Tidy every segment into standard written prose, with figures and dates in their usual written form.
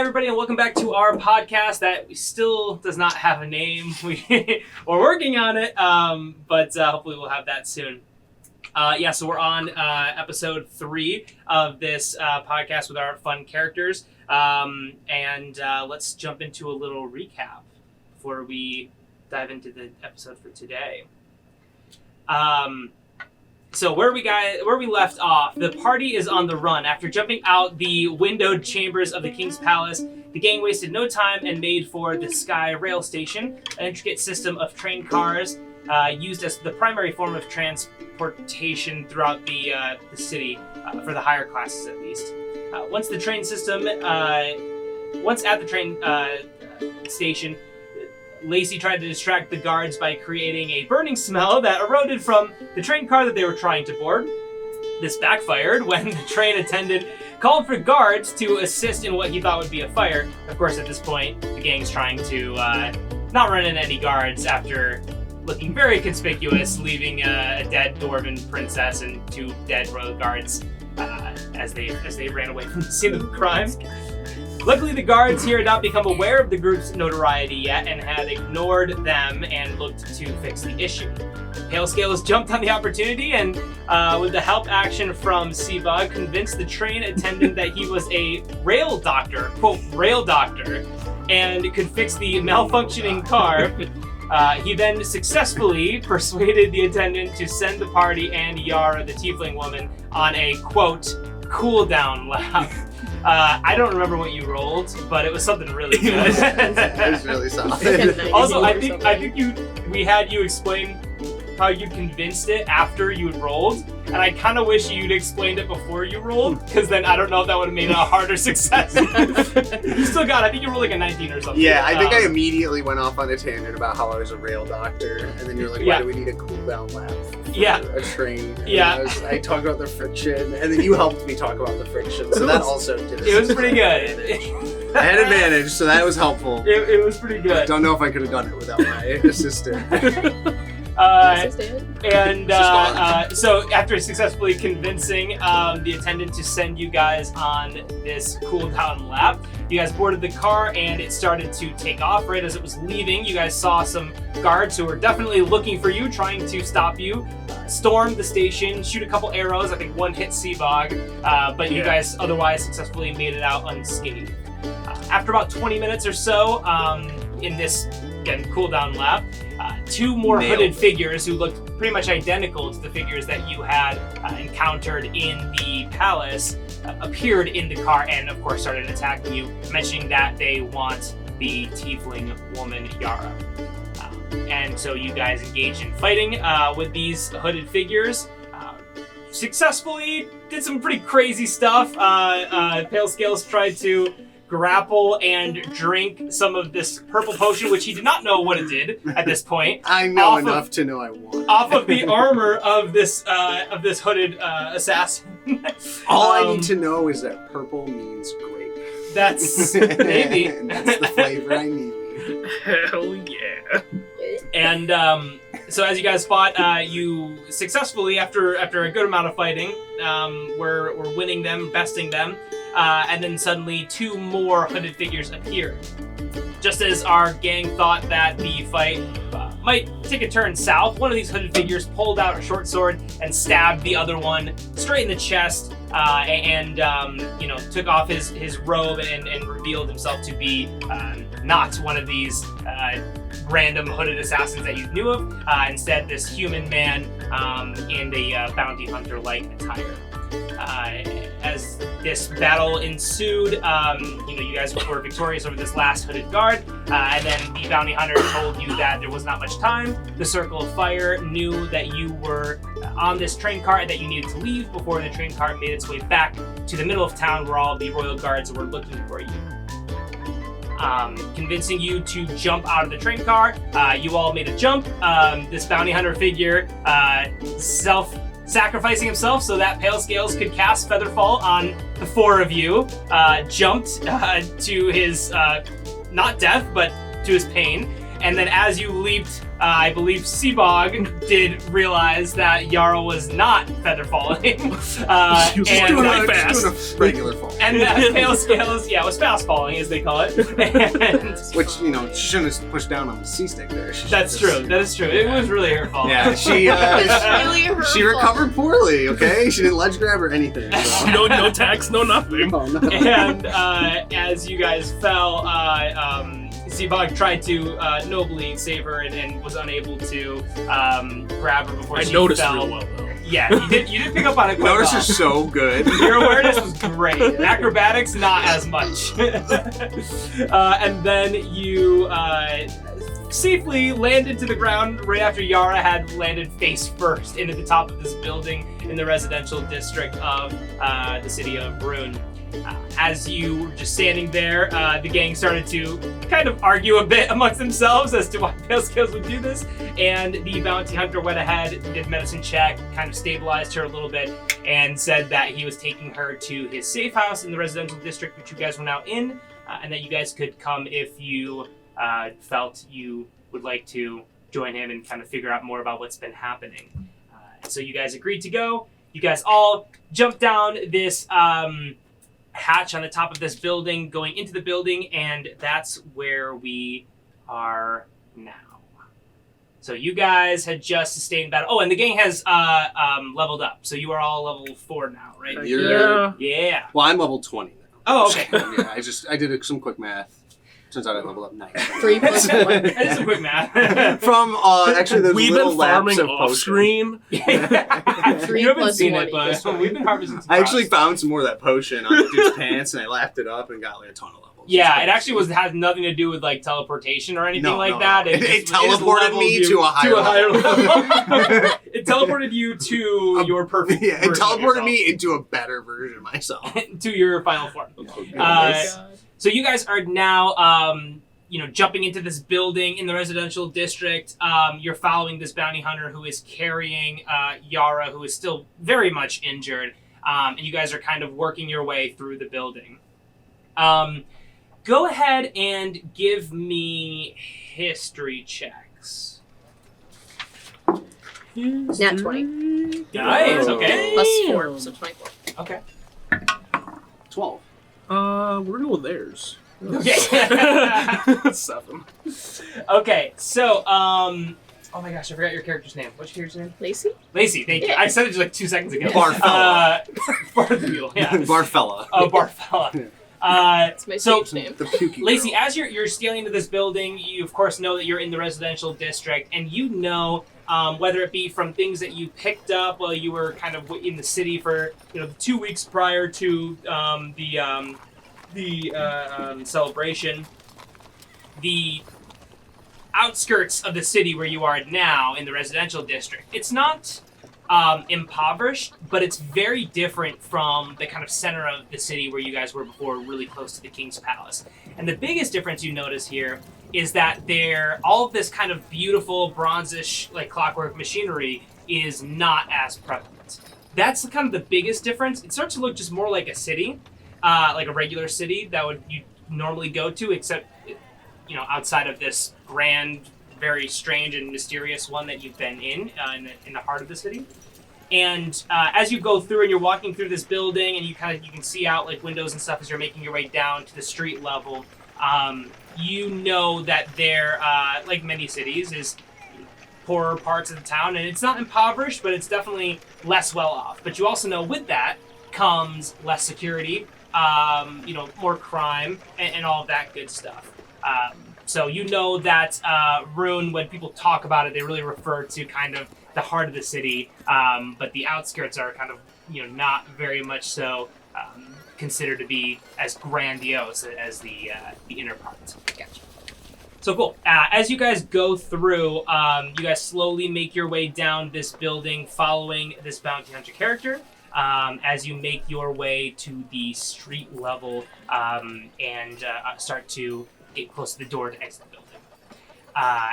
Hi, everybody, and welcome back to our podcast that still does not have a name. We're working on it, but hopefully we'll have that soon. So we're on episode 3 of this podcast with our fun characters, and let's jump into a little recap before we dive into the episode for today. So where we left off, the party is on the run. After jumping out the windowed chambers of the King's Palace, the gang wasted no time and made for the Sky Rail Station, an intricate system of train cars used as the primary form of transportation throughout the city, for the higher classes at least. Once at the train station, Lacey tried to distract the guards by creating a burning smell that eroded from the train car that they were trying to board. This backfired when the train attendant called for guards to assist in what he thought would be a fire. Of course, at this point, the gang's trying to not run into any guards after looking very conspicuous, leaving a dead dwarven princess and 2 dead royal guards as they ran away from the scene of the crime. Luckily, the guards here had not become aware of the group's notoriety yet and had ignored them and looked to fix the issue. Pale Scales jumped on the opportunity and, with the help action from Seabug, convinced the train attendant that he was a rail doctor, quote, rail doctor, and could fix the malfunctioning car. He then successfully persuaded the attendant to send the party and Yara, the Tiefling woman, on a, quote, cool-down lap. I don't remember what you rolled, but it was something really good. It was really solid. Also, I think we had you explain how you convinced it after you had rolled, and I kind of wish you'd explained it before you rolled, because then I don't know if that would have made it a harder success. You still got, I think you rolled like a 19 or something. Yeah, I think I immediately went off on a tangent about how I was a rail doctor, and then you were like, why do we need a cooldown lap for a train? And I talked about the friction, and then you helped me talk about the friction, so that also did it. It was pretty good. I had advantage, so that was helpful. It was pretty good. I don't know if I could have done it without my assistant. So after successfully convincing the attendant to send you guys on this cool-down lap, you guys boarded the car and it started to take off. Right as it was leaving, you guys saw some guards who were definitely looking for you, trying to stop you, storm the station, shoot a couple arrows. I think one hit Seabog, but you guys otherwise successfully made it out unscathed. After about 20 minutes or so in this, again, cooldown lap, 2 more hooded figures who looked pretty much identical to the figures that you had encountered in the palace appeared in the car and, of course, started attacking you, mentioning that they want the Tiefling woman, Yara. And so you guys engaged in fighting with these hooded figures. Successfully did some pretty crazy stuff. Pale Scales tried to grapple and drink some of this purple potion, which he did not know what it did at this point. I know enough to know I won. Off of the armor of this hooded assassin. All I need to know is that purple means grape. That's maybe. And that's the flavor I need. Hell yeah. And so as you guys fought, you successfully, after a good amount of fighting, were winning them, besting them. And then suddenly 2 more hooded figures appeared. Just as our gang thought that the fight might take a turn south, one of these hooded figures pulled out a short sword and stabbed the other one straight in the chest, and took off his robe and revealed himself to be not one of these random hooded assassins that you knew of. Instead, this human man in a bounty hunter-like attire. As this battle ensued, you guys were victorious over this last hooded guard, and then the bounty hunter told you that there was not much time. The Circle of Fire knew that you were on this train car and that you needed to leave before the train car made its way back to the middle of town where all the royal guards were looking for you. Convincing you to jump out of the train car, you all made a jump. This bounty hunter figure sacrificing himself so that Pale Scales could cast Featherfall on the 4 of you, jumped to his, not death, but to his pain. And then as you leaped I believe Seabog did realize that Yara was not feather falling. She was Just doing a regular fall. And Pale Scales, was fast falling, as they call it. And, which, she shouldn't have pushed down on the C-stick there. That's true. That is true. It was really her fault. Yeah, she recovered poorly, okay? She didn't ledge grab or anything. So. No tax, no nothing. No. And as you guys fell, Seabog tried to nobly save her and was unable to grab her before she fell. I noticed real well, though. Yeah, you did pick up on it quite Notice well. is so good. Your awareness was great. Acrobatics, not as much. And then you safely landed to the ground right after Yara had landed face first into the top of this building in the residential district of the city of Rune. As you were just standing there, the gang started to kind of argue a bit amongst themselves as to why Pale Scales would do this, and the bounty hunter went ahead, did medicine check, kind of stabilized her a little bit, and said that he was taking her to his safe house in the residential district, which you guys were now in, and that you guys could come if you felt you would like to join him and kind of figure out more about what's been happening. So you guys agreed to go. You guys all jumped down this hatch on the top of this building, going into the building, and that's where we are now. So you guys had just sustained battle. Oh, and the gang has leveled up. So you are all level 4 now, right? Yeah. Well, I'm level 20 now. Oh, okay. Yeah, I did some quick math. Turns out I leveled up 9. 3 plus 1. I did some quick math. From actually those We've little been laps farming of off potion. screen. 3 You haven't plus seen 1 it, but equals 20. we've been harvesting some I actually crops. found some more of that potion on the dude's pants, and I lapped it up and got like a ton of levels. Yeah, it actually had nothing to do with like teleportation or anything that. It just teleported leveled me you to a higher level. It teleported you to your perfect. Yeah, it version of teleported yourself. me into a better version of myself. To your final form. God. So you guys are now, jumping into this building in the residential district. You're following this bounty hunter who is carrying Yara, who is still very much injured. And you guys are kind of working your way through the building. Go ahead and give me history checks. Nat 20. Nice, okay. Plus 4, so 24. Okay. 12. We're doing theirs. Okay. 7. Okay, so, oh my gosh, I forgot your character's name. What's your character's name? Lacey? Lacey, thank you. Yeah. I said it just like 2 seconds ago. Barfella. Bartholomew, yeah. Barfella. Oh, Barfella. That's my So, stage name. The pukey Lacey, girl. as you're stealing into this building, you of course know that you're in the residential district, and you know, whether it be from things that you picked up while you were kind of in the city for 2 weeks prior to the celebration, the outskirts of the city where you are now in the residential district. It's not impoverished, but it's very different from the kind of center of the city where you guys were before, really close to the King's Palace. And the biggest difference you notice here is that all of this kind of beautiful bronzish, like clockwork machinery is not as prevalent. That's kind of the biggest difference. It starts to look just more like a city, like a regular city that you normally go to, except outside of this grand, very strange and mysterious one that you've been in the heart of the city. And as you go through and you're walking through this building, and you can see out like windows and stuff as you're making your way down to the street level, you know that there, like many cities, is poorer parts of the town, and it's not impoverished, but it's definitely less well off. But you also know with that comes less security, more crime, and all of that good stuff. So you know that Rune, when people talk about it, they really refer to kind of the heart of the city, but the outskirts are kind of, not very much so considered to be as grandiose as the inner part. Gotcha. So cool. As you guys go through, you guys slowly make your way down this building following this bounty hunter character. As you make your way to the street level and start to get close to the door to exit the building.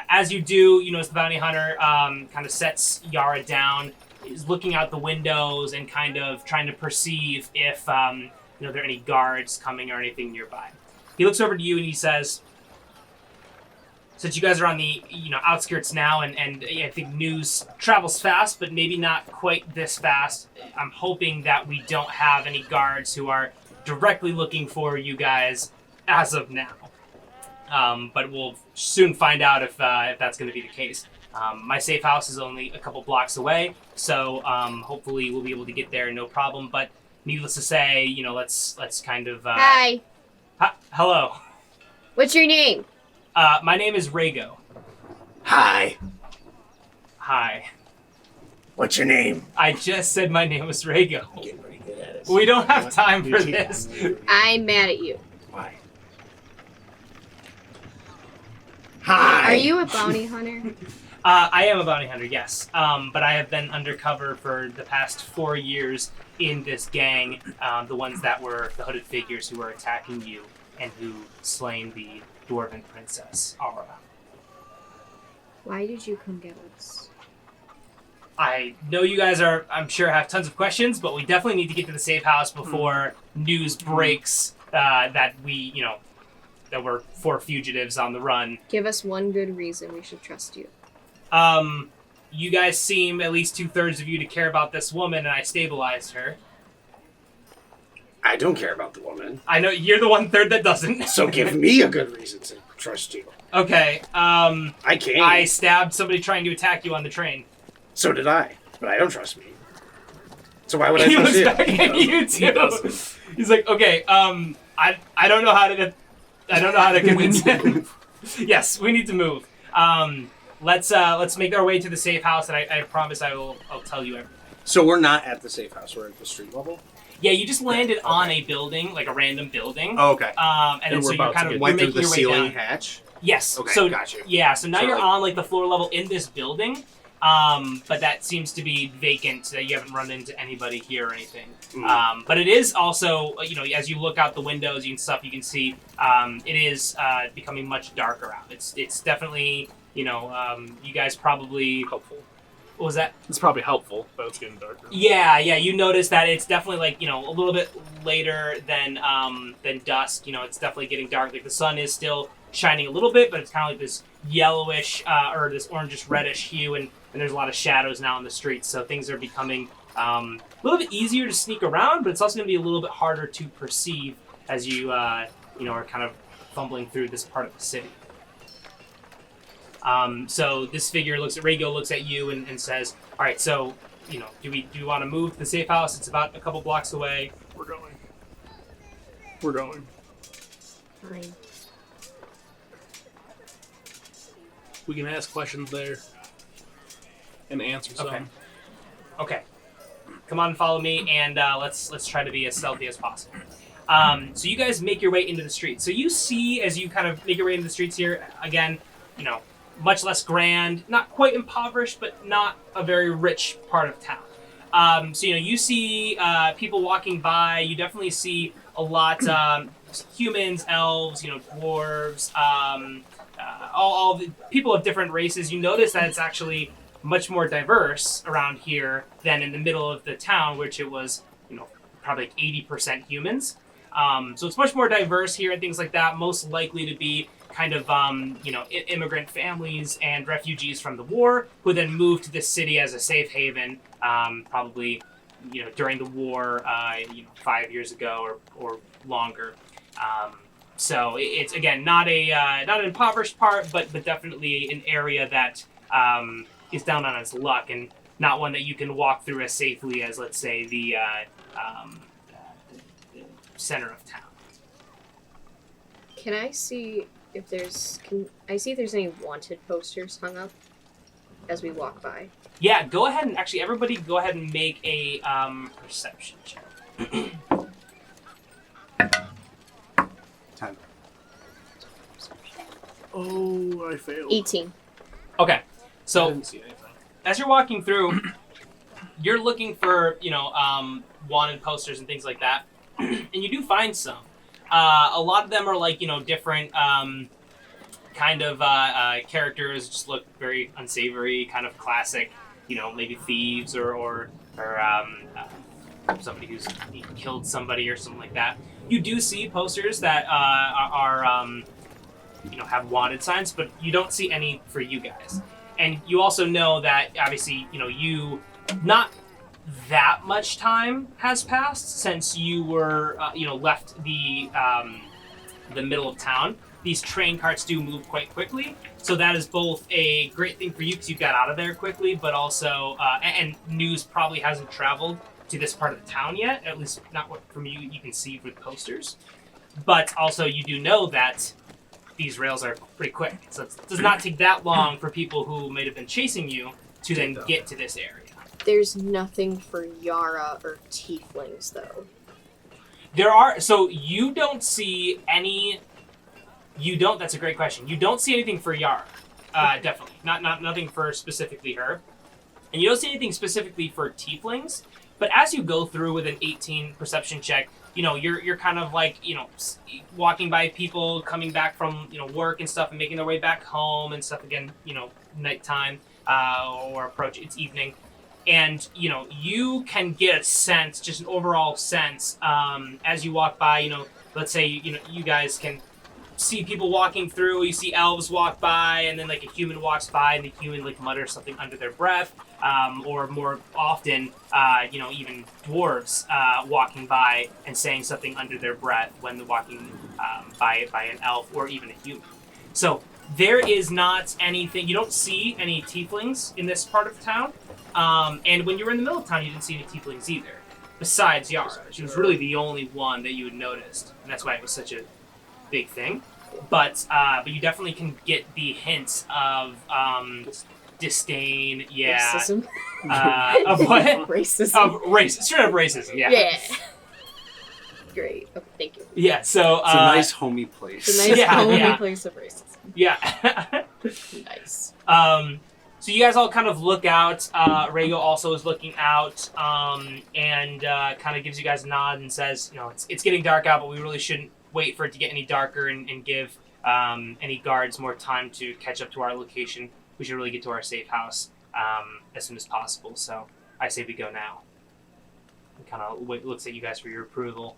As you do, as the bounty hunter kind of sets Yara down, is looking out the windows and kind of trying to perceive if there are any guards coming or anything nearby. He looks over to you and he says, since you guys are on the outskirts now, and I think news travels fast, but maybe not quite this fast. I'm hoping that we don't have any guards who are directly looking for you guys as of now. But we'll soon find out if that's going to be the case. My safe house is only a couple blocks away, so hopefully we'll be able to get there no problem. But needless to say, let's kind of. Hi. Hello. What's your name? My name is Rhaego. Hi. Hi. What's your name? I just said my name was Rhaego. Getting pretty good at it. We don't have time for this. I'm mad at you. Why? Hi. Are you a bounty hunter? I am a bounty hunter, yes. But I have been undercover for the past 4 years in this gang, the ones that were the hooded figures who were attacking you and who slain the dwarven princess, Aura. Why did you come get us? I know you guys I'm sure, have tons of questions, but we definitely need to get to the safe house before news breaks that that we're 4 fugitives on the run. Give us one good reason we should trust you. You guys seem, at least 2/3 of you, to care about this woman, and I stabilized her. I don't care about the woman. I know you're the 1/3 that doesn't. So give me a good reason to trust you. Okay, I can't. I stabbed somebody trying to attack you on the train. So did I, but I don't trust me. So why would I He trust looks you? back at you too. He's like, okay, I don't know how to convince him. Yes, we need to move. Let's make our way to the safe house, and I promise I'll tell you everything. So we're not at the safe house. We're at the street level. Yeah, you just landed on a building, like a random building. Oh, okay. And then And so we're you're about kind to of get- Went through making the your way ceiling down. hatch. Yes. Okay, so got you. Yeah, so now So, you're like- on like the floor level in this building. But that seems to be vacant, so that you haven't run into anybody here or anything. But it is also, as you look out the windows and stuff, you can see it is becoming much darker out. It's definitely, you guys probably. Helpful. What was that? It's probably helpful, but it's getting darker. Yeah. You notice that it's definitely like a little bit later than dusk. It's definitely getting dark. Like the sun is still shining a little bit, but it's kind of like this yellowish or this orangish reddish hue, and there's a lot of shadows now in the streets. So things are becoming a little bit easier to sneak around, but it's also going to be a little bit harder to perceive as you are kind of fumbling through this part of the city. So this figure Rhaego looks at you and says, all right, so, do we want to move to the safe house? It's about a couple blocks away. We're going. Fine. We can ask questions there and answer some. Okay. Come on, follow me, and let's try to be as stealthy as possible. So you guys make your way into the streets. So you see, as you kind of make your way into the streets here, again, much less grand, not quite impoverished, but not a very rich part of town. So you see people walking by. You definitely see a lot humans, elves, dwarves, all the people of different races. You notice that it's actually much more diverse around here than in the middle of the town, which it was, probably like 80% humans. So it's much more diverse here and things like that. Most likely to be kind of, immigrant families and refugees from the war who then moved to this city as a safe haven, probably, during the war, 5 years ago or longer. So it's, again, not an impoverished part, but definitely an area that is down on its luck and not one that you can walk through as safely as, let's say, the center of town. Can I see if there's any wanted posters hung up as we walk by? Yeah, go ahead and actually everybody go ahead and make a perception check. 10. Oh, I failed. 18. Okay, I so didn't see anything. as you're walking through, you're looking for wanted posters and things like that, and you do find some. A lot of them are like different kind of characters, just look very unsavory, kind of classic, maybe thieves or somebody who's killed somebody or something like that. You do see posters that are have wanted signs, but you don't see any for you guys. And you also know that obviously, you not that much time has passed since you were, left the middle of town. These train carts do move quite quickly, so that is both a great thing for you because you got out of there quickly, but also, and news probably hasn't traveled to this part of the town yet, at least not what from you can see with posters. But also, you do know that these rails are pretty quick, so it does not take that long for people who might have been chasing you to then get to this area. There's nothing for Yara or Tieflings, though. There are, so you don't see any. That's a great question. You don't see anything for Yara, definitely. Nothing for specifically her. And you don't see anything specifically for Tieflings, but as you go through with an 18 perception check, you're kind of like, walking by people coming back from, work and stuff and making their way back home and stuff again, nighttime, or it's evening. And, you can get a sense, just an overall sense, as you walk by, let's say, you guys can see people walking through, you see elves walk by, and then like a human walks by and the human like mutters something under their breath, or more often, even dwarves walking by and saying something under their breath when they're walking by an elf or even a human. So there is not anything, you don't see any tieflings in this part of town, and when you were in the middle of town you didn't see any tieflings either, besides Yara. She was really the only one that you had noticed, and that's why it was such a big thing. But you definitely can get the hints of disdain, Racism. Of what? Racism. Of race, straight up racism, yeah. Yeah. Great. Okay, thank you. Yeah, so it's a nice homey place. It's a nice homey place of racism. Yeah. Nice. So you guys all kind of look out. Rhaego also is looking out, and kind of gives you guys a nod and says, it's getting dark out, but we really shouldn't wait for it to get any darker and give any guards more time to catch up to our location. We should really get to our safe house as soon as possible. So I say we go now. He kind of looks at you guys for your approval.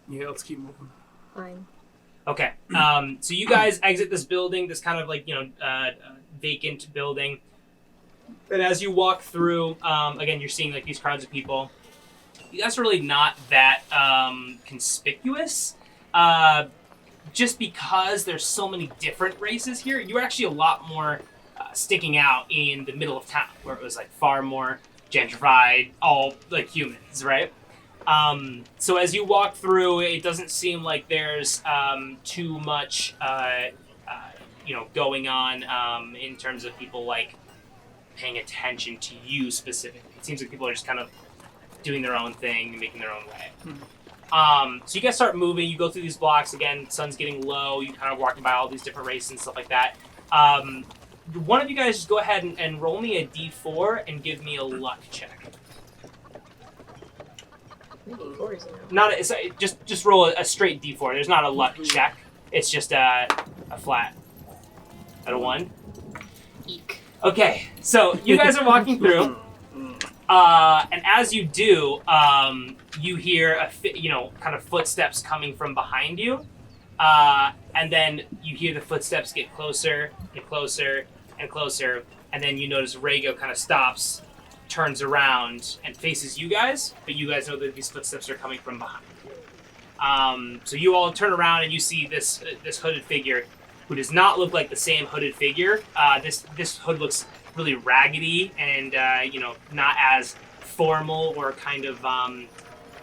Yeah, let's keep moving. Fine. Okay. So you guys exit this building, this kind of like, vacant building. And as you walk through, again, you're seeing like these crowds of people. You guys are really not that conspicuous. Just because there's so many different races here, you're actually a lot more sticking out in the middle of town, where it was like far more gentrified, all like humans, right? So as you walk through, it doesn't seem like there's too much, going on in terms of people like paying attention to you specifically. It seems like people are just kind of doing their own thing and making their own way. So you guys start moving, you go through these blocks, again, sun's getting low, you kind of walking by all these different races and stuff like that. One of you guys just go ahead and roll me a d4 and give me a luck check. D4 is enough. Not just roll a straight d4, there's not a luck check, it's just a flat. At a 1? Eek. Okay, so you guys are walking through. And as you do, you hear kind of footsteps coming from behind you, and then you hear the footsteps get closer and closer and closer, and then you notice Rhaego kind of stops, turns around, and faces you guys, but you guys know that these footsteps are coming from behind. So you all turn around and you see this hooded figure, who does not look like the same hooded figure. This hood looks really raggedy and not as formal or kind of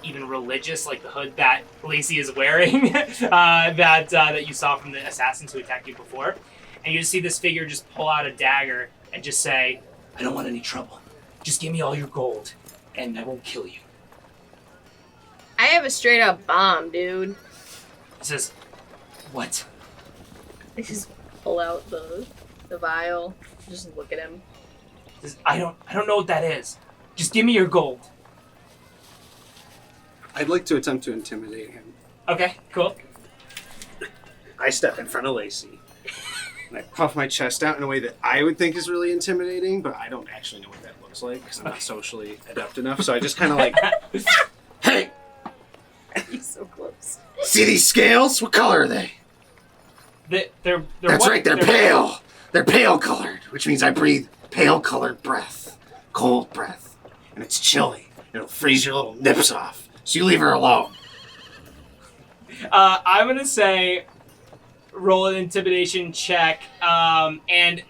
even religious like the hood that Lacey is wearing that you saw from the assassins who attacked you before. And you just see this figure just pull out a dagger and just say, "I don't want any trouble. Just give me all your gold and I won't kill you." I have a straight up bomb, dude. He says, "What?" I just pull out the vial, just look at him. He says, I don't know what that is. Just give me your gold." I'd like to attempt to intimidate him. Okay, cool. I step in front of Lacey. And I puff my chest out in a way that I would think is really intimidating, but I don't actually know what that looks like because I'm not socially adept enough. So I just kind of like, "Hey, He's so close. see these scales? What color are they?" They're That's what- right, they're pale. They're pale colored, which means I breathe pale colored breath, cold breath, and it's chilly. It'll freeze your little nips off. So you leave her alone. I'm gonna say roll an intimidation check, and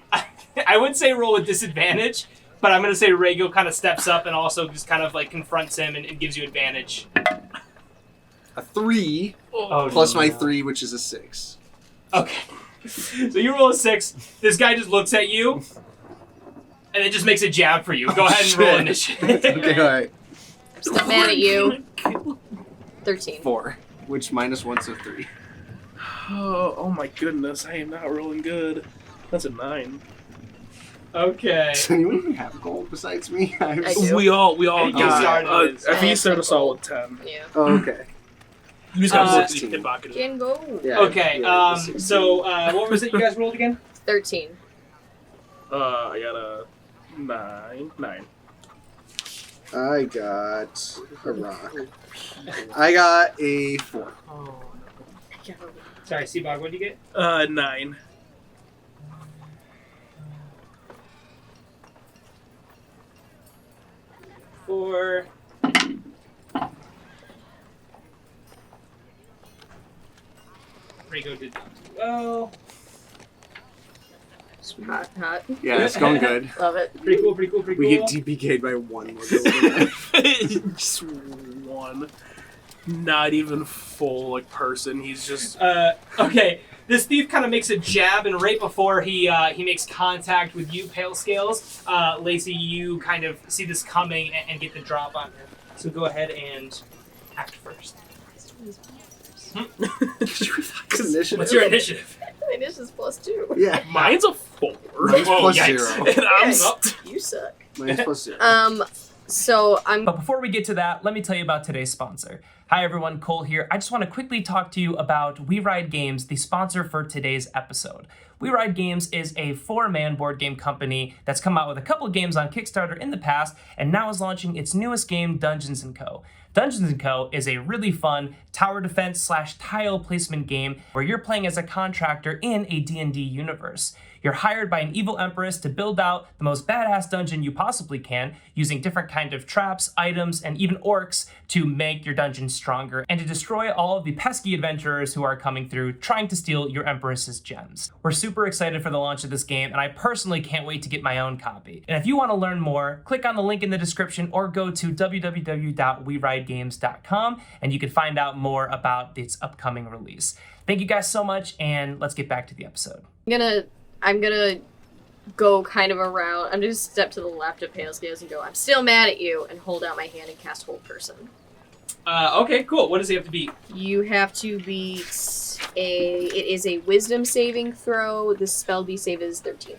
I would say roll with disadvantage, but I'm gonna say Rhaego kind of steps up and also just kind of like confronts him and gives you advantage. A 3 Oh, plus my no. 3, which is a 6. Okay. So you roll a 6. This guy just looks at you, and it just makes a jab for you. Go ahead and roll shit. initiative. Okay, alright. I'm still mad at you. 13. 4, which minus 1's a 3. Oh my goodness, I am not rolling good. That's a 9. Okay. Does anyone even have gold besides me? I do. We all I think you got. started with- I think you started us all with 10. Yeah. Oh, okay. You just got 16. 16 pocketed. Can go. Yeah, Okay, yeah, 16. so what was it you guys rolled again? 13. I got a 9. I got a rock. I got a 4. Oh. Sorry, Seabog, what did you get? 9. 4. Rhaego did not do well. Hot, hot. Yeah, it's going good. Love it. Pretty cool, pretty cool, pretty We cool. get DPK'd by 1 more gold. Just one. Not even full like person. He's just. Okay, this thief kind of makes a jab, and right before he makes contact with you, Pale Scales, Lacey, you kind of see this coming and get the drop on him. So go ahead and act first. Initiative. What's your initiative? This is +2. Yeah. Mine's a 4. Mine's Oh, plus yikes. 0. And I'm Yes. You suck. Mine's plus 0. So I'm But before we get to that, let me tell you about today's sponsor. Hi everyone, Cole here. I just want to quickly talk to you about We Ride Games, the sponsor for today's episode. We Ride Games is a 4-man board game company that's come out with a couple of games on Kickstarter in the past and now is launching its newest game, Dungeons & Co. Dungeons & Co. is a really fun tower defense / tile placement game where you're playing as a contractor in a D&D universe. You're hired by an evil empress to build out the most badass dungeon you possibly can, using different kind of traps, items, and even orcs to make your dungeon stronger, and to destroy all of the pesky adventurers who are coming through trying to steal your empress's gems. We're super excited for the launch of this game, and I personally can't wait to get my own copy. And if you want to learn more, click on the link in the description or go to www.weridegames.com and you can find out more about its upcoming release. Thank you guys so much, and let's get back to the episode. I'm gonna go kind of around. I'm just step to the left of Pale Scales and go, I'm still mad at you, and hold out my hand and cast Hold Person. Okay, cool. What does he have to beat? You have to beat it is a wisdom saving throw. The spell DC is 13.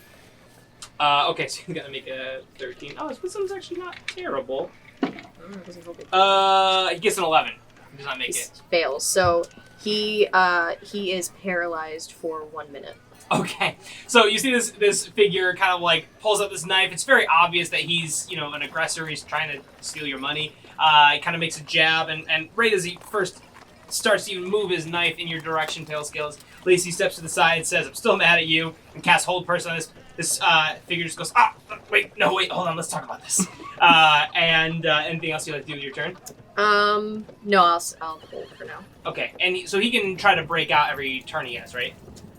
Okay, so he's got to make a 13. Oh, his wisdom's actually not terrible. Doesn't hold it. He gets an 11. He does not make He it. fails. So he is paralyzed for 1 minute. Okay, so you see this figure kind of like pulls out this knife. It's very obvious that he's, an aggressor. He's trying to steal your money. He kind of makes a jab, and right as he first starts to even move his knife in your direction, Pale Scales, Lacey steps to the side and says, I'm still mad at you, and casts Hold Person on this figure. Just goes, wait, hold on, let's talk about this. And anything else you'd like to do with your turn? No, I'll hold for now. Okay, and so he can try to break out every turn he has, right?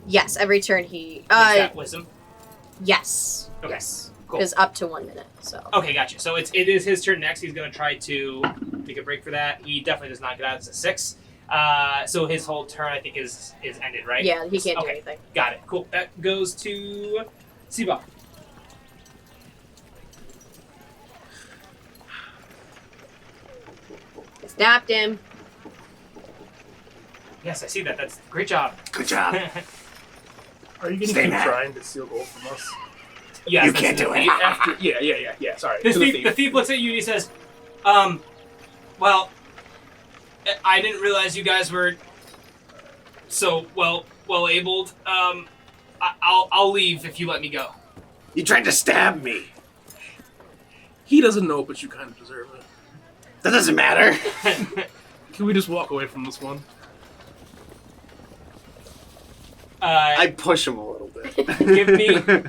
Yes, every turn he Makes that wisdom. yes. Okay. Yes. Cool. Is up to 1 minute. So Okay, gotcha. So it is his turn next. He's going to try to make a break for that. He definitely does not get out. It's a 6. So his whole turn, I think, is ended, right? yeah, he can't do Okay. anything. Got it. Cool. That goes to Seabog. Stopped him. Yes, I see that. That's great job. Good job. Are you going to Stay keep mad. trying to steal gold from us? Yes, You that's can't the do it. thief. After, yeah. Sorry. The To the thief, thief. looks at you and he says, well, I didn't realize you guys were so well-abled. I'll leave if you let me go. You tried to stab me. He doesn't know, but you kind of deserve it. That doesn't matter. Can we just walk away from this one? I push him a little bit.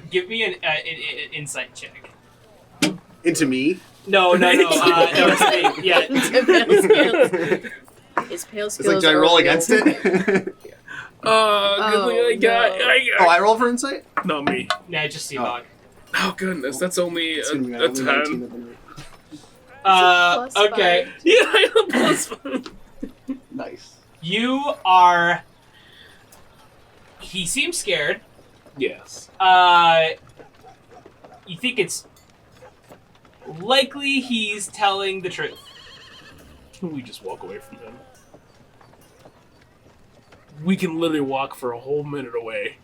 give me an insight check. Into me? No, it's me. Yeah. His pale It's skills. like, do I roll are against real. it? Good thing I got. no. Oh, I roll for insight? Not me. Nah, just Seabog. Oh goodness, that's only It's gonna be a only 19 10. at the rate. Plus Okay. 5. Yeah, I know. +5. Nice. You are. He seems scared. Yes. You think it's likely he's telling the truth. We just walk away from him. We can literally walk for a whole minute away.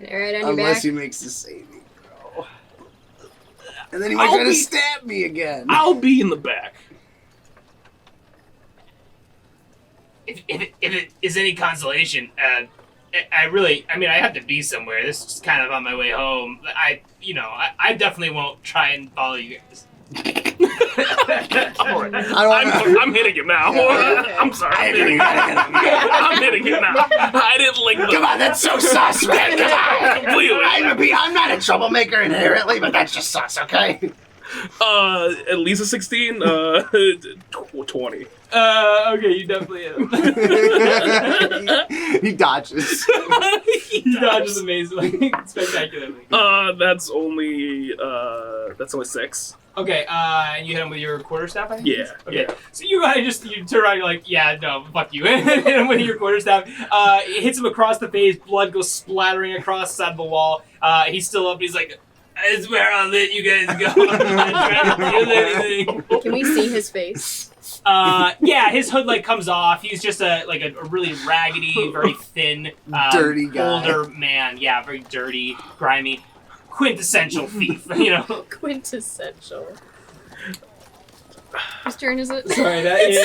Alright, on your Unless back. he makes the saving throw. And then he might try to stab me again. I'll be in the back. If it is any consolation, I have to be somewhere. This is kind of on my way home. I definitely won't try and follow you guys. I'm hitting him now. I'm sorry. I'm hitting him now. I didn't like the... Come on, that's so sus, man. Come on. Completely. I'm not a troublemaker inherently, but that's just sus, okay? At least a 16. 20. Okay, you definitely am. He dodges. He dodges amazingly, spectacularly. That's only 6. Okay, and you hit him with your quarterstaff, I think? Yeah. Okay. Yeah. So you turn around, you're like, yeah, no, fuck you. And hit him with your quarterstaff. It hits him across the face, blood goes splattering across the side of the wall. He's still up, he's like, I swear I'll let you guys go. I'm not trying to do anything. Can we see his face? Yeah, his hood comes off. He's just a really raggedy, very thin, dirty guy. older man. Yeah, very dirty, grimy, quintessential thief. Quintessential. Whose turn is it? Sorry, that is.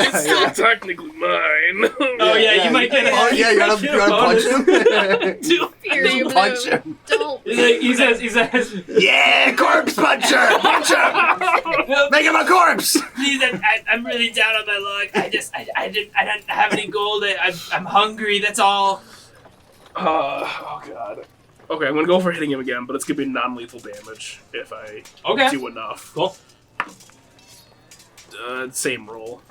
It's still technically mine. Oh yeah, you might get it. Oh yeah, you wanna punch him? Fury of Punch no. him. Don't. He says, Yeah, corpse puncher! Punch him! Make him a corpse! please, I'm really down on my luck. I don't have any gold. I'm hungry. That's all. Oh god. Okay, I'm gonna go for hitting him again, but it's gonna be non-lethal damage if I do enough. Cool. Same roll.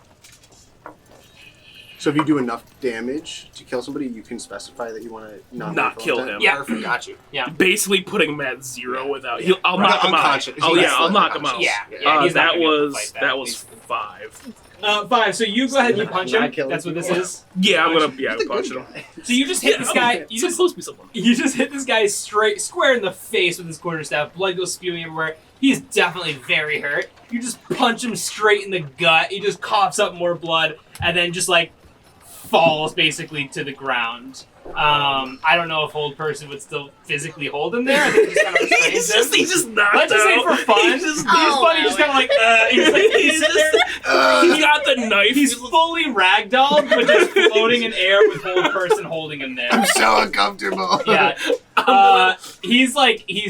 So if you do enough damage to kill somebody, you can specify that you want to Not kill him. Yeah. Perfect, got you. Basically putting him at 0 without. I'll Right. knock him out. Unconscious. Oh He's yeah, I'll knock him unconscious. out. Yeah, he's not that gonna be able to was fight that was 5. 5. So you go ahead and you punch Not him. kill That's him. what this is. Yeah, I'm gonna He's a punch good him. guy. So you just hit this guy. Okay. He's supposed to be someone. You just hit this guy square in the face with his quarterstaff. Blood goes spewing everywhere. He's definitely very hurt. You just punch him straight in the gut. He just coughs up more blood and then just falls basically to the ground. I don't know if old person would still physically hold him there. I think he just kind of restrains him. He just knocked Let's just say out. for fun. He's funny. He's just kind of he's there. He got the knife. He's fully ragdolled, but just floating in air with old person holding him there. I'm so uncomfortable. Yeah. He's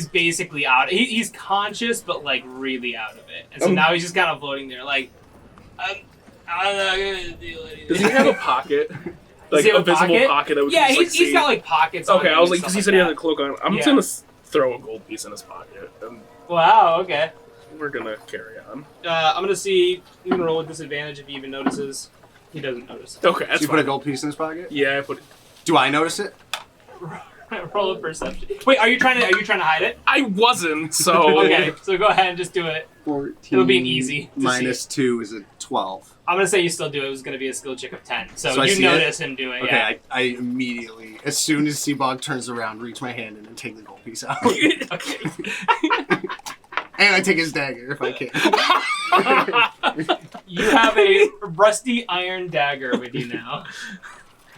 basically out. He's conscious, but really out of it. And so now he's just kind of floating there, I'm not gonna do anything. Does he have a pocket? Does he have a visible pocket that we Yeah, can just, he's see? got pockets. On Okay, him I was and because stuff he said he had a that. cloak on. I'm Yeah. just gonna throw a gold piece in his pocket, and Wow. Okay. we're gonna carry on. I'm gonna see. You can roll with disadvantage if he even notices. He doesn't notice. Okay, So that's you put a fine. gold piece in his pocket? Yeah, I put. Do I notice it? Roll a perception. Wait, are you trying to hide it? I wasn't. So Okay, so go ahead and just do it. 14 It'll be an easy to minus 2 is a 12. I'm gonna say you still do it. It was gonna be a skill check of 10. So I you see notice him do it. Okay, Yeah. I immediately, as soon as Seabog turns around, reach my hand in and take the gold piece out. Okay. And I take his dagger if I can. You have a rusty iron dagger with you now,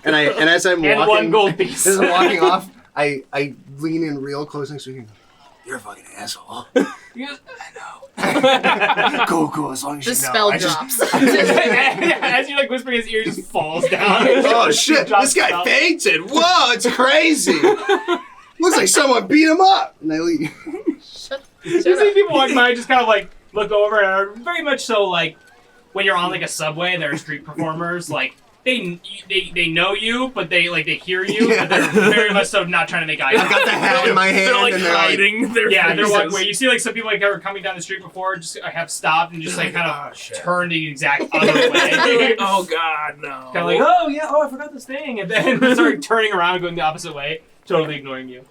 And as I'm and walking, one gold piece. as I'm walking off, I lean in real close next to him. You're a fucking asshole. He goes, I know. Cool, as long as The you know. spell I just- drops. As you whisper in his ear, he just falls down. Oh shit, Drops this guy the spell. fainted. Whoa, it's crazy. Looks like someone beat him up. And I leave. Shut You see up. people walk by, just kind of look over, and are very much so when you're on a subway, there are street performers they know you, but they hear you, but they're very much so not trying to make eye I've got the contact. hat in my hand, They're like and they're like, hiding their Yeah, they're faces. walking away. You see like some people like that were coming down the street before just have stopped and just like kind of turned the exact other way. Oh God, no. Kind of like, oh yeah, I forgot this thing, and then start turning around, going the opposite way, totally ignoring you.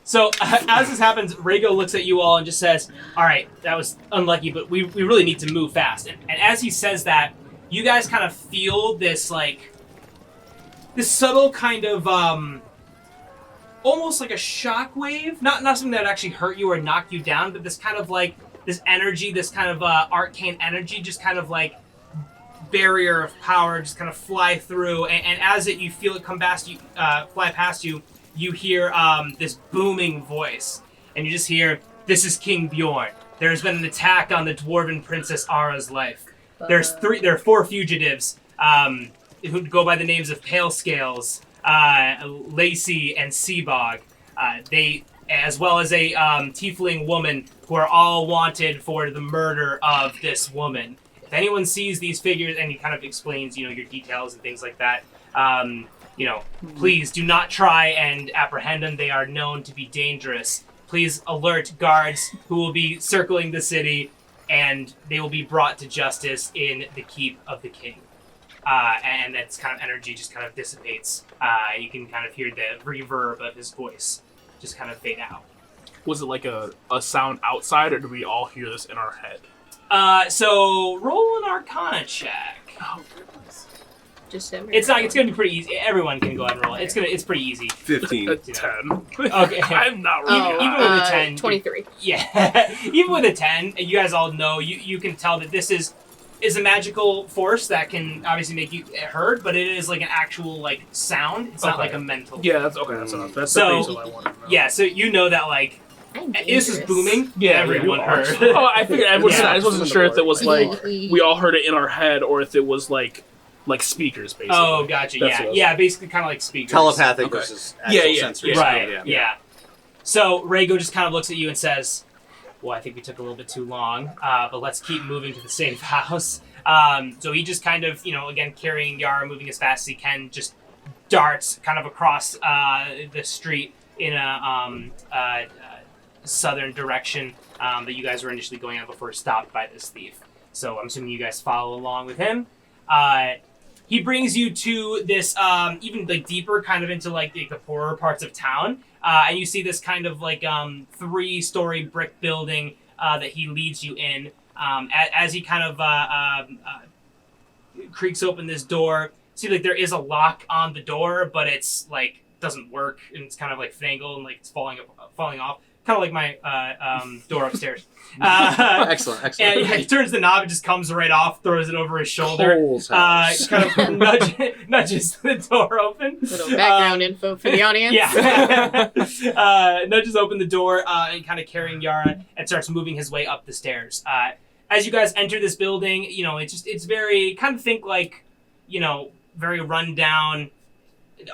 So as this happens, Rhaego looks at you all and just says, "All right, that was unlucky, but we really need to move fast." And as he says that, you guys kind of feel this like this subtle kind of almost like a shock wave, not something that would actually hurt you or knock you down, but this kind of like this energy, this kind of arcane energy, just kind of like barrier of power, just kind of fly through. And as you feel it come past you, fly past you. You hear this booming voice, and you just hear, "This is King Bjorn. There has been an attack on the dwarven princess Ara's life. There are 4 fugitives who go by the names of Pale Scales, Lacey, and Seabog. They, as well as a Tiefling woman, who are all wanted for the murder of this woman. If anyone sees these figures," and he kind of explains, your details and things like that. Please do not try and apprehend them. They are known to be dangerous. Please alert guards who will be circling the city, and they will be brought to justice in the keep of the king." And that kind of energy just kind of dissipates. You can kind of hear the reverb of his voice just kind of fade out. Was it like a sound outside, or do we all hear this in our head? So roll an Arcana check. Oh goodness. Just It's going to be pretty easy. Everyone can go ahead and roll it. It's pretty easy. 15. A 10. Okay. I'm not rolling. Even with a 10. 23. Yeah. Even with a 10, you guys all know, you can tell that this is a magical force that can obviously make you heard, but it is like an actual like sound. It's not like a mental. Yeah, that's okay. That's enough. That's So, the base of what I wanted to know. Yeah, so you know that like this is booming. Yeah, everyone heard. Oh, I figured. I just wasn't sure if it was like Yeah. we all heard it in our head, or if it was like speakers, basically. Oh, gotcha. That's Yeah, what yeah, basically kind of like speakers. Telepathic Okay. versus actual Yeah, sensory. Right. Yeah. Yeah. So Rhaego just kind of looks at you and says, "Well, I think we took a little bit too long, but let's keep moving to the safe house." So he just kind of, again, carrying Yara, moving as fast as he can, just darts kind of across the street in a southern direction that you guys were initially going on before stopped by this thief. So I'm assuming you guys follow along with him. He brings you to this even like deeper kind of into like the poorer parts of town. And you see this kind of like 3-story brick building that he leads you in. As he kind of creaks open this door, see like there is a lock on the door, but it's like doesn't work, and it's kind of like fangled and like it's falling off. Kind of like my door upstairs. Excellent. And yeah, he turns the knob, it just comes right off, throws it over his shoulder. Cole's house. Kind of nudges the door open. Little background info for the audience. Yeah. Nudges open the door and kind of carrying Yara and starts moving his way up the stairs. As you guys enter this building, it's very, kind of think like, very run down,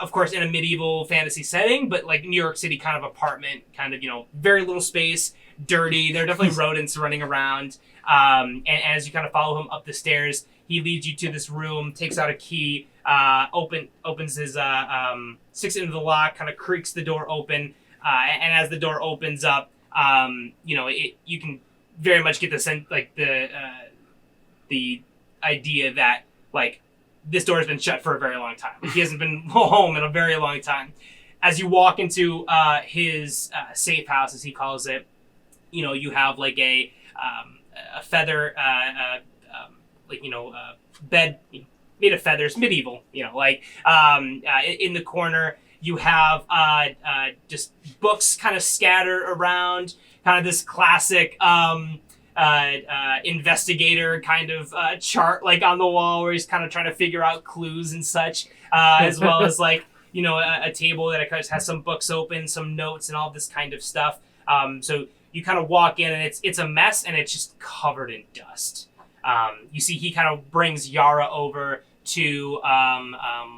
of course, in a medieval fantasy setting, but like New York City kind of apartment, kind of, very little space, dirty. There are definitely rodents running around. And as you kind of follow him up the stairs, he leads you to this room, takes out a key, opens his, sticks it into the lock, kind of creaks the door open. And as the door opens up, you can very much get the sense, like the idea that like, this door has been shut for a very long time. He hasn't been home in a very long time. As you walk into his safe house, as he calls it, you have like a feather, bed made of feathers, medieval. In the corner, you have just books kind of scattered around, kind of this classic. Investigator kind of chart like on the wall where he's kind of trying to figure out clues and such, as well as like a table that has some books open, some notes, and all this kind of stuff. So you kind of walk in and it's a mess and it's just covered in dust. You see he kind of brings Yara over to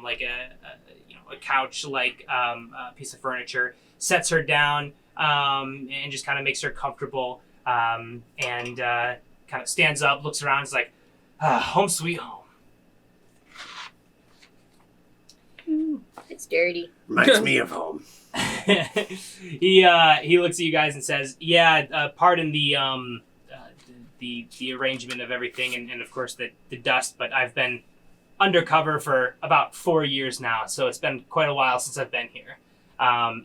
like a couch like piece of furniture, sets her down and just kind of makes her comfortable. And kind of stands up, looks around, is like, home sweet home. It's dirty. Reminds me of home. He looks at you guys and says, "Yeah, pardon the arrangement of everything, and of course the dust. But I've been undercover for about 4 years now, so it's been quite a while since I've been here. And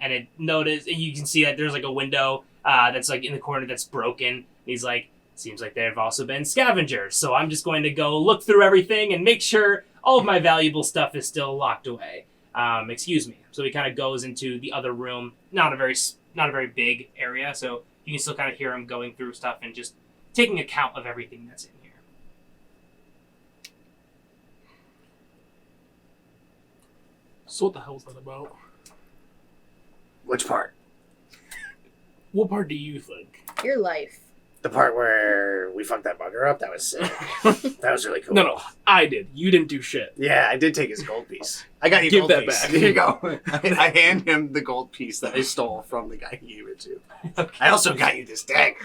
you can see that there's like a window that's like in the corner that's broken. He's like, seems like there have also been scavengers, so I'm just going to go look through everything and make sure all of my valuable stuff is still locked away. Excuse me." So he kind of goes into the other room, not a very big area, so you can still kind of hear him going through stuff and just taking account of everything that's in here. So what the hell is that about? Which part? What part do you think? Your life. The part where we fucked that bugger up? That was sick. That was really cool. No, I did. You didn't do shit. Yeah, I did take his gold piece. I got you Give gold that piece. back. Here you go. I hand him the gold piece that I stole from the guy he gave it to. Okay. I also got you this dagger.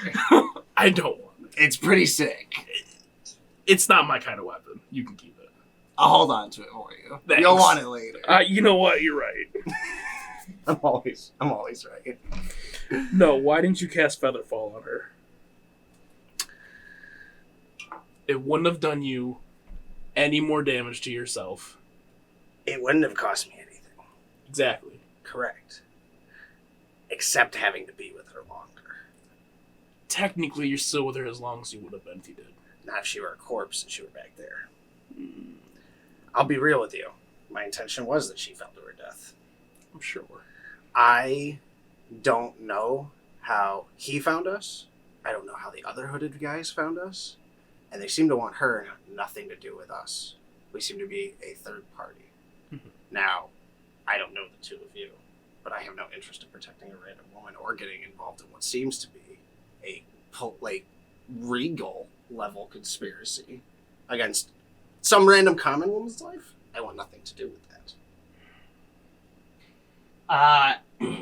I don't want it. It's pretty sick. It's not my kind of weapon. You can keep it. I'll hold on to it for you. Thanks. You'll want it later. You know what? You're right. I'm always right. No, why didn't you cast Featherfall on her? It wouldn't have done you any more damage to yourself. It wouldn't have cost me anything. Exactly. Correct. Except having to be with her longer. Technically, you're still with her as long as you would have been if you did. Not if she were a corpse and she were back there. I'll be real with you. My intention was that she fell to her death. I'm sure. I don't know how he found us. I don't know how the other hooded guys found us. And they seem to want her and have nothing to do with us. We seem to be a third party. Now, I don't know the two of you, but I have no interest in protecting a random woman or getting involved in what seems to be a Rhaego level conspiracy against some random common woman's life. I want nothing to do with that.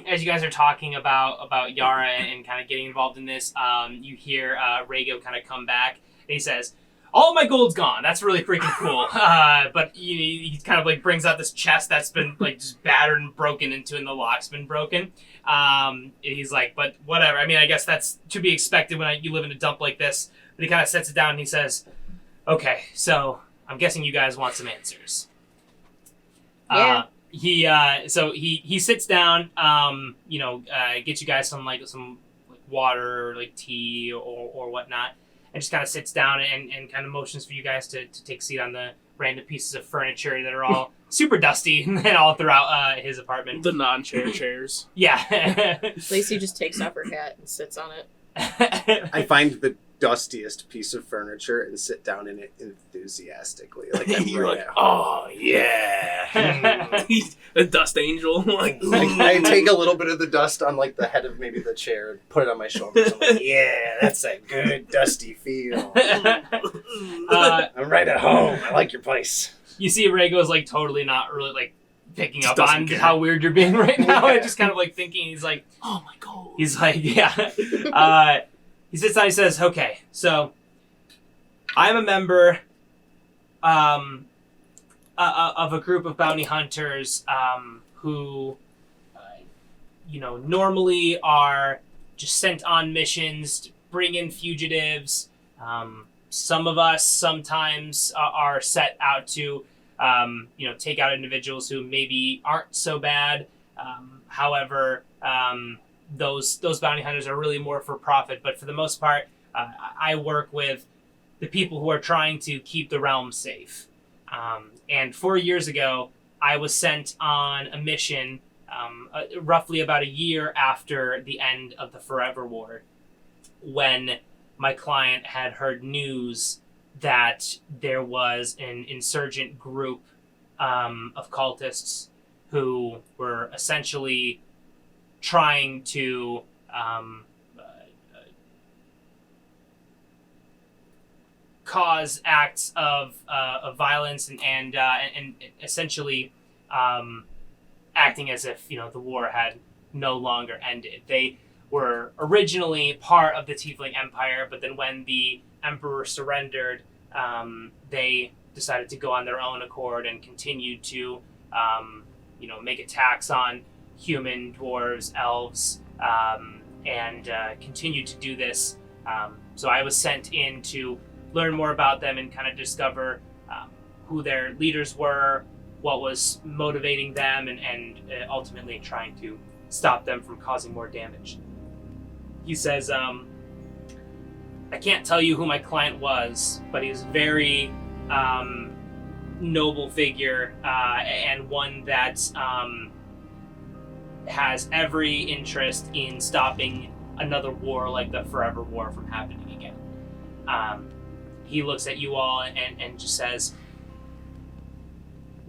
As you guys are talking about Yara and kind of getting involved in this, you hear Rhaego kind of come back. And he says, "All my gold's gone. That's really freaking cool." But he kind of like brings out this chest that's been like just battered and broken into, and the lock's been broken. He's like, "But whatever. I mean, I guess that's to be expected when you live in a dump like this." But he kind of sets it down and he says, "Okay, so I'm guessing you guys want some answers." Yeah. He sits down. Gets you guys some water or like tea or whatnot. And just kind of sits down and kind of motions for you guys to take a seat on the random pieces of furniture that are all super dusty and all throughout his apartment. The non-chair chairs. Yeah. Lacey just takes off her hat and sits on it. I find the dustiest piece of furniture and sit down in it enthusiastically. Like I'm You're right like, at home. oh, yeah. The dust angel. Like, I take a little bit of the dust on like the head of maybe the chair and put it on my shoulders. I'm like, yeah, that's a good dusty feel. I'm right at home. I like your place. You see Rhaego's like totally not really like picking Just up doesn't on care. how weird you're being right now. Yeah. And just kind of like thinking, he's like, oh my god. he's like, yeah. He sits down, he says, "Okay, so I'm a member of a group of bounty hunters who, normally are just sent on missions to bring in fugitives. Some of us sometimes are set out to, take out individuals who maybe aren't so bad. However, those bounty hunters are really more for profit, but for the most part, I work with the people who are trying to keep the realm safe. And 4 years ago, I was sent on a mission roughly about a year after the end of the Forever War, when my client had heard news that there was an insurgent group of cultists who were essentially trying to cause acts of violence and essentially acting as if the war had no longer ended. They were originally part of the Tiefling Empire, but then when the Emperor surrendered, they decided to go on their own accord and continued to make attacks on human, dwarves, elves, and continue to do this. So I was sent in to learn more about them and kind of discover who their leaders were, what was motivating them, and ultimately trying to stop them from causing more damage. He says, I can't tell you who my client was, but he was a very noble figure and one that has every interest in stopping another war like the Forever War from happening again. He looks at you all and just says,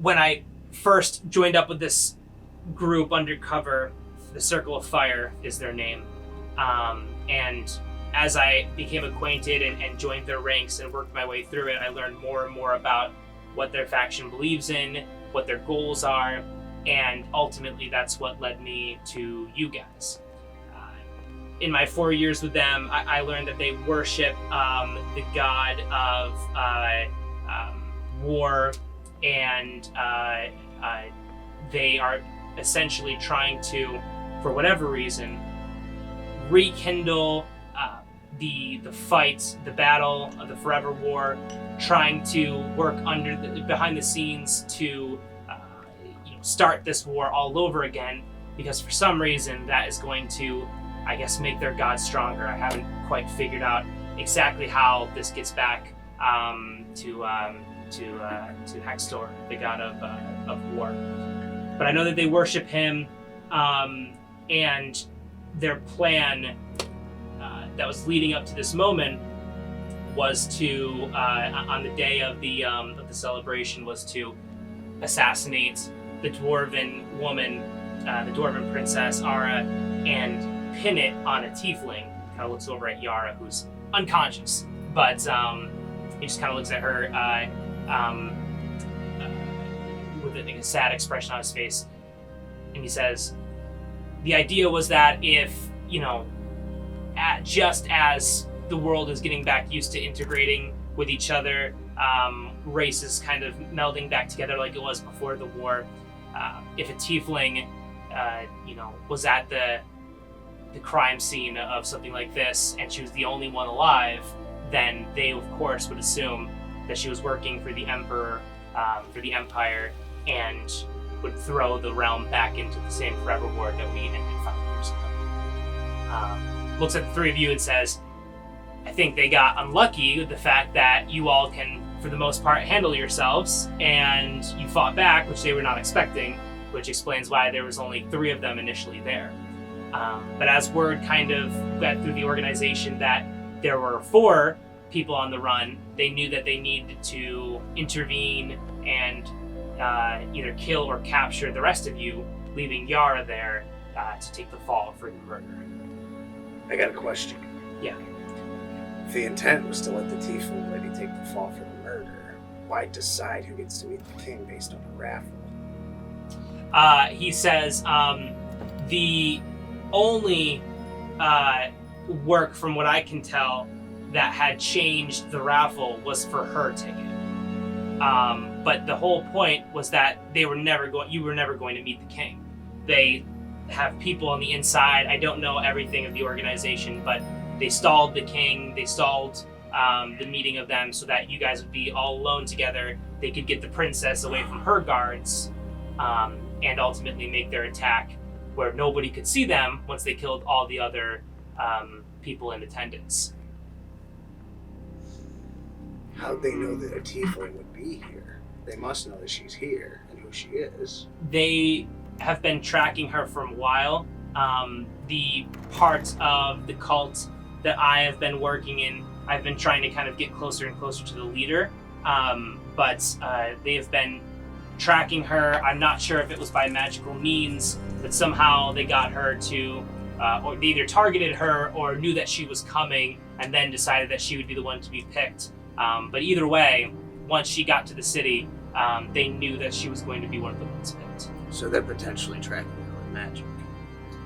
when I first joined up with this group undercover, the Circle of Fire is their name, and as I became acquainted and joined their ranks and worked my way through it, I learned more and more about what their faction believes in, what their goals are, and ultimately that's what led me to you guys. In my 4 years with them, I learned that they worship the god of war, and they are essentially trying to, for whatever reason, rekindle the fight, the battle of the Forever War, trying to work behind the scenes to start this war all over again, because for some reason that is going to, I guess, make their god stronger. I haven't quite figured out exactly how this gets back to Hextor, the god of war. But I know that they worship him, and their plan that was leading up to this moment was to, on the day of the celebration, was to assassinate the dwarven woman, the dwarven princess Ara, and pin it on a tiefling. Kind of looks over at Yara, who's unconscious, but he just kind of looks at her with a sad expression on his face, and he says, the idea was that if, just as the world is getting back used to integrating with each other, races kind of melding back together like it was before the war, if a tiefling, was at the crime scene of something like this and she was the only one alive, then they of course would assume that she was working for the Emperor, for the Empire, and would throw the realm back into the same Forever War that we ended 5 years ago. Looks at the three of you and says, I think they got unlucky with the fact that you all can, for the most part, handle yourselves, and you fought back, which they were not expecting, which explains why there was only 3 of them initially there. But as word kind of got through the organization that there were 4 people on the run, they knew that they needed to intervene and either kill or capture the rest of you, leaving Yara there to take the fall for the murder. I got a question. Yeah. If the intent was to let the Tiefling lady take the fall for the murder, why decide who gets to meet the king based on a raffle? He says the only work, from what I can tell, that had changed the raffle was for her ticket. But the whole point was that you were never going to meet the king. They have people on the inside. I don't know everything of the organization, but they stalled the king. They stalled the meeting of them so that you guys would be all alone together. They could get the princess away from her guards, and ultimately make their attack where nobody could see them once they killed all the other people in attendance. How'd they know that a Tiefling would be here? They must know that she's here and who she is. They have been tracking her for a while. The parts of the cult that I have been working in, I've been trying to kind of get closer and closer to the leader, but they have been tracking her. I'm not sure if it was by magical means, but somehow they got her to, or they either targeted her or knew that she was coming and then decided that she would be the one to be picked. But either way, once she got to the city, they knew that she was going to be one of the ones picked. So they're potentially tracking her with magic.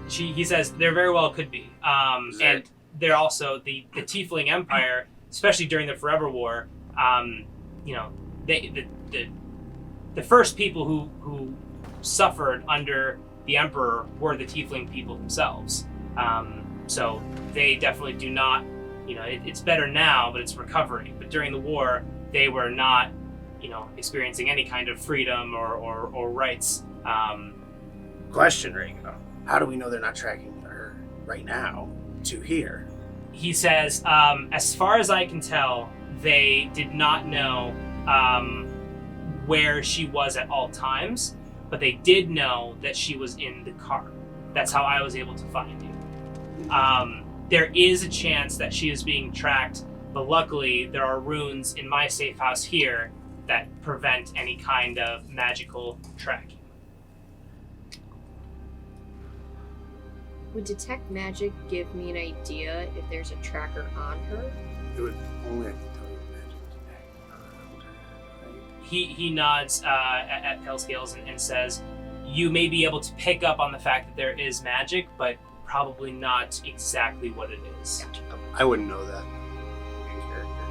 He says there very well could be. And they're also the Tiefling Empire, especially during the Forever War. The first people who suffered under the Emperor were the Tiefling people themselves. So they definitely do not, it's better now, but it's recovering. But during the war, they were not, experiencing any kind of freedom or rights. Question, Rhaego. How do we know they're not tracking her right now to here? He says, as far as I can tell, they did not know where she was at all times, but they did know that she was in the car. That's how I was able to find you. There is a chance that she is being tracked, but luckily there are runes in my safe house here that prevent any kind of magical tracking. Would detect magic give me an idea if there's a tracker on her? It would only, I can tell you, magic detect around her, right? He nods at Pale Scales and says, you may be able to pick up on the fact that there is magic, but probably not exactly what it is. Gotcha. I wouldn't know that in character.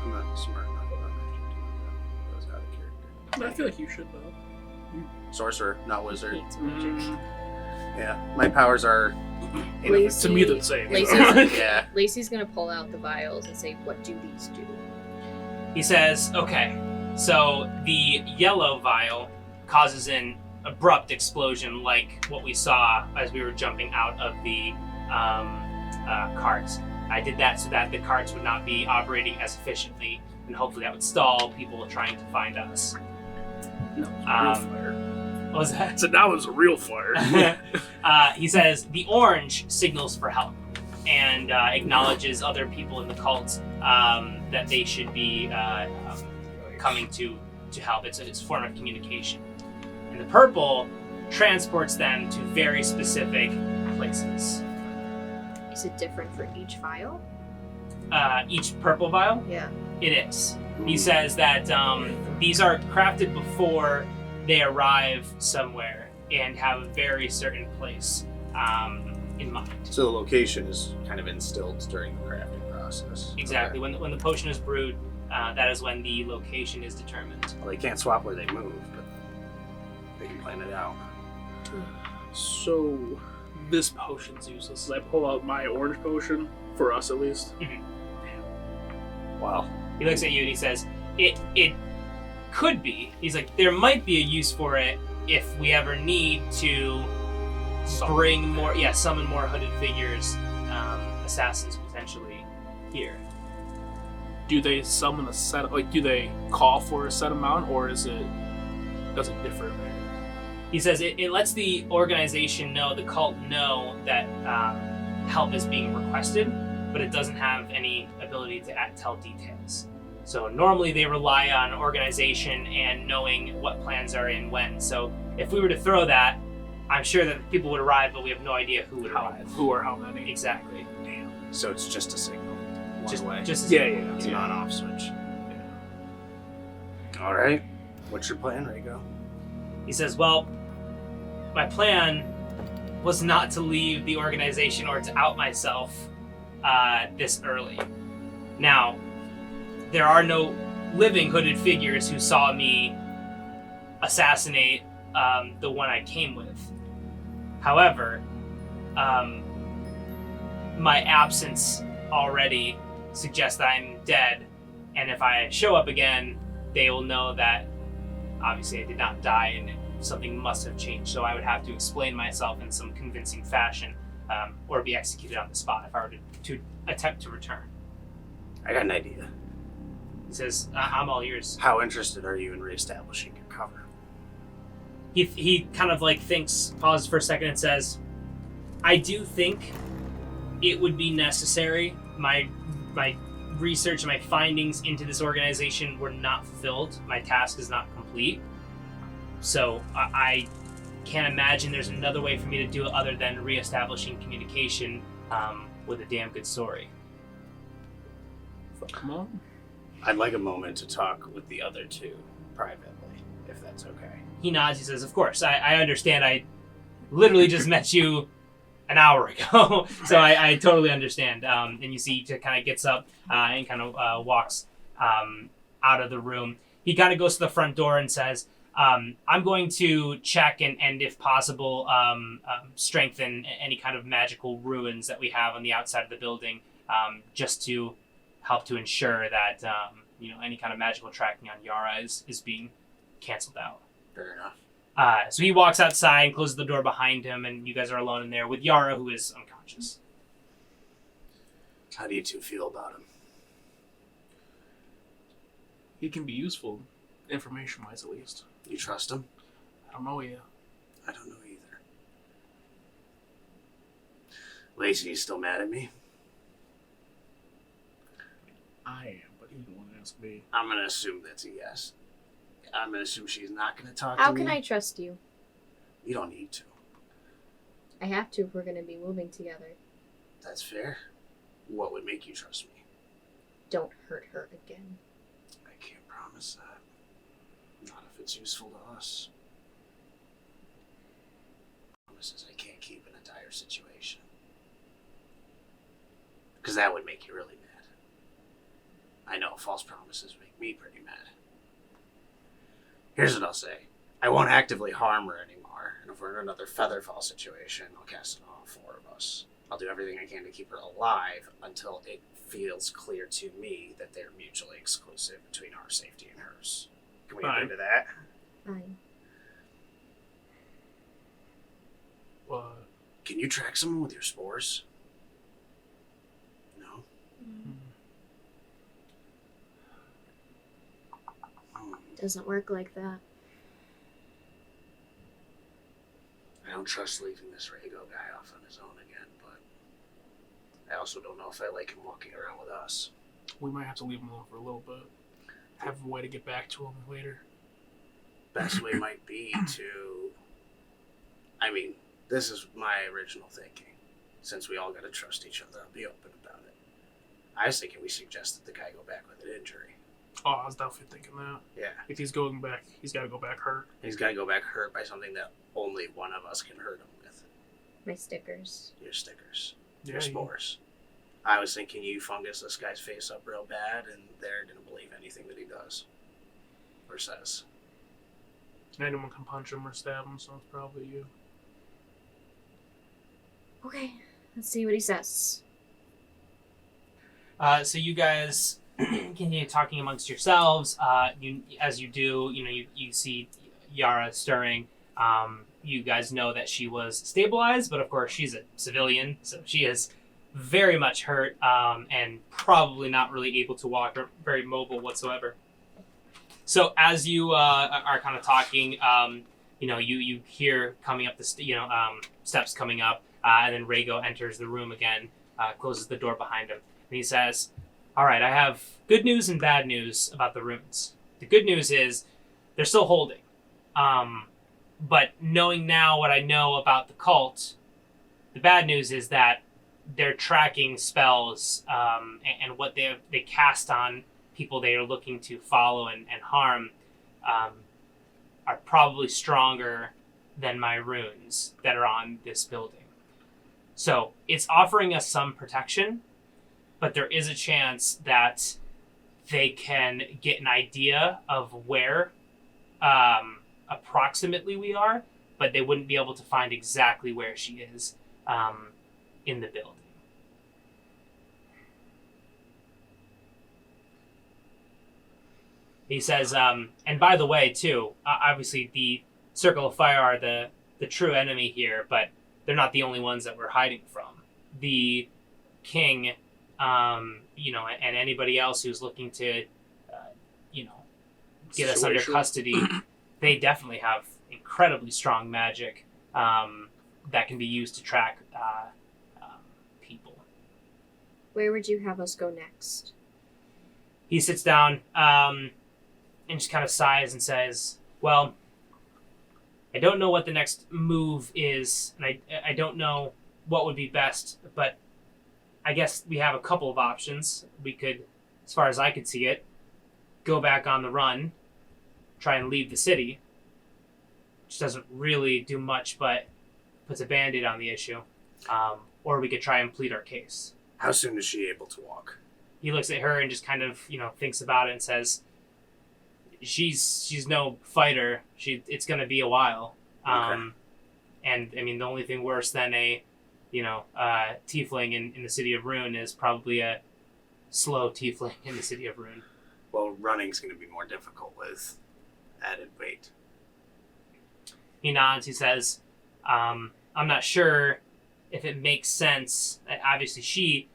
I'm not smart enough about magic to know that. That was out of character. I feel like you should know. Sorcerer, not wizard. It's magic. Yeah, my powers are. Lacey- To me, they're the same. Lacey's- Yeah. Lacey's gonna pull out the vials and say, what do these do? He says, okay, so the yellow vial causes an abrupt explosion like what we saw as we were jumping out of the carts. I did that so that the carts would not be operating as efficiently, and hopefully that would stall people trying to find us. No, it's a real fire. What was that? So now it's a real fire. He says the orange signals for help and acknowledges other people in the cult that they should be coming to help. It's a form of communication. And the purple transports them to very specific places. Is it different for each vial? Each purple vial? Yeah. It is. He says that these are crafted before they arrive somewhere and have a very certain place in mind. So the location is kind of instilled during the crafting process. Exactly. Okay. When the potion is brewed, that is when the location is determined. Well, they can't swap where they move, but they can plan it out. So this potion's useless. As I pull out my orange potion, for us at least. Wow. He looks at you and he says, it could be. He's like, there might be a use for it if we ever need to summon more hooded figures, assassins potentially here. Do they summon a set? Do they call for a set amount, or does it differ? He says it lets the organization know, the cult know that help is being requested, but it doesn't have any ability to tell details. So normally they rely on organization and knowing what plans are in when. So if we were to throw that, I'm sure that people would arrive, but we have no idea who would arrive. Who or how many? Exactly. Damn. So it's just a signal. Just One way. just Yeah. It's an on-off switch. All right. What's your plan, Rhaego? He says, well, my plan was not to leave the organization or to out myself this early. Now, there are no living hooded figures who saw me assassinate the one I came with. However, my absence already suggests that I'm dead, and if I show up again, they will know that obviously I did not die and something must have changed. So I would have to explain myself in some convincing fashion, or be executed on the spot if I were to attempt to return. I got an idea. He says, I'm all ears. How interested are you in reestablishing your cover? He kind of thinks, pauses for a second and says, I do think it would be necessary. My research and my findings into this organization were not fulfilled. My task is not complete. So I can't imagine there's another way for me to do it other than reestablishing communication with a damn good story. Come on. I'd like a moment to talk with the other two privately, if that's okay. He nods, he says, of course, I understand. I literally just met you an hour ago, so I totally understand. And you see he kind of gets up and kind of walks out of the room. He kind of goes to the front door and says, I'm going to check and if possible, strengthen any kind of magical ruins that we have on the outside of the building, just to help to ensure that any kind of magical tracking on Yara is being canceled out. Fair enough. So he walks outside and closes the door behind him, and you guys are alone in there with Yara, who is unconscious. How do you two feel about him? He can be useful, information-wise at least. You trust him? I don't know yet. I don't know either. Lacey, you still mad at me? I am, but he didn't want to ask me. I'm going to assume that's a yes. I'm going to assume she's not going to talk to me. How can I trust you? You don't need to. I have to if we're going to be moving together. That's fair. What would make you trust me? Don't hurt her again. I can't promise that. Not if it's useful to us. Promises I can't keep in a dire situation. Because that would make you really mad. I know false promises make me pretty mad. Here's what I'll say. I won't actively harm her anymore, and if we're in another Featherfall situation, I'll cast it on all four of us. I'll do everything I can to keep her alive until it feels clear to me that they're mutually exclusive between our safety and hers. Can we agree to that? Fine. What? Can you track someone with your spores? No? Doesn't work like that. I don't trust leaving this Rhaego guy off on his own again, but I also don't know if I like him walking around with us. We might have to leave him alone for a little bit. Have a way to get back to him later. Best way might be to... I mean, this is my original thinking. Since we all gotta trust each other, I'll be open about it. I was thinking we suggested the guy go back with an injury. Oh, I was definitely thinking that. Yeah. If he's going back, he's got to go back hurt. He's gotta go back hurt by something that only one of us can hurt him with. My stickers. Your stickers. Yeah, Your spores. I was thinking you fungus this guy's face up real bad, and they're gonna believe anything that he does. Or says. Anyone can punch him or stab him, so it's probably you. Okay, let's see what he says. So you guys continue talking amongst yourselves. As you do, you see Yara stirring. You guys know that she was stabilized, but of course she's a civilian, so she is very much hurt and probably not really able to walk or very mobile whatsoever. So as you are kind of talking, you hear coming up the steps coming up, and then Rhaego enters the room again, closes the door behind him, and he says, "All right, I have good news and bad news about the runes. The good news is they're still holding, but knowing now what I know about the cult, the bad news is that they're tracking spells and what they cast on people they are looking to follow and harm are probably stronger than my runes that are on this building. So it's offering us some protection, but there is a chance that they can get an idea of where approximately we are, but they wouldn't be able to find exactly where she is in the building." He says, and by the way, too, obviously the Circle of Fire are the true enemy here, but they're not the only ones that we're hiding from. The king, and anybody else who's looking to, get us under custody, they definitely have incredibly strong magic that can be used to track people. Where would you have us go next? He sits down and just kind of sighs and says, "Well, I don't know what the next move is, and I don't know what would be best, but I guess we have a couple of options. We could, as far as I could see it, go back on the run, try and leave the city, which doesn't really do much but puts a Band-Aid on the issue, or we could try and plead our case." How soon is she able to walk? He looks at her and just kind of, thinks about it and says, she's no fighter. It's gonna be a while. Okay. And I mean, the only thing worse than a tiefling in the city of Rune is probably a slow tiefling in the city of Rune. Well, running's going to be more difficult with added weight. He nods. He says, I'm not sure if it makes sense. Obviously,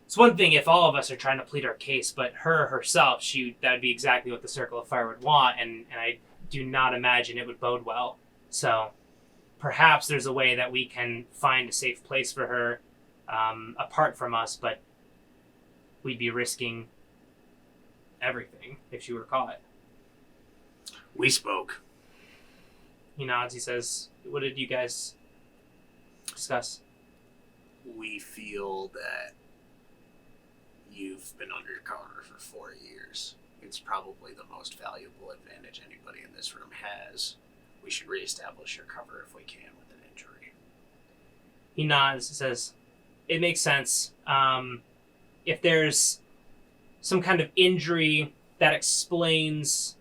it's one thing if all of us are trying to plead our case, but her herself, that would be exactly what the Circle of Fire would want, and I do not imagine it would bode well. So perhaps there's a way that we can find a safe place for her apart from us, but we'd be risking everything if she were caught. We spoke. He nods. He says, what did you guys discuss? We feel that you've been undercover for 4 years. It's probably the most valuable advantage anybody in this room has. We should reestablish your cover if we can with an injury. He nods and says, it makes sense. If there's some kind of injury that explains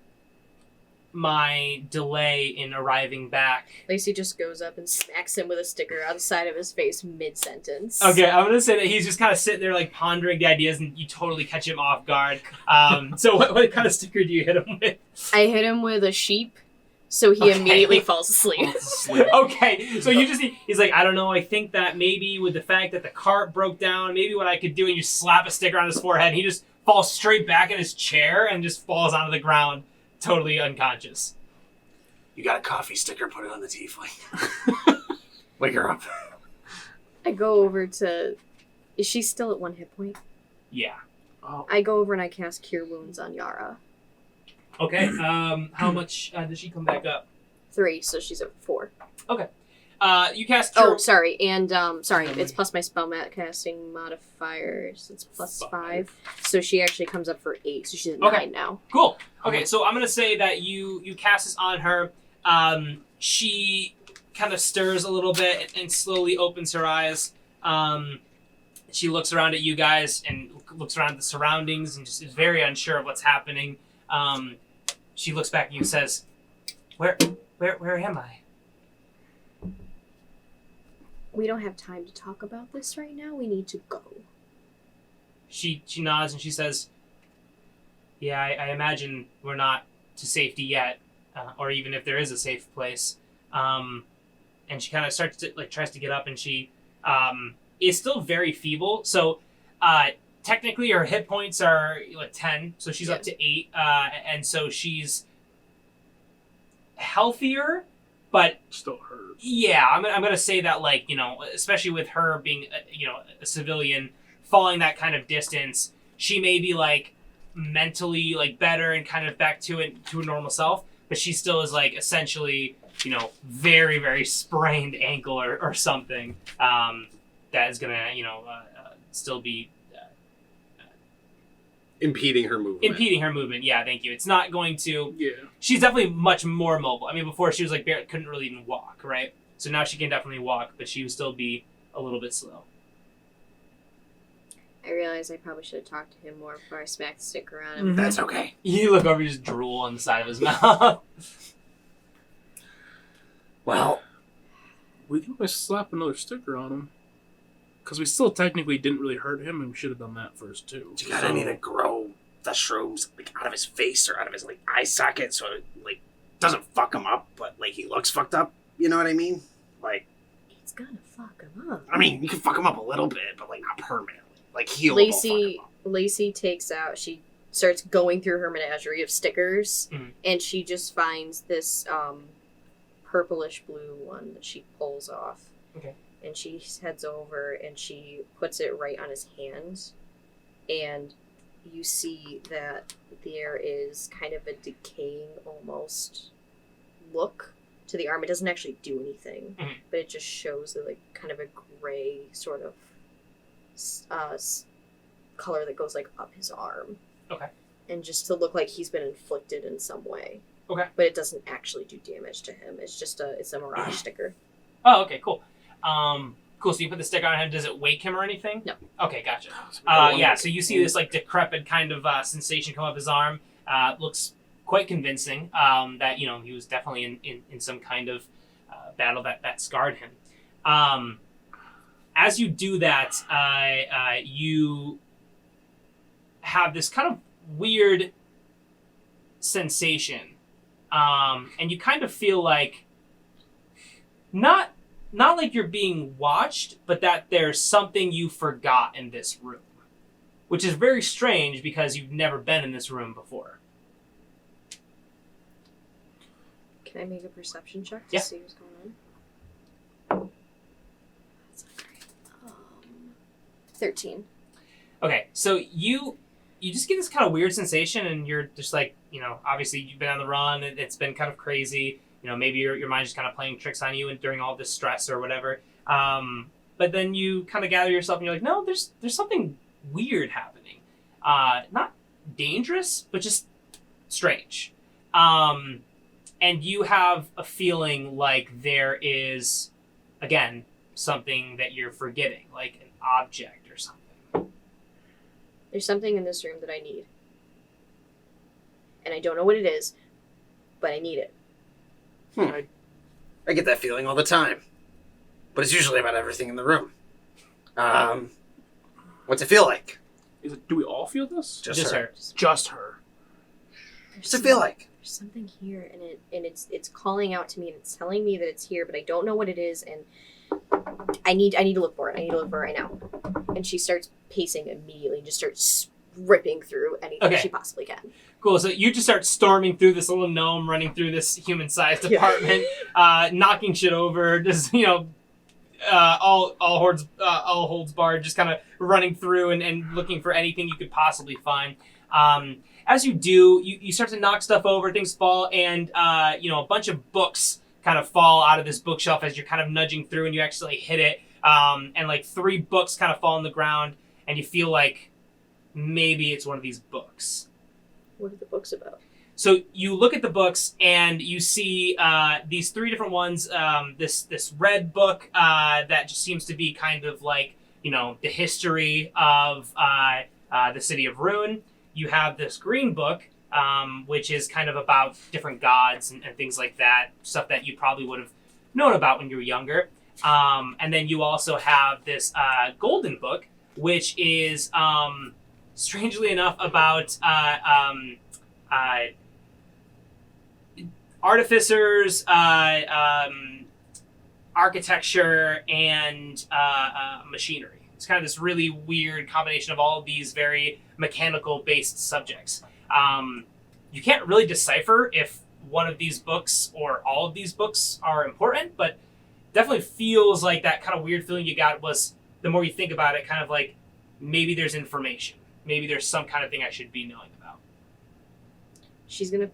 my delay in arriving back. Lacey just goes up and smacks him with a sticker on the side of his face mid-sentence. Okay, I'm going to say that he's just kind of sitting there like pondering the ideas and you totally catch him off guard. So what kind of sticker do you hit him with? I hit him with a sheep, so he immediately falls asleep. Okay, so he's like, I don't know, I think that maybe with the fact that the cart broke down, maybe what I could do, and you slap a sticker on his forehead, and he just falls straight back in his chair and just falls onto the ground, totally unconscious. You got a coffee sticker, put it on the tiefling. Wake her up. I go over to... Is she still at 1 hit point? Yeah. Oh. I go over and I cast Cure Wounds on Yara. Okay, how much does she come back up? 3, so she's at 4. Okay. You cast... Oh, sorry, and, it's plus my spell casting modifier, so it's plus 5. So she actually comes up for 8, so she's at 9 now. Cool. Okay, so I'm going to say that you cast this on her. She kind of stirs a little bit and slowly opens her eyes. She looks around at you guys and looks around at the surroundings and just is very unsure of what's happening. She looks back at you and says, Where am I? We don't have time to talk about this right now. We need to go. She nods and she says, yeah, I imagine we're not to safety yet, or even if there is a safe place. And she kind of starts to, tries to get up, and she is still very feeble. So technically her hit points are 10, so she's up to 8, and so she's healthier, but still hurt. Yeah, I'm gonna say that, especially with her being a civilian, falling that kind of distance, she may be mentally better and kind of back to a normal self, but she still is essentially very, very sprained ankle or something that is gonna still be impeding her movement. Yeah, thank you. It's not going to. Yeah. She's definitely much more mobile. I mean, before she was couldn't really even walk, right? So now she can definitely walk, but she would still be a little bit slow. I realize I probably should have talked to him more before I smacked the sticker on him. Mm-hmm. That's okay. You look over, you just drool on the side of his mouth. Well, we can always slap another sticker on him. Because we still technically didn't really hurt him, and we should have done that first, too. You got any to grow the shrooms out of his face or out of his eye socket so it doesn't fuck him up, but he looks fucked up? You know what I mean? It's gonna fuck him up. I mean, you can fuck him up a little bit, but not permanently. Heal him. Lacey takes out. She starts going through her menagerie of stickers, and she just finds this purplish blue one that she pulls off. Okay. And she heads over and she puts it right on his hand, and you see that there is kind of a decaying almost look to the arm. It doesn't actually do anything, but it just shows the kind of a gray sort of color that goes up his arm. Okay. And just to look like he's been inflicted in some way. Okay. But it doesn't actually do damage to him. It's just it's a mirage sticker. Oh, okay, cool. Cool, so you put the sticker on him. Does it wake him or anything? No. Okay, gotcha. So you see this decrepit kind of sensation come up his arm. Looks quite convincing that he was definitely in some kind of battle that scarred him. As you do that, you have this kind of weird sensation, and you kind of feel like not like you're being watched, but that there's something you forgot in this room, which is very strange because you've never been in this room before. Can I make a perception check to Yeah. see what's going on? That's not great. 13. Okay, so you just get this kind of weird sensation, and you're just like, obviously you've been on the run, it's been kind of crazy. Maybe your mind's just kind of playing tricks on you and during all this stress or whatever. But then you kind of gather yourself and you're like, no, there's something weird happening. Not dangerous, but just strange. And you have a feeling like there is, again, something that you're forgetting, like an object or something. There's something in this room that I need. And I don't know what it is, but I need it. I get that feeling all the time. But it's usually about everything in the room. What's it feel like? Do we all feel this? Just her. Just her. What's it feel like? There's something here, and it's calling out to me, and it's telling me that it's here, but I don't know what it is, and I need to look for it. I need to look for it right now. And she starts pacing immediately, and just starts ripping through anything she possibly can. Cool. So you just start storming through this little gnome, running through this human-sized apartment, knocking shit over, just all holds barred, just kind of running through and looking for anything you could possibly find. As you do, you start to knock stuff over, things fall, and a bunch of books kind of fall out of this bookshelf as you're kind of nudging through, and you actually hit it, and like 3 books kind of fall on the ground, and you feel like maybe it's one of these books. What are the books about? So you look at the books and you see these 3 different ones. This red book that just seems to be kind of like the history of the city of Rune. You have this green book, which is kind of about different gods and things like that, stuff that you probably would have known about when you were younger. And then you also have this golden book, which is strangely enough about artificers, architecture, and machinery. It's kind of this really weird combination of all of these very mechanical-based subjects. You can't really decipher if one of these books or all of these books are important, but definitely feels like that kind of weird feeling you got was, the more you think about it, kind of like maybe there's information. Maybe there's some kind of thing I should be knowing about. She's going to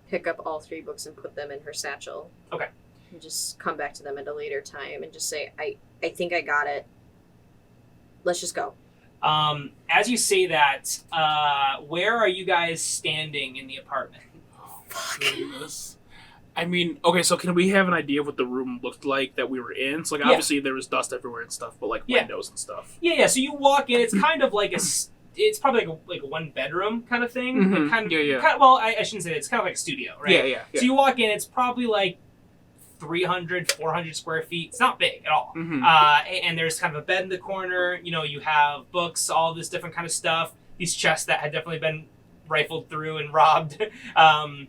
pick up all 3 books and put them in her satchel. Okay. And just come back to them at a later time and just say, I think I got it. Let's just go. As you say that, where are you guys standing in the apartment? Oh, goodness. I mean, okay, so can we have an idea of what the room looked like that we were in? So, like, obviously there was dust everywhere and stuff, but, like, windows and stuff. Yeah, so you walk in, it's kind of like it's probably like a 1-bedroom kind of thing. Mm-hmm. Like kind of, Yeah. Kind of, well, I shouldn't say that. It's kind of like a studio, right? Yeah. So you walk in, it's probably like 300, 400 square feet. It's not big at all. Mm-hmm. And there's kind of a bed in the corner. You have books, all this different kind of stuff. These chests that had definitely been rifled through and robbed. And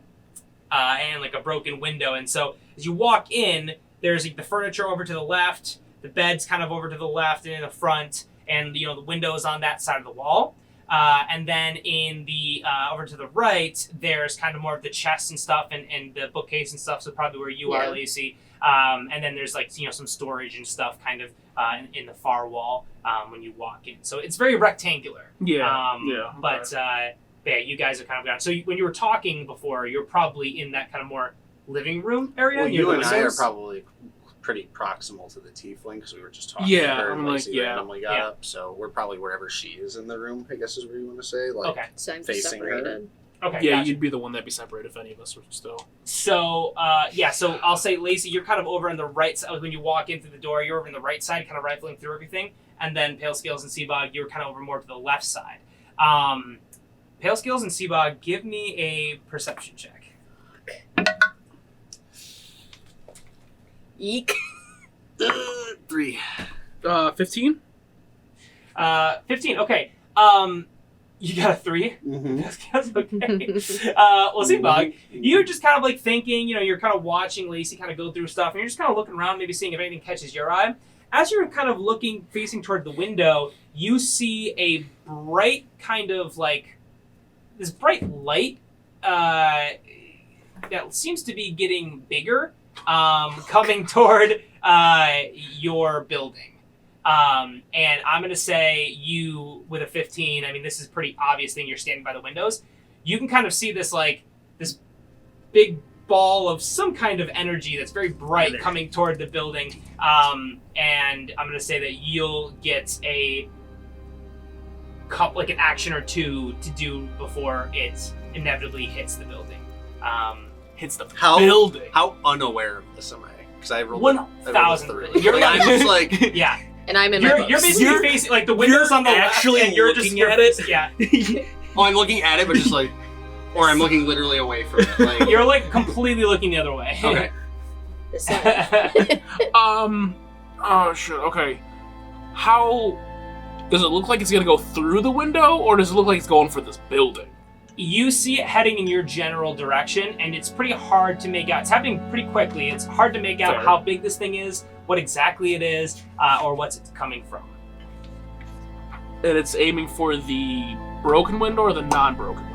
like a broken window. And so as you walk in, there's like the furniture over to the left, the bed's kind of over to the left and in the front, and the windows on that side of the wall. And then in the over to the right, there's kind of more of the chests and stuff and the bookcase and stuff, so probably where you are, Lacey. And then there's like some storage and stuff kind of in the far wall when you walk in. So it's very rectangular. But you guys are kind of gone. So when you were talking before, you're probably in that kind of more living room area. Well, you and I are probably pretty proximal to the Tiefling because we were just talking to her and Lacey randomly got up. So we're probably wherever she is in the room, I guess is where you want to say. Like, okay. So I'm facing separated. her. Okay. Yeah, gotcha. you'd be the one that'd be separated if any of us were still. So, so I'll say, Lacey, you're kind of over on the right side. When you walk in through the door, you're over on the right side, kind of rifling through everything. And then Pale Scales and Seabog, you're kind of over more to the left side. Pale Scales and Seabog, give me a perception check. Eek. 3. 15. 15. Okay. You got a 3. Mm-hmm. That's okay. Well, see, Bug, you're just kind of like thinking. You're kind of watching Lacey kind of go through stuff, and you're just kind of looking around, maybe seeing if anything catches your eye. As you're kind of looking, facing toward the window, you see a bright kind of like this bright light that seems to be getting bigger, coming toward your building. And I'm going to say you, with a 15, I mean, this is a pretty obvious thing. You're standing by the windows. You can kind of see this, like, this big ball of some kind of energy that's very bright coming toward the building. And I'm going to say that you'll get a couple, like an action or two to do before it inevitably hits the building. Hits the building. How unaware of this am I? Because I rolled 1,000. You're like, I'm just like, yeah. And I'm in You're my basically facing, like, the windows on the left, and you're looking at it? Yeah. oh, I'm looking at it, but just like, or I'm looking literally away from it. Like, You're, like, completely looking the other way. okay. the side. Oh shit. Okay. How does it look like it's gonna go through the window, or does it look like it's going for this building? You see it heading in your general direction, and it's pretty hard to make out. It's happening pretty quickly. It's hard to make out Fair. how big this thing is, what exactly it is, or what's it coming from. And it's aiming for the broken window or the non-broken window?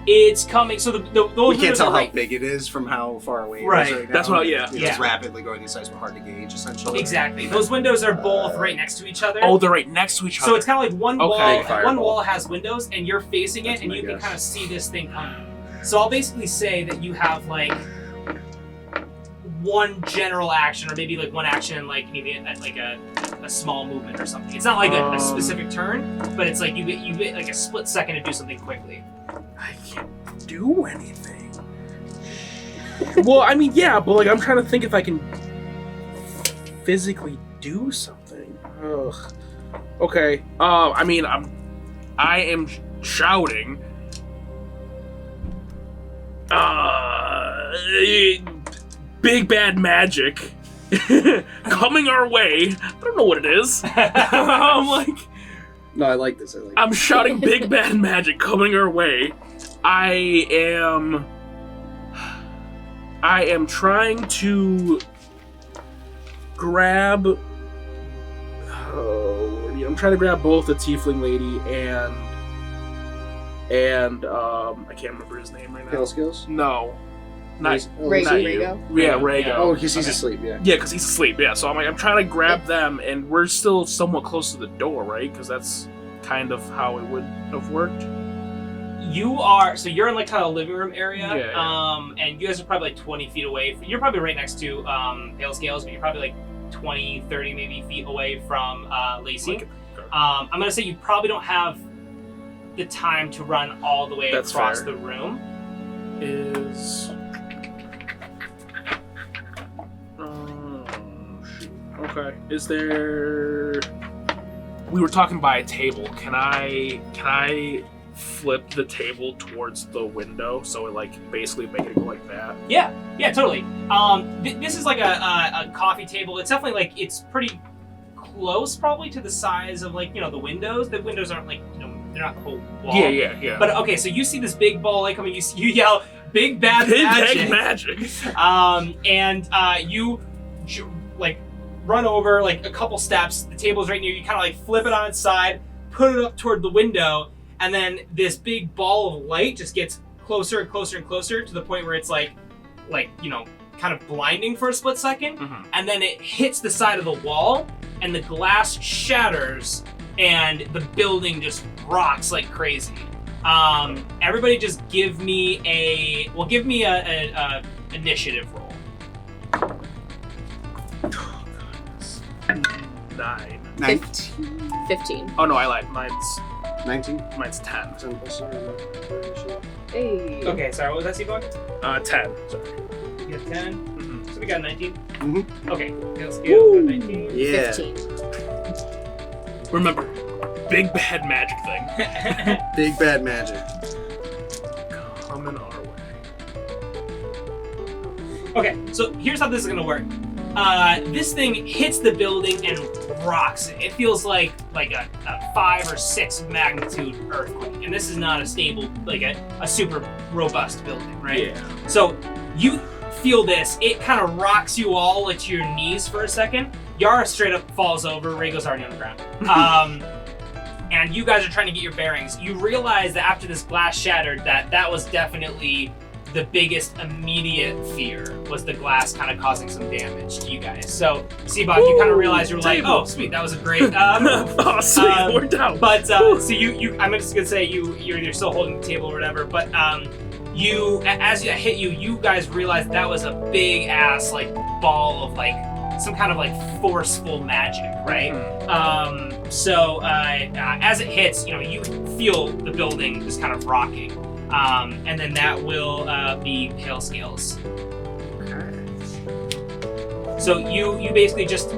It's coming. So those We can't windows tell are how right. big it is from how far away it Right. is right now. That's what. Yeah. It's Yeah. rapidly growing in size, but hard to gauge, essentially. Exactly. Those windows are both right next to each other. Oh, they're right next to each other. So it's kind of like one Okay. wall. Big fireball. One wall has windows, and you're facing it, That's and my you can guess. kind of see this thing coming. So I'll basically say that you have like one general action, or maybe like one action, like maybe like a small movement or something. It's not like a specific turn, but it's like you get like a split second to do something quickly. I can't do anything. Well, I mean, yeah, but like I'm trying to think if I can physically do something. Ugh. Okay. I mean, I am shouting. Big bad magic coming our way. I don't know what it is. I'm like, No, I like this. I'm shouting big bad magic coming our way. I am trying to grab. Oh, I'm trying to grab both the Tiefling lady and I can't remember his name right now. Pale skills? No, not Rhaego. not you. Rhaego? Yeah, Rhaego. Oh, because he's Okay. asleep, yeah. Yeah, because he's asleep. Yeah, so I'm trying to grab them, and we're still somewhat close to the door, right? Because that's kind of how it would have worked. So you're in like kind of living room area, Yeah. and you guys are probably like 20 feet away. You're probably right next to Pale Scales, but you're probably like 20, 30 maybe feet away from Lacey. Okay. I'm gonna say you probably don't have the time to run all the way That's across fair. the room. Is shoot. Okay. Is there? We were talking by a table. Can I flip the table towards the window so it like basically make it go like that? Yeah, totally. This is like a coffee table. It's definitely like it's pretty close, probably to the size of like the windows. The windows aren't like they're not the whole wall. Yeah. But okay, so you see this big ball light coming. You yell, "Big bad Big magic!" magic. And you like run over like a couple steps. The table's right near you. Kind of like flip it on its side, put it up toward the window, and then this big ball of light just gets closer and closer and closer to the point where it's like kind of blinding for a split second, Mhm. and then it hits the side of the wall, and the glass shatters, and the building just rocks like crazy. Everybody, just give me a initiative roll. 9. 19. 15. Oh no, I lied. Mine's 19? 10. 10 plus 7. Hey. Okay, sorry, what was that, Seabug? 10. Sorry. You got 10. Mhm. So we got 19. Mhm. Okay, let's go. 19. Yeah. 15. Remember, big bad magic thing Big bad magic. coming our way. Okay, so here's how this is gonna work. this thing hits the building and rocks it. It feels like a 5 or 6 magnitude earthquake, and this is not a stable, like a super robust building, right? Yeah. So you feel this. It kind of rocks you all like, to your knees for a second. Yara straight up falls over. Rhaego's already on the ground. And you guys are trying to get your bearings. You realize that after this glass shattered, that was definitely the biggest immediate fear, was the glass kind of causing some damage to you guys. So, Seabog, you kind of realize, you were like, oh, sweet, that was a great move. Oh, sweet, worked out. But, so you, I'm just gonna say you're still holding the table or whatever, but you, as it hit you, you guys realized that was a big ass, like, ball of, like, some kind of, like, forceful magic, right? Mm-hmm. So, as it hits, you feel the building just kind of rocking. And then that will be Pale Scales. So you basically just,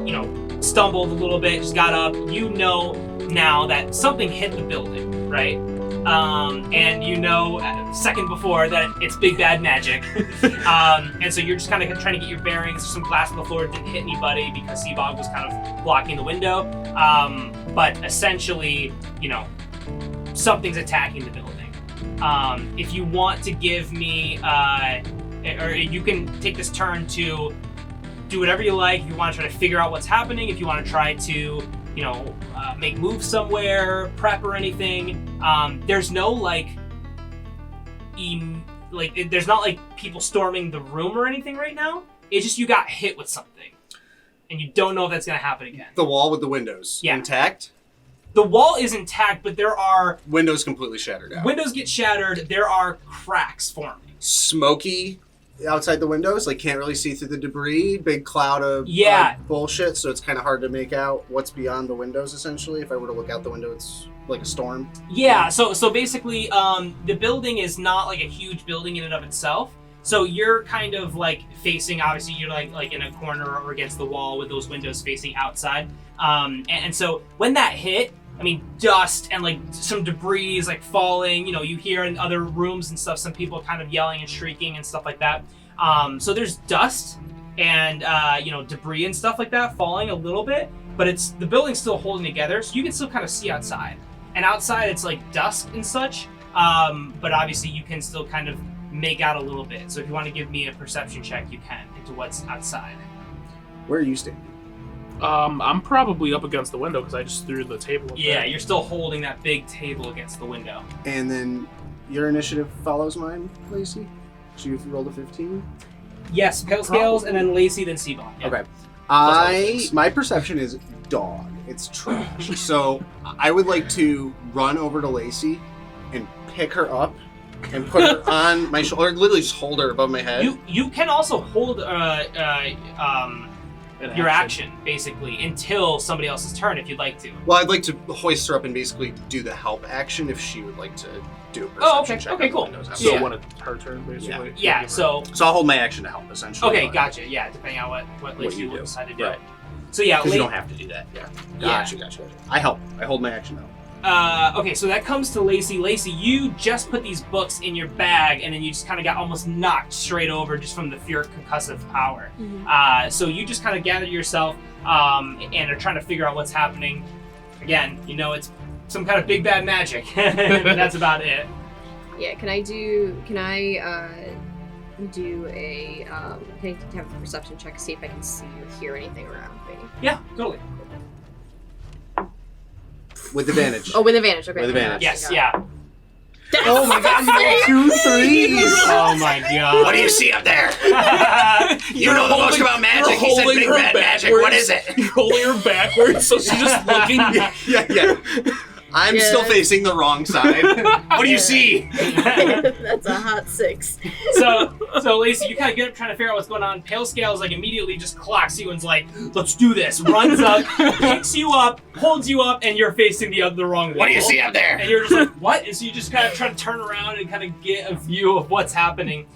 stumbled a little bit, just got up. You know now that something hit the building, right? And a second before that it's big bad magic. And so you're just kind of trying to get your bearings. There's some glass on the floor, didn't hit anybody because Seabog was kind of blocking the window. But essentially, something's attacking the building. If you want to give me, or you can take this turn to do whatever you like. If you want to try to figure out what's happening, if you want to try to, make moves somewhere, prep or anything. There's no there's not like people storming the room or anything right now. It's just you got hit with something, and you don't know if that's gonna happen again. The wall with the windows intact? The wall is intact, but there are... Windows completely shattered out. Windows get shattered. There are cracks forming. Smoky outside the windows, like can't really see through the debris. Big cloud of bullshit, so it's kind of hard to make out what's beyond the windows, essentially. If I were to look out the window, it's like a storm. Yeah, so basically, the building is not like a huge building in and of itself. So you're kind of like facing, obviously you're like in a corner or against the wall with those windows facing outside. And so when that hit, dust and like some debris is like falling, you hear in other rooms and stuff, some people kind of yelling and shrieking and stuff like that. So there's dust and, debris and stuff like that falling a little bit, but the building's still holding together. So you can still kind of see outside, and outside it's like dusk and such. But obviously you can still kind of make out a little bit. So if you want to give me a perception check, you can into what's outside. Where are you standing? I'm probably up against the window because I just threw the table up there. You're still holding that big table against the window. And then your initiative follows mine, Lacey? So you rolled a 15? Yes, Pale Scales, and then Lacey, then Seabog. Yeah. Okay. My perception is dog. It's trash. So I would like to run over to Lacey and pick her up and put her on my shoulder, literally just hold her above my head. You can also hold your action, basically, until somebody else's turn, if you'd like to. Well, I'd like to hoist her up and basically do the help action if she would like to do a perception check. Okay, cool. So when it's her turn, basically? Yeah, so I'll hold my action to help, essentially. Okay, gotcha, yeah, depending on what Lacey will decide to do. Right. So yeah, because you don't have to do that. Yeah. Gotcha. I help. I hold my action to help. Okay, so that comes to Lacey. Lacey, you just put these books in your bag, and then you just kind of got almost knocked straight over just from the pure concussive power. Mm-hmm. So you just kind of gather yourself and are trying to figure out what's happening. Have some kind of big bad magic. That's about it. Yeah, can I do a can I have a perception check to see if I can see or hear anything around me? Yeah, totally. With advantage. Oh, with advantage. Okay. With advantage. Yes, yeah. Oh my god, you got 2 3s! Oh my god. What do you see up there? You know the most about magic. He said big bad magic. What is it? You're holding her backwards, so she's just looking. Yeah. I'm still facing the wrong side. What do you see? That's a hot 6. So Lacey, you kind of get up trying to figure out what's going on. Pale Scales immediately just clocks you and's like, let's do this. Runs up, picks you up, holds you up, and you're facing the wrong wall. What do you see up there? And you're just like, what? And so you just kind of try to turn around and kind of get a view of what's happening.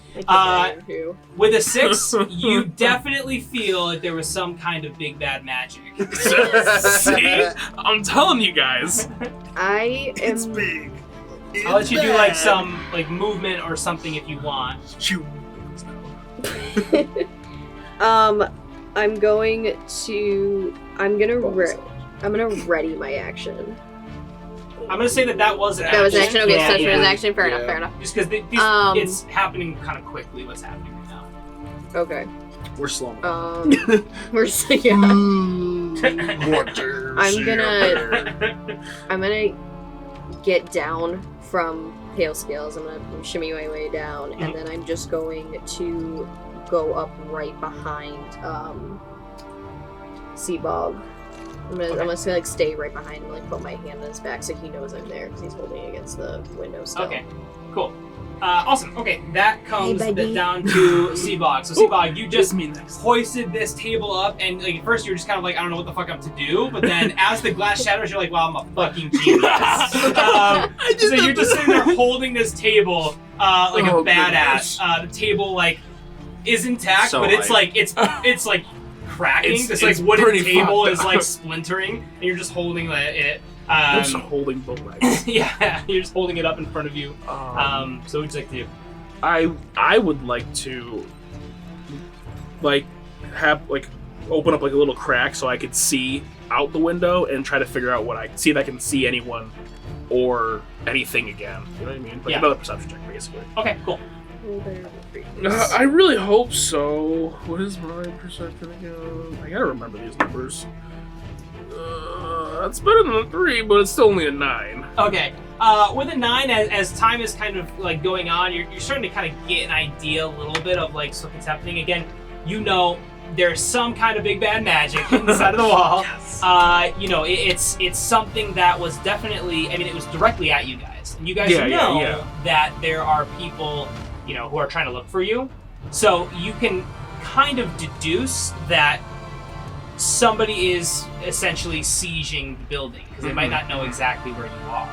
With a 6, you definitely feel like there was some kind of big bad magic. See? I'm telling you guys. It's big. I'll let you do some movement or something if you want. I'm gonna ready my action. I'm gonna say that was an action. That was action. Okay, Yeah, so it yeah. was action. Fair enough. Just because it's happening kind of quickly. What's happening right now? Okay. We're slow. We're yeah. Water. I'm gonna get down from Pale Scales. I'm gonna shimmy my way down, and then I'm just going to go up right behind Seabog. I'm gonna like stay right behind him, like put my hand on his back so he knows I'm there because he's holding against the window still. Okay, cool. Awesome. Okay, that comes buddy. down to Seabog. So Seabog, you just hoisted this table up, and like at first you're just kind of like, I don't know what the fuck I'm to do, but then as the glass shatters, you're like, wow, I'm a fucking genius. So you're just sitting there holding this table like a badass. The table like is intact, but it's like it's like cracking. This like wooden table is like splintering, and you're just holding it. I'm just holding the legs. Yeah, you're just holding it up in front of you. So what would you like to do? I would like to like have like open up like a little crack so I could see out the window and try to figure out see if I can see anyone or anything again. You know what I mean? Like another perception check, basically. Okay, cool. I really hope so. What is my perception again? I gotta remember these numbers. It's better than a 3, but it's still only a 9. Okay. With a 9, as time is kind of like going on, you're starting to kind of get an idea a little bit of like what's happening. Again, you know there's some kind of big bad magic inside of the wall. Yes. You know, it's something that was definitely, I mean, it was directly at you guys. And you guys know that there are people, you know, who are trying to look for you. So you can kind of deduce that somebody is essentially sieging the building because they might not know exactly where you are.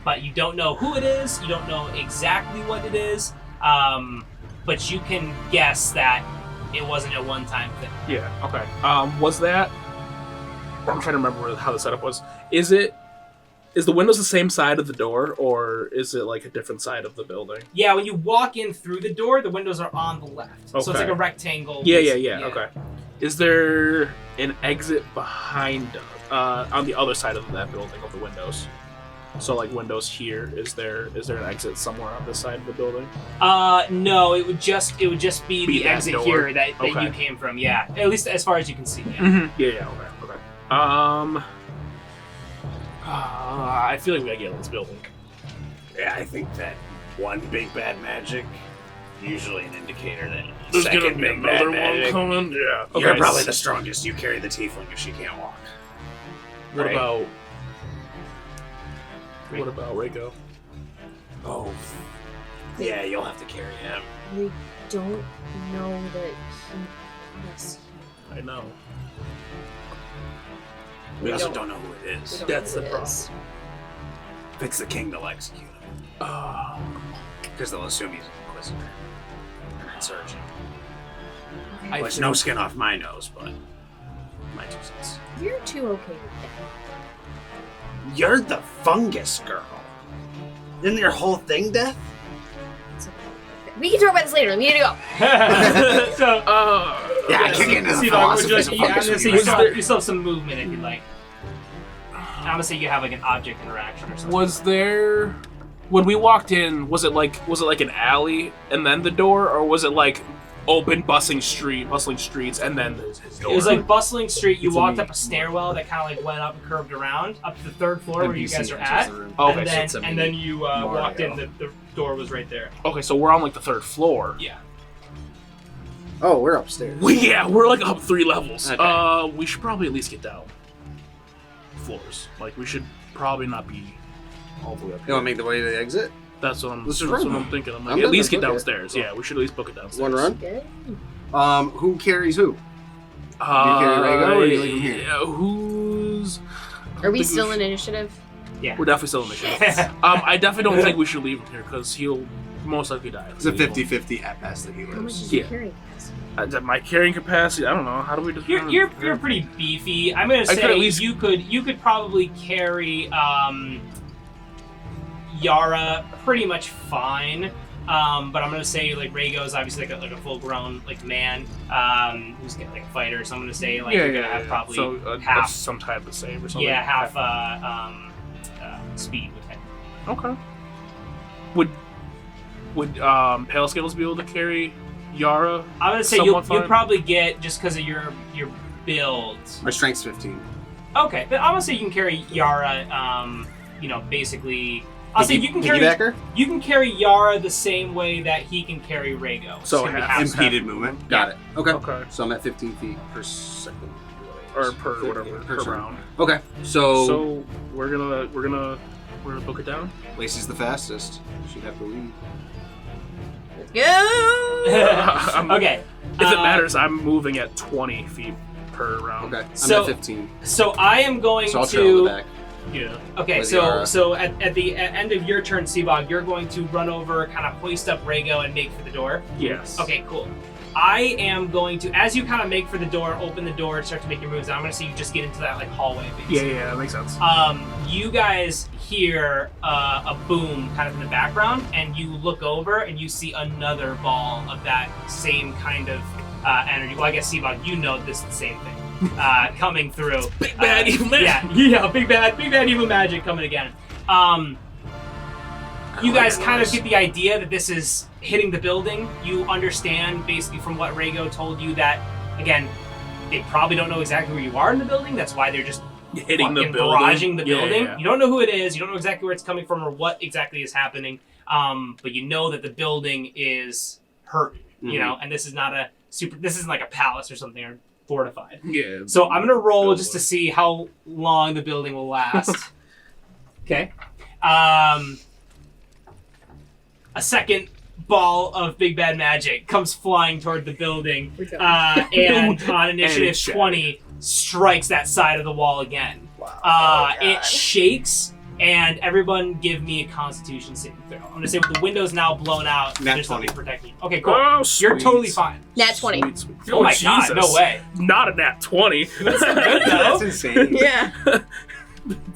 But you don't know who it is, you don't know exactly what it is, but you can guess that it wasn't a one-time thing. Yeah, okay. Was that... I'm trying to remember how the setup was. Is the windows the same side of the door, or is it like a different side of the building? Yeah, when you walk in through the door, the windows are on the left. Okay. So it's like a rectangle. Yeah, okay. Is there an exit behind, on the other side of that building, of the windows? So like windows here, is there an exit somewhere on this side of the building? No, it would just be the exit door. here that you came from, yeah. At least as far as you can see, yeah. Mm-hmm. Yeah, okay. I feel like we gotta get in this building. Yeah, I think that one big bad magic, usually an indicator that There's second gonna be big another bad one magic. coming. Yeah. Okay. You're probably the strongest. You carry the tiefling if she can't walk. What Right? about Rhaego? Oh, yeah, you'll have to carry him. We don't know that he was I know. We also don't know who it is. That's the problem. If it's the king, they'll execute him. Because they'll assume he's an inquisitor. An insurgent. There's no skin off my nose, but my 2 cents. You're too okay with that. You're the fungus girl. Isn't your whole thing death? It's okay. We can talk about this later. Let me need to go. So, Yeah, I can't get into the Would philosophy you of like, fungus. you still have some movement if you'd like. I'm gonna say you have like an object interaction or something. Was there, when we walked in, was it like an alley and then the door, or was it like open bustling streets and then his door? It was like bustling street. You walked up a stairwell that kind of like went up and curved around up to the 3rd floor where you guys are at. Okay, and then you walked in. The door was right there. Okay, so we're on like the 3rd floor. Yeah. Oh, we're upstairs. We're like up 3 levels. Okay. We should probably at least get down floors. Like we should probably not be all the way up You here. want to make the way to the exit? That's what I'm Let's just that's what run. I'm thinking. I'm I'm like, at done, least let's get book it. downstairs. Cool. Yeah, we should at least book it downstairs. One run? Good. Who carries who? Do you carry Rhaego, or do you leave him here? Yeah, who's... Are we still in initiative? Yeah. We're definitely still in the I definitely don't think we should leave him here because he'll most likely die. It's a 50-50 at best that he How much lives. is your Yeah. carrying capacity? My carrying capacity, I don't know. How do we determine? You're pretty beefy. I'm gonna say could at least- you could probably carry Yara pretty much fine. but I'm gonna say like Rhaego's obviously like a full-grown like man who's like a fighter. So I'm gonna say like you're gonna have probably so, half some type of save or something. Yeah, half speed with him. Okay. Would Pale Scales be able to carry Yara? I'm gonna say you'll probably get just because of your build. My strength's 15. Okay, but I'm gonna say you can carry Yara. Basically, I'll say you can carry Piggybacker? You can carry Yara the same way that he can carry Rhaego. So it's gonna be half impeded movement. Got it. Okay. Okay. So I'm at 15 feet per second. Or per 15 whatever per turn. round. Okay. So we're gonna book it down. Lacey's the fastest. She'd have to lead. Go! Okay. If it matters, I'm moving at 20 feet per round. Okay. I'm So- at 15. So I am going So I'll trail in the back. Yeah. Okay, With so Yara. at the end of your turn, Seabog, you're going to run over, kind of hoist up Rhaego and make for the door. Yes. Okay, cool. I am going to, as you kind of make for the door, open the door, and start to make your moves. I'm going to see you just get into that like hallway. Basically. Yeah, that makes sense. You guys hear a boom kind of in the background, and you look over and you see another ball of that same kind of energy. Well, I guess Seabog, you know this is the same thing. Coming through. Big bad evil magic. Yeah, big bad evil magic coming again. You guys kind of get the idea that this is hitting the building. You understand basically from what Rhaego told you that, again, they probably don't know exactly where you are in the building. That's why they're just Hitting the fucking building. barraging the building. Yeah. You don't know who it is. You don't know exactly where it's coming from or what exactly is happening. But you know that the building is hurt. You know, and this is not a super. This isn't like a palace or something or fortified. Yeah. So I'm gonna roll just to see how long the building will last. Okay. A second ball of big bad magic comes flying toward the building, and on initiative 20 strikes that side of the wall again. Wow. It shakes, and everyone give me a Constitution saving throw. I'm gonna say with the windows now blown out, Nat there's 20. nothing protecting you. Okay, cool. Oh, You're sweet. totally fine. Nat 20. Sweet. Oh my god, no way. Not a nat 20. That's insane. Yeah.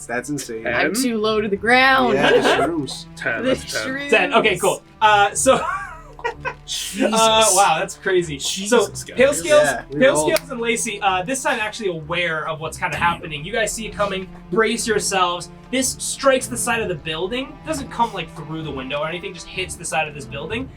That's insane. Yeah. I'm too low to the ground. Yeah, the shrooms. 10. The That's 10. shrooms. 10. Okay, cool. Jesus. Wow, that's crazy. Jesus, So, guys. Pale Scales, Yeah, we Pale rolled. Scales and Lacey, this time actually aware of what's kind of happening. You guys see it coming. Brace yourselves. This strikes the side of the building. Doesn't come like through the window or anything. Just hits the side of this building.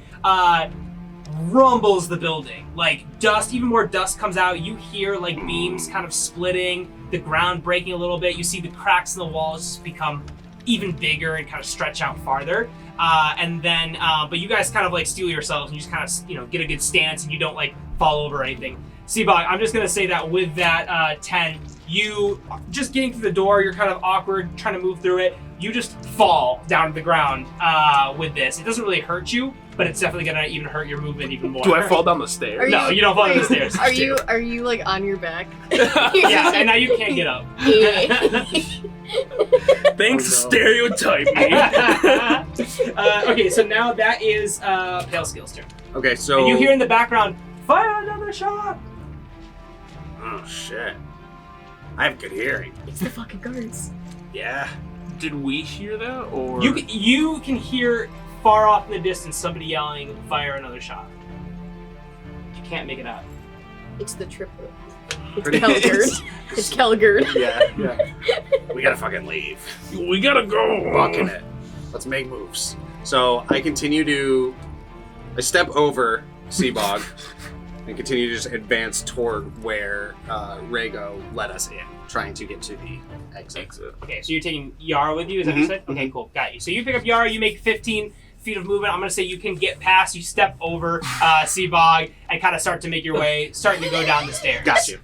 Rumbles the building. Like dust, even more dust comes out. You hear like beams kind of splitting, the ground breaking a little bit. You see the cracks in the walls just become even bigger and kind of stretch out farther. But you guys kind of like steel yourselves and you just kind of, get a good stance and you don't like fall over or anything. Seabog, I'm just going to say that with that 10, you just getting through the door, you're kind of awkward trying to move through it. You just fall down to the ground with this. It doesn't really hurt you, but it's definitely going to even hurt your movement even more. Do I fall down the stairs? No, you don't fall down the stairs. Are you like on your back? Yeah, and now you can't get up. Thanks to stereotype me. Okay, so now that is Pale Scales' turn. Okay, so And you hear in the background, fire another shot! Oh shit! I have good hearing. It's the fucking guards. Yeah. Did we hear that, or You can hear far off in the distance somebody yelling, fire another shot. You can't make it out. It's the triple. It's Pretty- Kelgard. It's Kelgard. Yeah. We gotta fucking leave. we gotta go? Walking it. Let's make moves. So I step over Seabog and continue to just advance toward where Rhaego led us in, trying to get to the exit. Okay, so you're taking Yara with you, is that what you said? Okay, cool, got you. So you pick up Yara, you make 15 feet of movement. I'm gonna say you can get past, you step over Seabog and kind of start to make your way, starting to go down the stairs. Got you.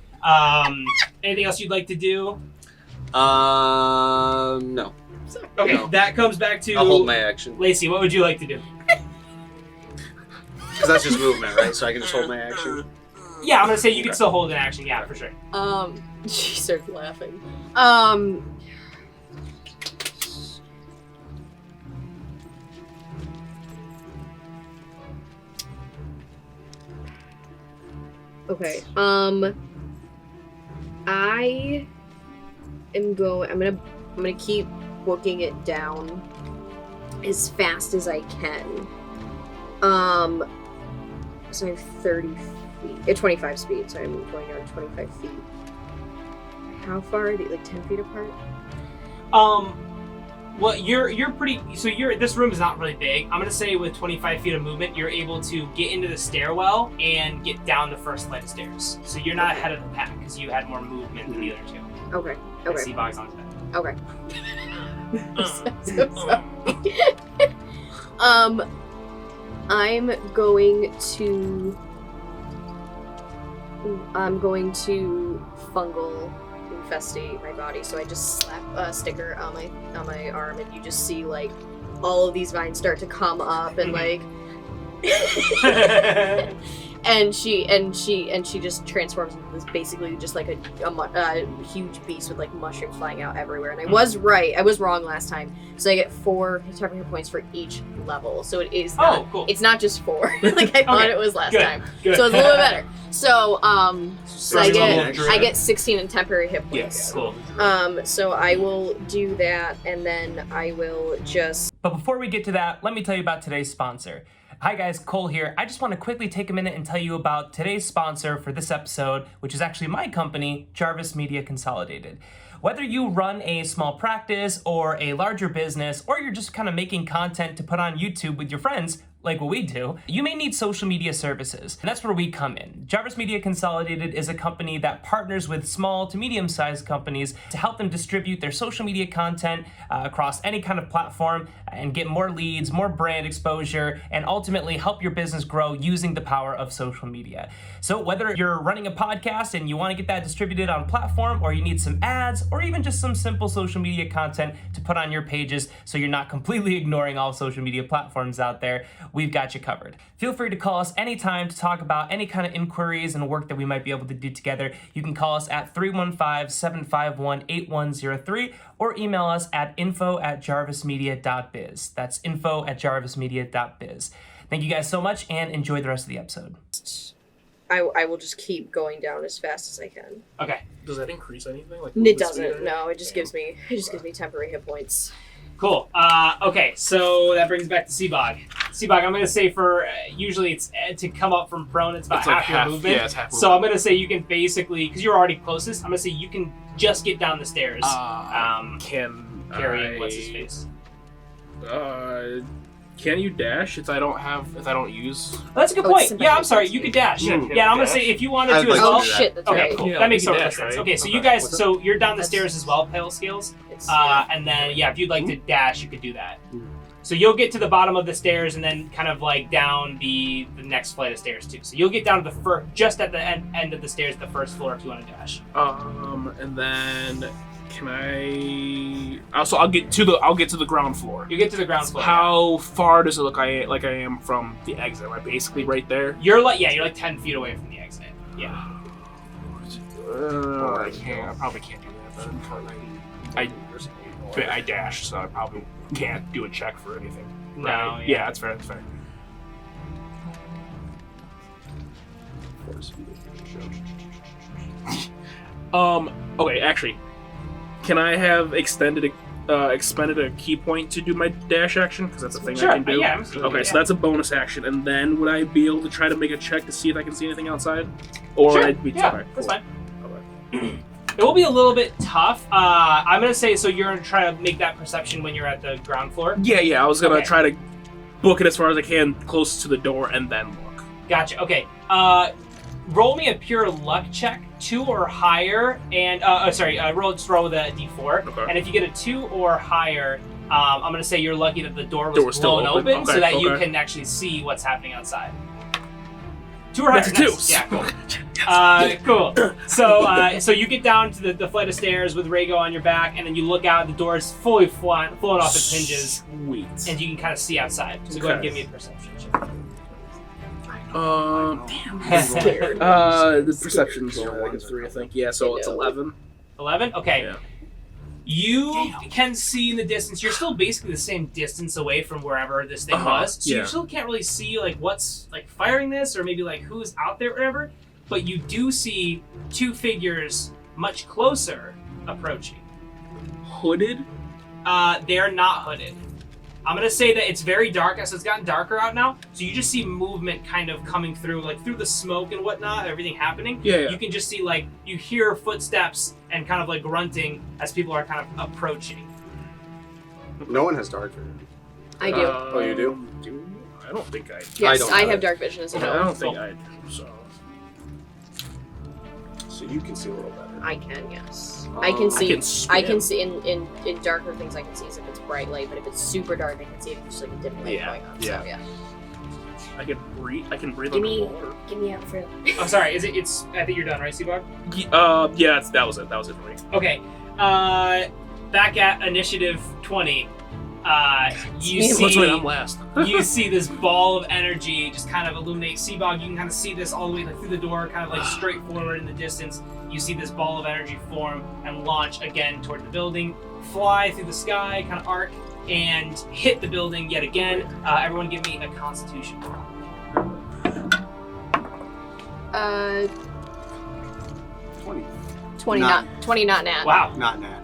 Anything else you'd like to do? No. Okay, No. that comes back to I'll hold my action. Lacey, what would you like to do? Because that's just movement, right? So I can just hold my action. Yeah, I'm gonna say you can still hold an action, yeah, for sure. She starts laughing. Okay. I'm gonna keep booking it down as fast as I can. So I have 30 feet, 25 speed, so I'm going out 25 feet. How far are they, like 10 feet apart? Well, you're pretty. So this room is not really big. I'm gonna say with 25 feet of movement, you're able to get into the stairwell and get down the first flight of stairs. So you're not ahead of the pack because you had more movement than the other two. Okay. I see Bog's on that. Okay. I'm going to fungal infestate my body. So I just slap a sticker on my arm, and you just see like all of these vines start to come up and like. And she just transforms into this basically just like a huge beast with like mushrooms flying out everywhere. And I was wrong last time. So I get 4 temporary points for each level. So it is not, cool. It's not just 4 like I thought it was last time. Good. So it's a little bit better. So so I level get 16 in temporary hit points. Yes, cool. So I will do that, and then I will just. But before we get to that, let me tell you about today's sponsor. Hi guys, Cole here. I just want to quickly take a minute and tell you about today's sponsor for this episode, which is actually my company, Jarvis Media Consolidated. Whether you run a small practice or a larger business, or you're just kind of making content to put on YouTube with your friends, like what we do, you may need social media services. And that's where we come in. Jarvis Media Consolidated is a company that partners with small to medium-sized companies to help them distribute their social media content across any kind of platform and get more leads, more brand exposure, and ultimately help your business grow using the power of social media. So whether you're running a podcast and you want to get that distributed on a platform, or you need some ads, or even just some simple social media content to put on your pages so you're not completely ignoring all social media platforms out there, we've got you covered. Feel free to call us anytime to talk about any kind of inquiries and work that we might be able to do together. You can call us at 315-751-8103 or email us at info@jarvismedia.biz. That's info@jarvismedia.biz. Thank you guys so much and enjoy the rest of the episode. I will just keep going down as fast as I can. Okay. Does that increase anything? Like It doesn't. No, it just gives me temporary hit points. Cool. Okay, so that brings back to Seabog. Seabog, I'm going to say for, usually it's to come up from prone, it's about half your movement. Yeah, it's half so I'm going to say you can basically, because you're already closest, I'm going to say you can just get down the stairs. Carrying what's-his-face. Can you dash if I don't use? That's a good point. Yeah, I'm sorry. You could dash. Yeah, I'm going to say if you wanted to as well. Oh shit, that's Okay, right. cool. Yeah, That makes we can total dash, sense. right? Okay, so Okay. you guys, so you're down the stairs as well, Pale Scales. And then, yeah, if you'd like to dash, you could do that. So you'll get to the bottom of the stairs and then kind of like down the next flight of stairs too. So you'll get down to the just at the end of the stairs, the first floor, if you want to dash. And then can I? I'll get to the ground floor. You get to the ground floor. How far does it look like I am from the exit? Am I basically right there? You're like 10 feet away from the exit. Yeah. I probably can't do that then. I dashed, so I probably can't do a check for anything. No. Right? Yeah, that's fair. Okay, actually, can I have expended a key point to do my dash action? Because that's a thing I can do. Yeah. Okay, so that's a bonus action, and then would I be able to try to make a check to see if I can see anything outside? Or Sure. I'd be Yeah, that's fine. It will be a little bit tough. I'm gonna say so. You're gonna try to make that perception when you're at the ground floor. Yeah. I was gonna Okay. try to book it as far as I can, close to the door, and then look. Gotcha. Okay. Roll me a pure luck check, 2 or higher, and roll with a d4. Okay. And if you get a 2 or higher, I'm gonna say you're lucky that the door Door was was still blown open? open, so Okay, that you okay. can actually see what's happening outside. 2 or higher. That's a 2. Nice. Yeah, cool. Cool. So you get down to the flight of stairs with Rhaego on your back, and then you look out. The door is fully flown off its hinges, Sweet. and you can kind of see outside. So go ahead and give me a perception check. The perception's only like a 3, I think. Yeah, so it's 11. 11? Okay. Yeah. You can see in the distance. You're still basically the same distance away from wherever this thing was. So yeah. you still can't really see like what's like firing this, or maybe like who's out there or whatever. But you do see 2 figures much closer approaching. Hooded? They're not hooded. I'm gonna say that it's very dark, so it's gotten darker out now. So you just see movement kind of coming through, like through the smoke and whatnot, everything happening. Yeah. You can just see like you hear footsteps and kind of like grunting as people are kind of approaching. No one has dark vision. I do. Oh, you do? I don't think I. Yes, don't I know have that. dark vision as a I no. don't think I do. So you can see a little better. I can, yes. I can see. I I can can see in darker things. I can see as if it's bright light, but if it's super dark, I can see if there's like a dim light Yeah, going on. yeah. So yeah. I can breathe. I can breathe Give me- underwater. Give me out for. Oh, sorry. It's. I think you're done, right, Seabog? Yeah, that was it. That was it for me. Okay. Back at initiative 20. You What's right? I'm see. last. You see this ball of energy just kind of illuminate Seabog. You can kind of see this all the way like through the door, kind of like straight forward in the distance. You see this ball of energy form and launch again toward the building, fly through the sky, kind of arc, and hit the building yet again. Everyone give me a Constitution. 20 not nat. Wow. Not Nat.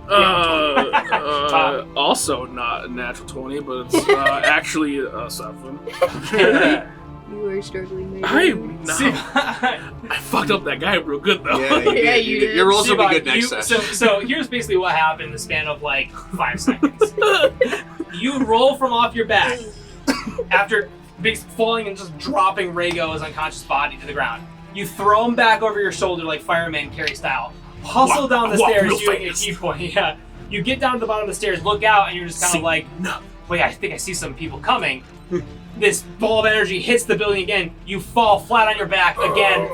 Also not a natural 20, but it's actually a 7. You are struggling. Maybe. I'm not. See- I fucked up that guy real good though. Yeah, Yeah, you did. Your rolls will be Seabog, good next you- session. So here's basically what happened in the span of like 5 seconds. You roll from off your back after falling and just dropping Rhaego's unconscious body to the ground. You throw him back over your shoulder like fireman carry style. Hustle down the walk stairs real doing a fast. key point. Yeah. You get down to the bottom of the stairs, look out, and you're just kind See, of like, no. wait, I think I see some people coming. This ball of energy hits the building again. You fall flat on your back again,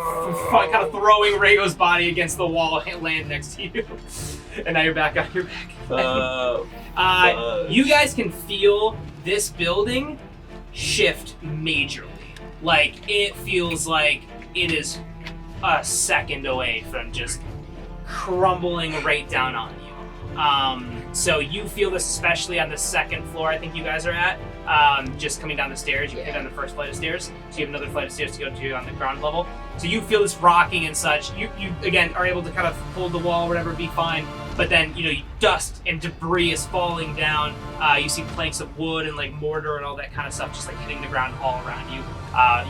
kind of throwing Rhaego's body against the wall and land next to you. And now you're back on your back. You guys can feel this building shift majorly. Like, it feels like it is a second away from just crumbling right down on you. So you feel this especially on the second floor I think you guys are at. Just coming down the stairs, you get on the first flight of stairs, so you have another flight of stairs to go to on the ground level. So you feel this rocking and such. You again are able to kind of hold the wall, whatever, be fine. But then dust and debris is falling down. You see planks of wood and like mortar and all that kind of stuff just like hitting the ground all around you.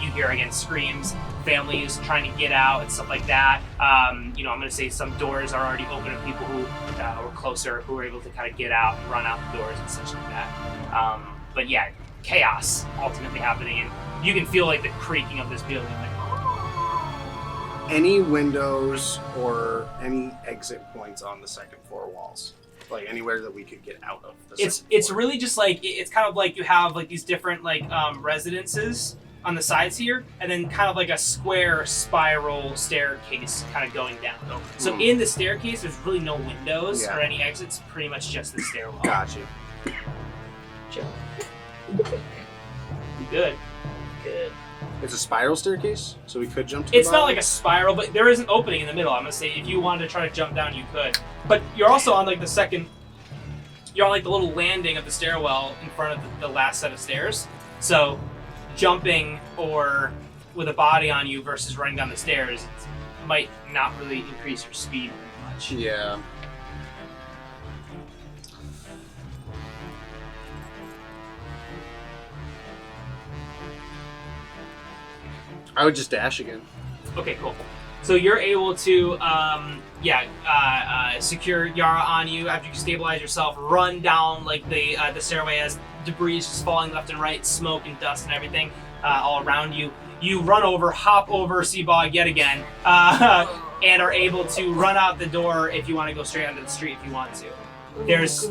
You hear again screams, families trying to get out and stuff like that. I'm gonna say some doors are already open of people who were closer, who were able to kind of get out and run out the doors and such like that. But yeah, chaos ultimately happening, and you can feel like the creaking of this building. Like, Any windows or any exit points on the second floor walls? Like anywhere that we could get out of the second it's floor? really just like it's kind of like you have like these different like residences on the sides here, and then kind of like a square spiral staircase kind of going down. So in the staircase, there's really no windows or any exits. Pretty much just the stairwell. Gotcha. Chill. Good. It's a spiral staircase, so we could jump to It's the not bottom? like a spiral, but there is an opening in the middle. I'm gonna say if you wanted to try to jump down, you could. But you're also on like the second. You're on like the little landing of the stairwell in front of the last set of stairs. So jumping or with a body on you versus running down the stairs might not really increase your speed very much. Yeah. I would just dash again. Okay, cool. So you're able to, secure Yara on you after you stabilize yourself, run down like the stairway as debris is just falling left and right, smoke and dust and everything all around you. You run over, hop over Seabog yet again, and are able to run out the door if you want to go straight onto the street if you want to. There's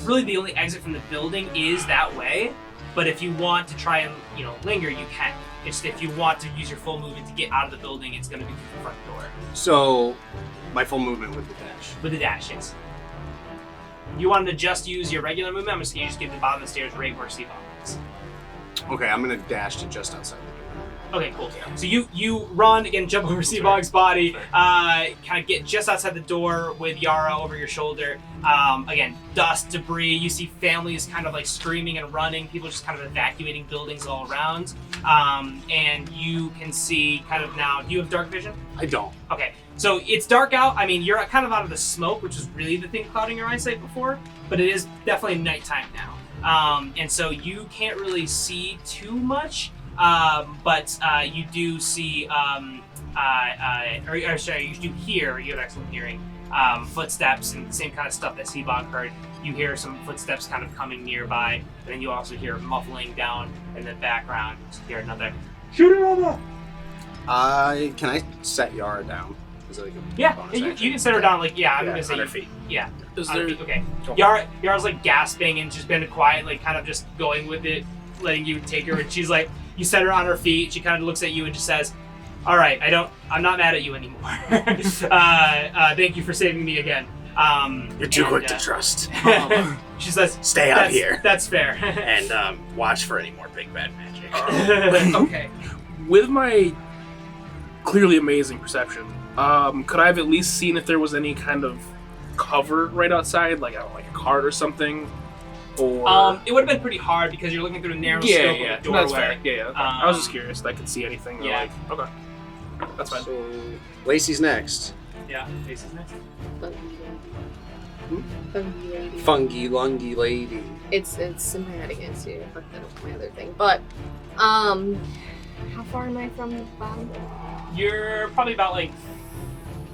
really the only exit from the building is that way, but if you want to try and linger, you can. It's if you want to use your full movement to get out of the building, it's going to be through the front door. So, my full movement with the dash. With the dash, yes. You wanted to just use your regular movement, I'm just going to just get to the bottom of the stairs right where Seabog is. Okay, I'm gonna dash to just outside the door. Okay, cool. So you run, again, jump over Seabog's body, kind of get just outside the door with Yara over your shoulder. Again, dust, debris, you see families kind of like screaming and running, people just kind of evacuating buildings all around. And you can see kind of now, do you have dark vision? I don't. Okay, so it's dark out. I mean, you're kind of out of the smoke, which is really the thing clouding your eyesight before, but it is definitely nighttime now. and so you can't really see too much, but you do see, you do hear. You have excellent hearing. Footsteps and the same kind of stuff that Seabog heard. You hear some footsteps kind of coming nearby, and then you also hear muffling down in the background. You hear another, shoot it over! Can I set Yara down? Is it like a Yeah, bonus you action? can set her down, like, I'm gonna say 100 feet. Yeah. Is 100 there? feet, okay. Go. Yara's like gasping and just been quiet, like kind of just going with it, letting you take her, and she's like, you set her on her feet, she kind of looks at you and just says, all right, I'm not mad at you anymore. Thank you for saving me again. You're too quick to trust. She says, Stay out here. That's fair. And watch for any more big bad magic. Okay. With my clearly amazing perception, could I have at least seen if there was any kind of cover right outside, like I don't know, like a cart or something? Or it would have been pretty hard because you're looking through a narrow scope of a doorway. That's fair. Yeah. Okay. I was just curious if I could see anything. Yeah. Like, okay, that's fine. So, Lacey's next. Yeah, Face's next. Funky lady. Fungy, lungy lady. It's in my head again, so you fuck that up my other thing. But, how far am I from the bottom? You're probably about like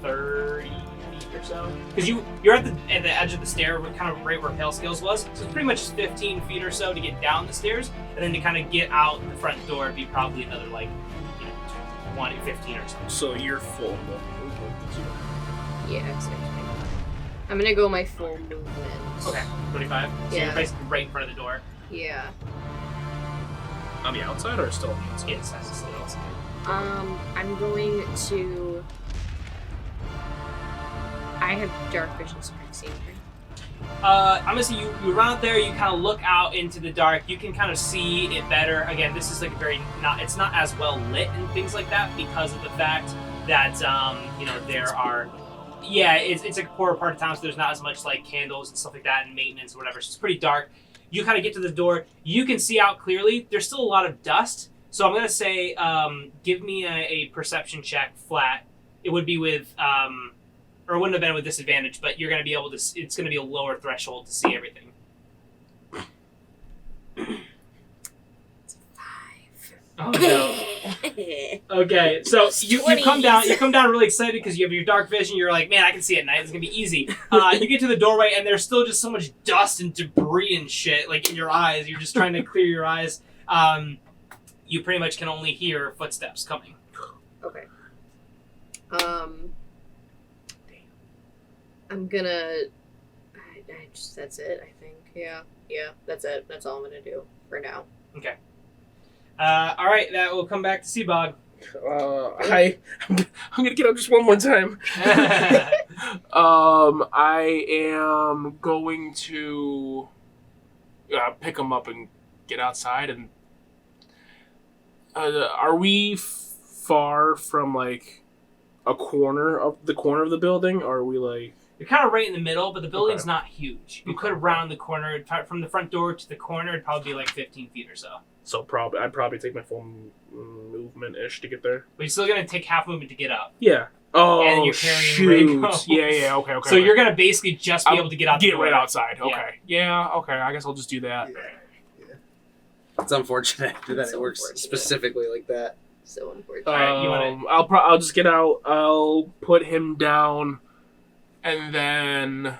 30 feet or so, because you're at the edge of the stair, kind of right where Pale Scales was. So it's pretty much 15 feet or so to get down the stairs, and then to kind of get out the front door, it'd be probably another like 20, 15 or so. So you're full. Yeah, exactly. I'm gonna go my full movement. Okay, 25. So Yeah. you're basically right in front of the door. Yeah. On the outside or still on the inside? Yes, that's still outside. I'm going to. I have dark vision, so I can see anything. I'm gonna say you run out there, you kind of look out into the dark, you can kind of see it better. Again, this is like it's not as well lit and things like that because of the fact that, there are, it's like a poorer part of town, so there's not as much like candles and stuff like that and maintenance or whatever, so it's pretty dark. You kind of get to the door, you can see out clearly, there's still a lot of dust, so I'm gonna say, give me a perception check flat. It would be with, or it wouldn't have been with disadvantage, but you're going to be able to, it's going to be a lower threshold to see everything. It's 5. Oh no. Okay, so you come down really excited because you have your dark vision, you're like, man, I can see at night, it's going to be easy. You get to the doorway and there's still just so much dust and debris and shit, like in your eyes, you're just trying to clear your eyes. You pretty much can only hear footsteps coming. Okay. I'm gonna. That's it, I think. Yeah, that's it. That's all I'm gonna do for now. Okay. Alright, that will come back to Seabog. I'm gonna get up just one more time. I am going to pick him up and get outside. And are we far from like a corner of the building? Or are we like? You're kind of right in the middle, but the building's not huge. You could round the corner from the front door to the corner. It'd probably be like 15 feet or so. So I'd probably take my full movement-ish to get there. But you're still gonna take half movement to get up. Yeah. Oh, and you're carrying Rhaego. Yeah. Okay. So you're gonna basically just be able to get out. Get right outside. Okay. Yeah. Okay. I guess I'll just do that. Yeah. It's unfortunate that it works specifically like that. So unfortunate. I'll just get out. I'll put him down, and then.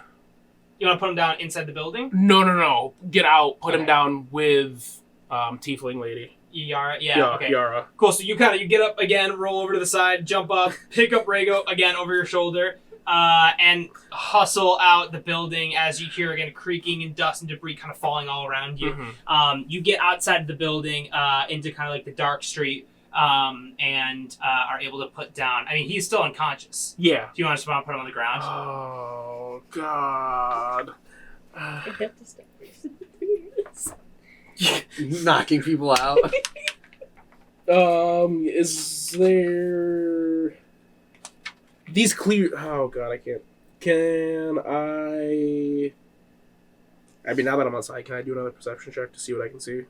You want to put him down inside the building? No. Get out. Put him down with Tiefling lady. Yara. Yeah. Okay. Yara. Cool. So you get up again, roll over to the side, jump up, pick up Rhaego again over your shoulder, and hustle out the building as you hear again creaking and dust and debris kind of falling all around you. Mm-hmm. You get outside the building into kind of like the dark street. And are able to put down. I mean, he's still unconscious. Yeah. Do you want to just put him on the ground? Oh God. I have to stop Knocking people out. Is there these clear? Oh God, I can't. Can I? I mean, now that I'm outside, can I do another perception check to see what I can see?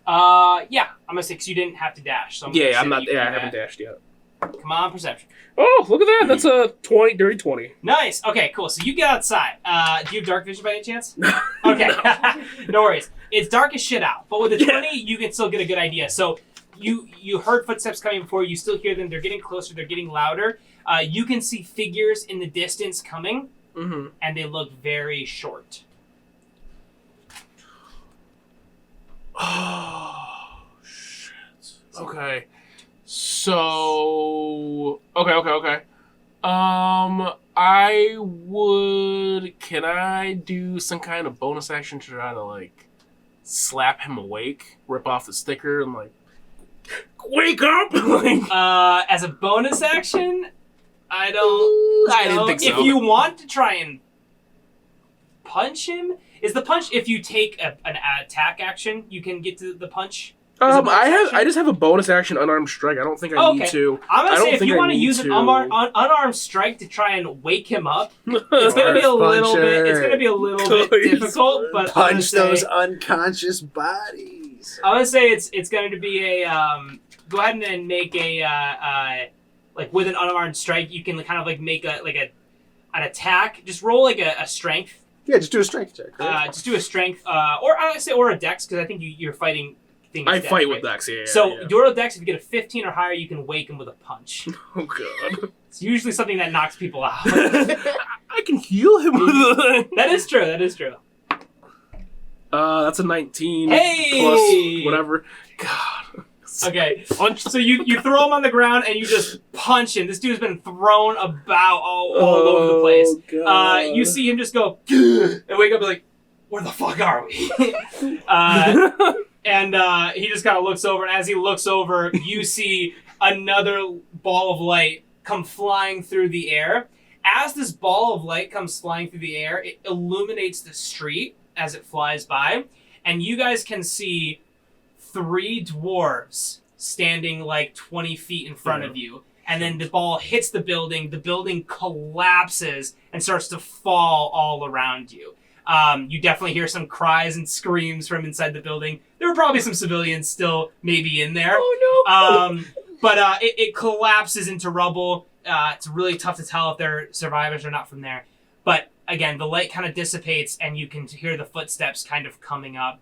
Yeah. I'm gonna say because you didn't have to dash. So I'm not. Yeah, I haven't dashed yet. Come on, perception. Oh, look at that! That's a 20, dirty 20. Nice. Okay, cool. So you get outside. Do you have dark vision by any chance? Okay. No worries. It's dark as shit out, but with a 20, you can still get a good idea. So you heard footsteps coming before. You still hear them. They're getting closer. They're getting louder. You can see figures in the distance coming, and they look very short. Oh, shit. Okay. So... Okay. I would... Can I do some kind of bonus action to try to, like, slap him awake? Rip off the sticker and, like, wake up! Like, as a bonus action, I didn't think so. If you want to try and punch him, is the punch if you take an attack action, you can get to the punch? I just have a bonus action unarmed strike. I don't think I need to. I'm gonna say if you want to use an unarmed strike to try and wake him up, it's gonna be a little bit. It's gonna be a little bit difficult. But punch those unconscious bodies. I'm gonna say it's going to be a go ahead and make a like with an unarmed strike, you can kind of like make an attack. Just roll like a strength. Yeah, just do a strength check. Right? Just do a strength, or I say or a dex because I think you're fighting. I fight with dex, yeah. So your dex, if you get a 15 or higher, you can wake him with a punch. Oh god! It's usually something that knocks people out. I can heal him with That is true. That's a 19 hey! plus whatever. God. Okay. So you throw him on the ground and you just punch him. This dude's been thrown about all over the place. God. You see him just go and wake up and be like, where the fuck are we? And he just kind of looks over, and as he looks over, you see another ball of light come flying through the air. As this ball of light comes flying through the air, it illuminates the street as it flies by, and you guys can see 3 dwarves standing like 20 feet in front of you. And then the ball hits the building collapses and starts to fall all around you. You definitely hear some cries and screams from inside the building. There were probably some civilians still maybe in there. Oh no! But it collapses into rubble. It's really tough to tell if they're survivors or not from there. But again, the light kind of dissipates and you can hear the footsteps kind of coming up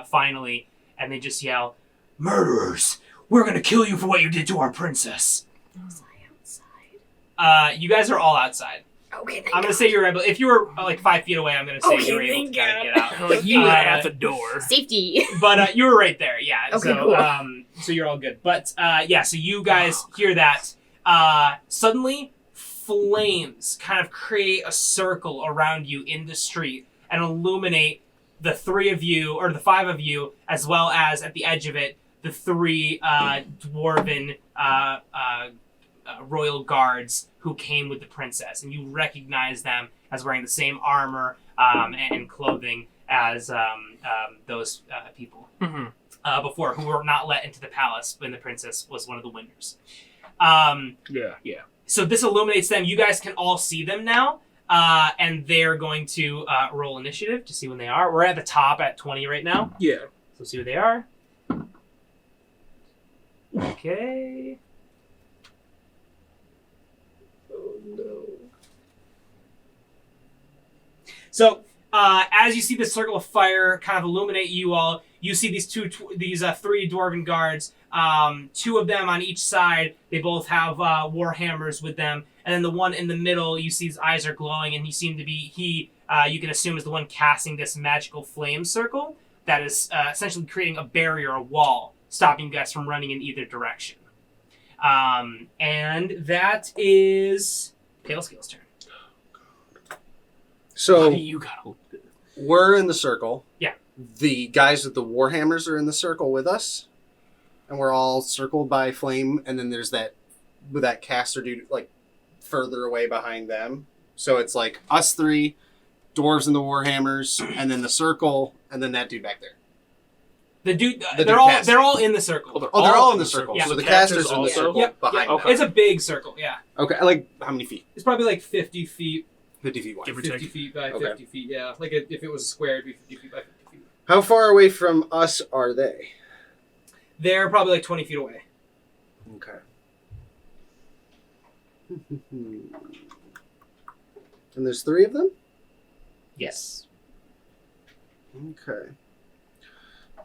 finally. And they just yell, "Murderers! We're going to kill you for what you did to our princess." Was I outside? You guys are all outside. Okay, I'm gonna say you're able. If you were like 5 feet away, I'm gonna say you're able to kind of get out. Like you at the door. Safety. But you were right there, yeah. Okay, So, cool. So you're all good. But yeah, so you guys hear that. Suddenly, flames kind of create a circle around you in the street and illuminate the 3 of you, or the 5 of you, as well as at the edge of it, the 3 dwarven royal guards who came with the princess, and you recognize them as wearing the same armor and clothing as those people before, who were not let into the palace when the princess was one of the winners. Yeah. So this illuminates them. You guys can all see them now, and they're going to roll initiative to see when they are. We're at the top at 20 right now. Yeah. So see who they are. Okay. So, as you see this circle of fire kind of illuminate you all, you see these 3 dwarven guards. 2 of them on each side. They both have war hammers with them, and then the one in the middle, you see his eyes are glowing, and you can assume is the one casting this magical flame circle that is essentially creating a barrier, a wall, stopping you guys from running in either direction. And that is Pale Scale's turn. So you got we're in the circle. Yeah. The guys with the warhammers are in the circle with us, and we're all circled by flame. And then there's that caster dude like further away behind them. So it's like us 3, dwarves and the warhammers, and then the circle, and then that dude back there. The dude, The they're dude all in the circle. They're all in the circle. Yeah. So the casters are in the also? circle behind. Yeah. them. It's a big circle, yeah. Okay, like how many feet? It's probably like 50 feet. 50 feet wide. Give or 50 take. feet by Okay. 50 feet, yeah. Like if it was a square, it'd be 50 feet by 50 feet. How far away from us are they? They're probably like 20 feet away. Okay. And there's 3 of them? Yes. Okay.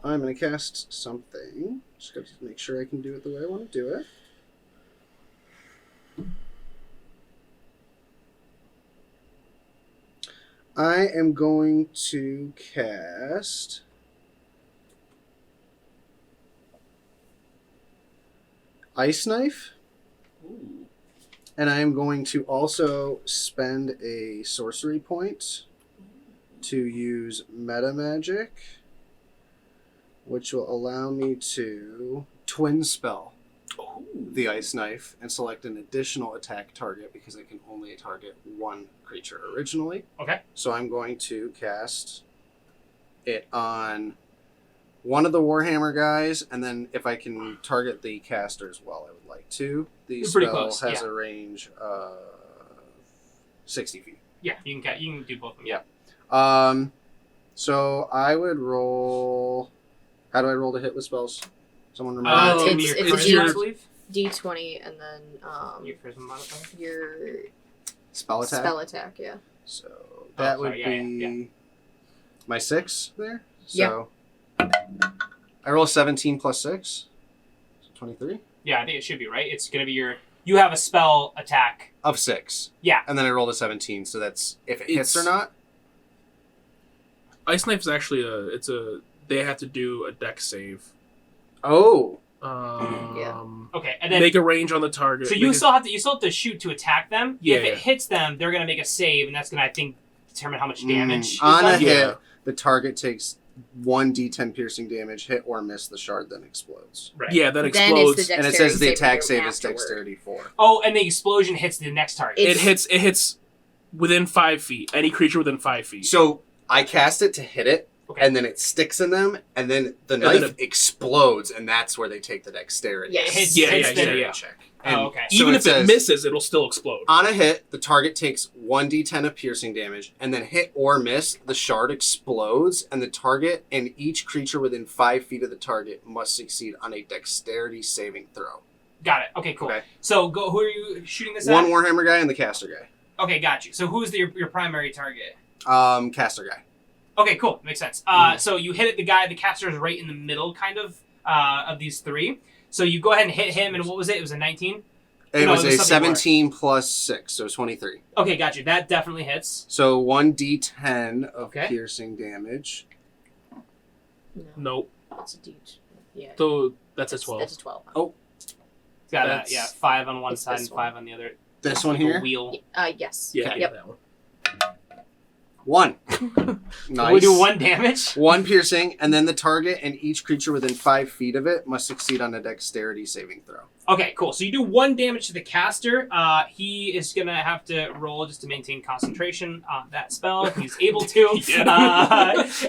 I'm going to cast something. Just got to make sure I can do it the way I want to do it. I am going to cast Ice Knife. Ooh. And I am going to also spend a sorcery point to use Meta Magic, which will allow me to twin spell the Ice Knife and select an additional attack target because I can only target one creature originally. Okay. So I'm going to cast it on one of the Warhammer guys, and then if I can target the caster as well, I would like to. The You're pretty spell close, has yeah. a range of 60 feet. Yeah, you can do both of them. Yeah. So I would roll. How do I roll to hit with spells? Someone remember? It's your your D20 and then your charisma modifier. your Spell attack. spell attack. Yeah. So that would sorry, be yeah. my 6 there. Yeah. So I roll 17 plus 6. So 23 Yeah, I think it should be right. It's gonna be you have a spell attack. of 6. Yeah. And then I rolled a 17. So that's if it hits or not. Ice Knife is actually they have to do a dex save. Oh. Okay, and then Make a range on the target. so you still have to shoot to attack them. Yeah, If it yeah. hits them, they're gonna make a save, and that's gonna, I think, determine how much damage. it On a does. hit, Yeah. the target takes 1d10 piercing damage. Hit or miss, the shard then explodes. Right. Yeah, that Then it's explodes. the And it dexterity says the attack saving save is throw dexterity 4. Oh, and the explosion hits the next target. It hits within 5 feet. Any creature within 5 feet. So I cast it to hit it, Okay. and then it sticks in them, and then the And knife then explodes, and that's where they take the dexterity. Yes. It hits, Yeah, hits yeah, the- yeah. check. Oh, And okay. so Even if says, it misses, it'll still explode. on a hit, the target takes 1d10 of piercing damage, and then hit or miss, the shard explodes, and the target and each creature within 5 feet of the target must succeed on a dexterity saving throw. Got it. Okay, cool. Okay. So who are you shooting this One at? Warhammer guy and the caster guy. Okay, got you. So who's your primary target? Caster guy. Okay, cool. Makes sense. So you hit it. The caster is right in the middle, kind of these three. So you go ahead and hit him, and what was it? It was a 19? It No, was it was a something 17 plus 6, so 23. Okay, got you. That definitely hits. So 1d10 of Okay. piercing damage. No, Nope. that's a D. Yeah. So that's a 12. That's a 12. Oh. It's got That's- 5 on one It's side this and 5 on the other. This one Like a here? wheel. Yes. Yeah, Okay. yeah, that one. 1. Nice. We do 1 damage. 1 piercing, and then the target and each creature within 5 feet of it must succeed on a dexterity saving throw. Okay, cool. So you do 1 damage to the caster. He is gonna have to roll just to maintain concentration on that spell. If he's able to.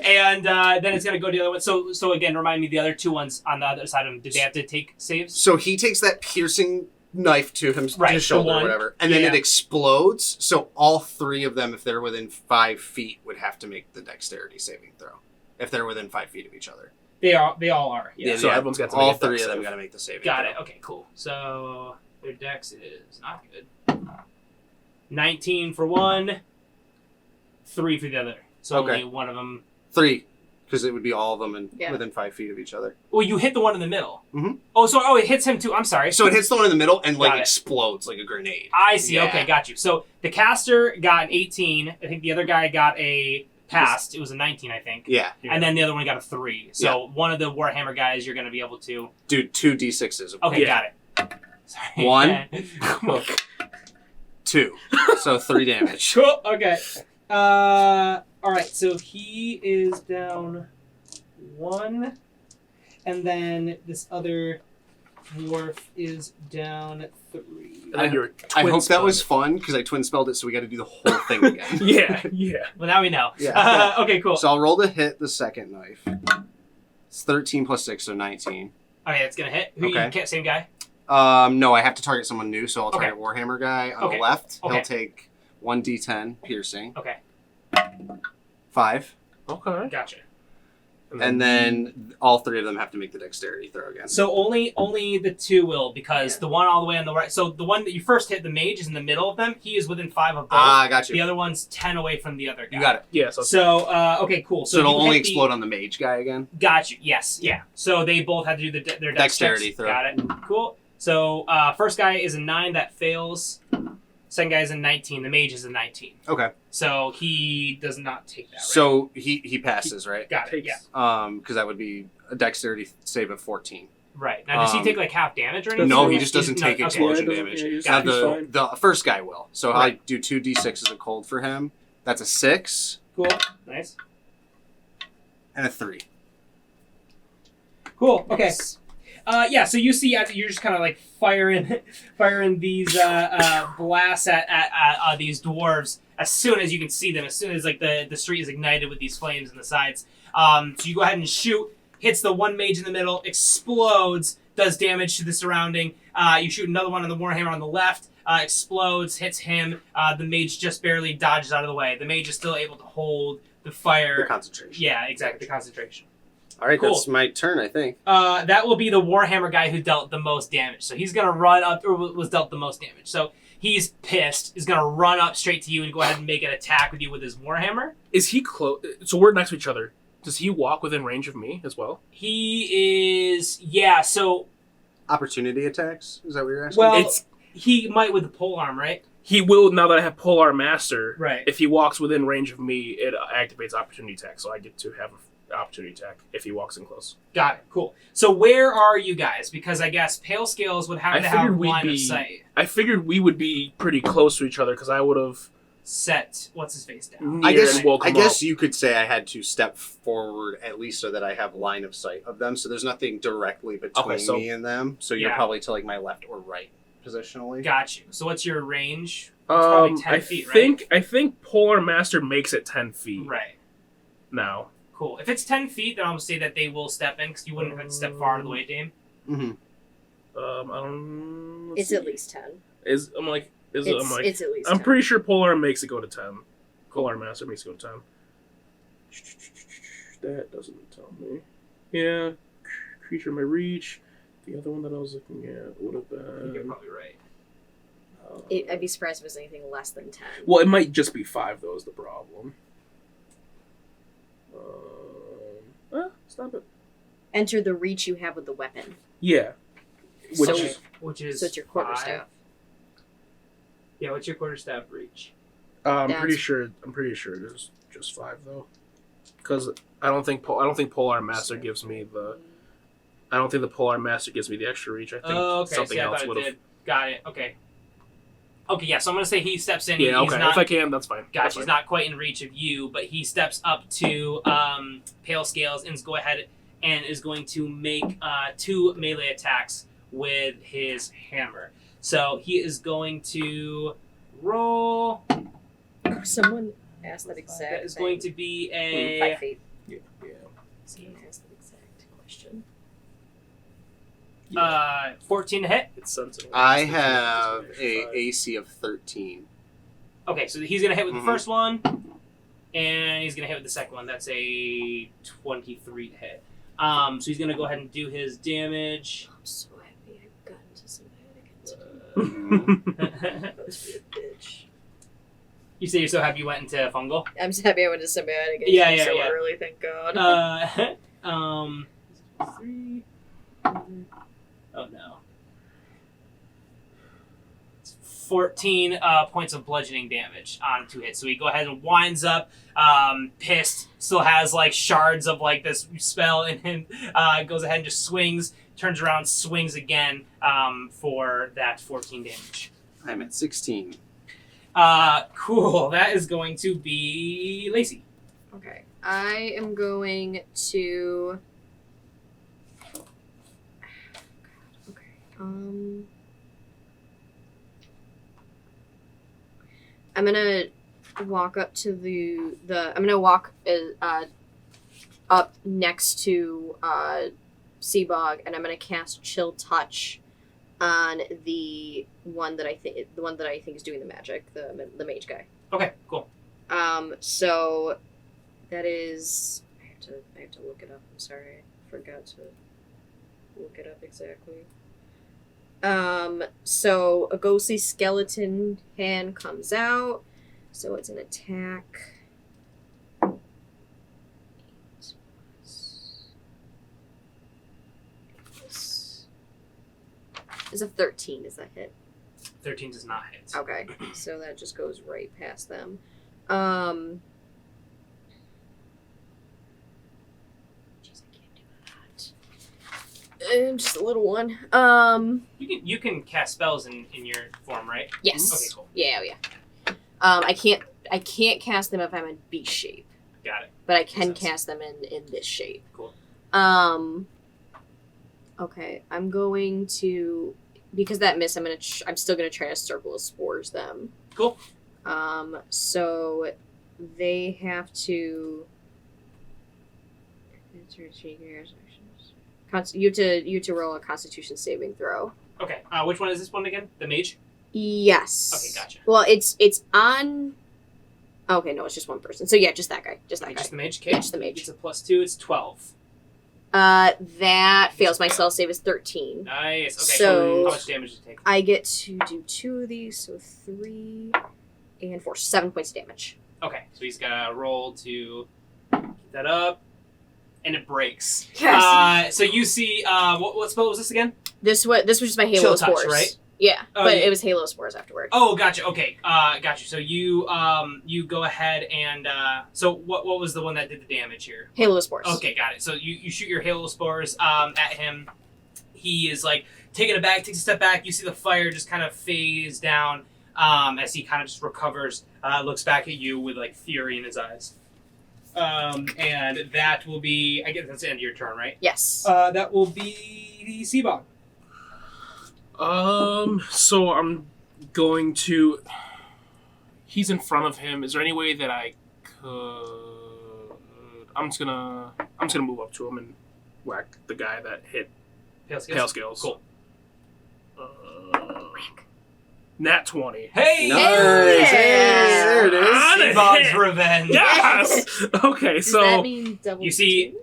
And then it's gonna go to the other one. So again, remind me the other 2 ones on the other side of him. Did they have to take saves? So he takes that piercing knife to him, Right, his shoulder the or one. whatever, and then Yeah. it explodes. So all 3 of them, if they're within 5 feet, would have to make the dexterity saving throw. If they're within 5 feet of each other. They all are. Yeah. So everyone's got to all make a 3 dex of them save. got to make the saving Got throw. it. Okay, cool. So their dex is not good. 19 for one, 3 for the other. So Okay. only one of them. 3, because it would be all of them Yeah. within 5 feet of each other. Well, you hit the one in the middle. Mhm. Oh, it hits him too. I'm sorry. So it hits the one in the middle and Got it. explodes like a grenade. I see. Yeah. Okay, got you. So the caster got an 18. I think the other guy got a passed. It was a 19, I think. Yeah. And then the other one got a 3. So one of the Warhammer guys, you're going to be able to. Dude, 2 d6s. Okay, Yeah. got it. Sorry. 1. 2. So 3 damage. Cool. Okay. All right. So he is down 1, and then this other dwarf is down 3. And then your I twin hope that spell. was fun because I twin spelled it, so we got to do the whole thing again. Yeah. Well, now we know. Yeah. Okay. Cool. So I'll roll to hit the second knife. It's 13 plus 6, so 19. Okay, that's gonna hit. Who Okay. you can't, same guy. No, I have to target someone new, so I'll Okay. target Warhammer guy on Okay. the left. Okay. He'll take 1d10 piercing. Okay. 5. Okay. Gotcha. And then all 3 of them have to make the dexterity throw again. So only the 2 will, because the one all the way on the right. So the one that you first hit, the mage, is in the middle of them. He is within 5 of both. Ah, got you. The other one's 10 away from the other guy. You got it. Yeah. So okay, cool. So it'll only explode on the mage guy again? Got you. Yes. Yeah. So they both had to do their Dexterity throw. Got it. Cool. So first guy is a 9, that fails. Second guy is a 19. The mage is a 19. Okay. So he does not take that. Right? So he passes, right? Got it. Yeah. Because that would be a dexterity save of 14. Right. Now, does he take like half damage or anything? No, he just doesn't He's not- take explosion damage. Yeah, Now he's fine. the first guy will. So I Right. do 2d6 as a cold for him. That's a 6 Cool. Nice. and a 3. Cool. Okay. Yeah. So you see, you're just kind of like firing these blasts at these dwarves as soon as you can see them. As soon as like the street is ignited with these flames in the sides. So you go ahead and shoot. Hits the one mage in the middle. Explodes. Does damage to the surrounding. You shoot another one on the warhammer on the left. Explodes. Hits him. The mage just barely dodges out of the way. The mage is still able to hold the fire. The concentration. Yeah. Exactly. The concentration. All right, Cool. that's my turn, I think. That will be the Warhammer guy who dealt the most damage. So he's going to run up, or was dealt the most damage. So he's pissed. He's going to run up straight to you and go ahead and make an attack with you with his Warhammer. Is he close? So we're next to each other. Does he walk within range of me as well? He is, yeah, so... Opportunity attacks? Is that what you're asking? Well, he might with the polearm, right? He will, now that I have Polearm Master. Right. If he walks within range of me, it activates opportunity attack. So I get to have an opportunity attack if he walks in close. Got it, cool. So where are you guys? Because I guess Pale Scales would have to have line of sight. I figured we would be pretty close to each other because I would have Set, what's his face down? I guess and woke him up. you could say I had to step forward at least so that I have line of sight of them. So there's nothing directly between me and them. So you're probably to like my left or right positionally. Got you. So what's your range? It's probably 10 feet, right? I think Polar Master makes it 10 feet. Right. Now. Cool. If it's 10 feet, then I'll say that they will step in because you wouldn't have to step far out of the way, Dame. Mm-hmm. I don't. It's at least 10. It's at least I'm 10. pretty sure Polar makes it go to 10. Polar Master makes it go to 10. That doesn't tell me. Yeah. Creature in my reach. The other one that I was looking at would have I think you're been. probably right. I'd be surprised if it was anything less than 10. Well, it might just be 5, though, is the problem. Stop it. Enter the reach you have with the weapon. Yeah. So- Which is So it's your quarterstaff. 5. Yeah, what's your quarterstaff reach? I'm That's- pretty sure it is just 5 though, because I don't think Polar Master gives me the. I don't think the Polar Master gives me the extra reach. I think something See, I else thought it would have. did. Got it. Okay. Okay, yeah. So I'm gonna say he steps in. Yeah, He's okay. not, If I can, that's fine. That's He's fine. not quite in reach of you, but he steps up to Pale Scales and go ahead and is going to make 2 melee attacks with his hammer. So he is going to roll. Someone asked that exact That is thing. going to be 5 a feet. Yeah. Someone asked that exact question. 14 to hit. It's sensitive. I have a AC of 13. Okay, so he's gonna hit with the Mhm. first one, and he's gonna hit with the second one. That's a 23 to hit. So he's gonna go ahead and do his damage. I'm so happy I've gotten to some You Must be a bitch. say you're so happy you went into fungal. I'm so happy I went to symbiotic Yeah, so yeah. early, thank God. 3. Oh no. 14 points of bludgeoning damage on 2 hits. So he go ahead and winds up, pissed, still has like shards of like this spell in him, goes ahead and just swings, turns around, swings again for that 14 damage. I'm at 16. Cool. That is going to be Lacey. Okay. I am going to... Okay. I'm gonna walk up to I'm gonna walk up next to Seabog, and I'm gonna cast Chill Touch on the one that I think is doing the magic, the mage guy. Okay, cool. So that is have to look it up. I'm sorry, I forgot to look it up exactly. So a ghostly skeleton hand comes out. So it's an attack. Is a 13. Does that hit? 13 does not hit. Okay, so that just goes right past them. Jeez, I can't do that. And just a little one. You can cast spells in your form, right? Yes. Okay, cool. Yeah. I can't cast them if I'm in beast shape, Got it. but I can Makes sense. cast them in this shape. Cool. Okay, I'm going to, because that missed, I'm still gonna try to circle of spores them. Cool. So they have to. You have to roll a Constitution saving throw. Okay. Which one is this one again? The mage? Yes. Okay, gotcha. Well, it's on. Okay, no, it's just one person. So yeah, just that guy. Just that Okay, guy. just the mage? Okay. Yeah, just the mage. It's a +2, it's 12. That fails. My Fail. spell save is 13. Nice. Okay, So- how much damage does it take? I get to do 2 of these, so 3 and 4, 7 points of damage. Okay, so he's got to roll to keep that up, and it breaks. Yes. So you see, what spell was this again? This was just my Halo Chill touch, spores, right? Yeah, Oh, but yeah. it was Halo spores afterward. Oh, gotcha. Okay, gotcha. So you go ahead and so what was the one that did the damage here? Halo spores. Okay, got it. So you shoot your Halo spores at him. He is like taking it back, takes a step back. You see the fire just kind of phase down as he kind of just recovers, looks back at you with like fury in his eyes. And that will be, I guess that's the end of your turn, right? Yes. That will be the Seabog. So I'm going to. He's in front of him. Is there any way that I could? I'm just gonna move up to him and whack the guy that hit Pale Scales. Cool. Nat 20. Hey! Nice. yeah. Hey, there it is. On it. Seabog's revenge. Yes. Okay, Does so that mean double? You see-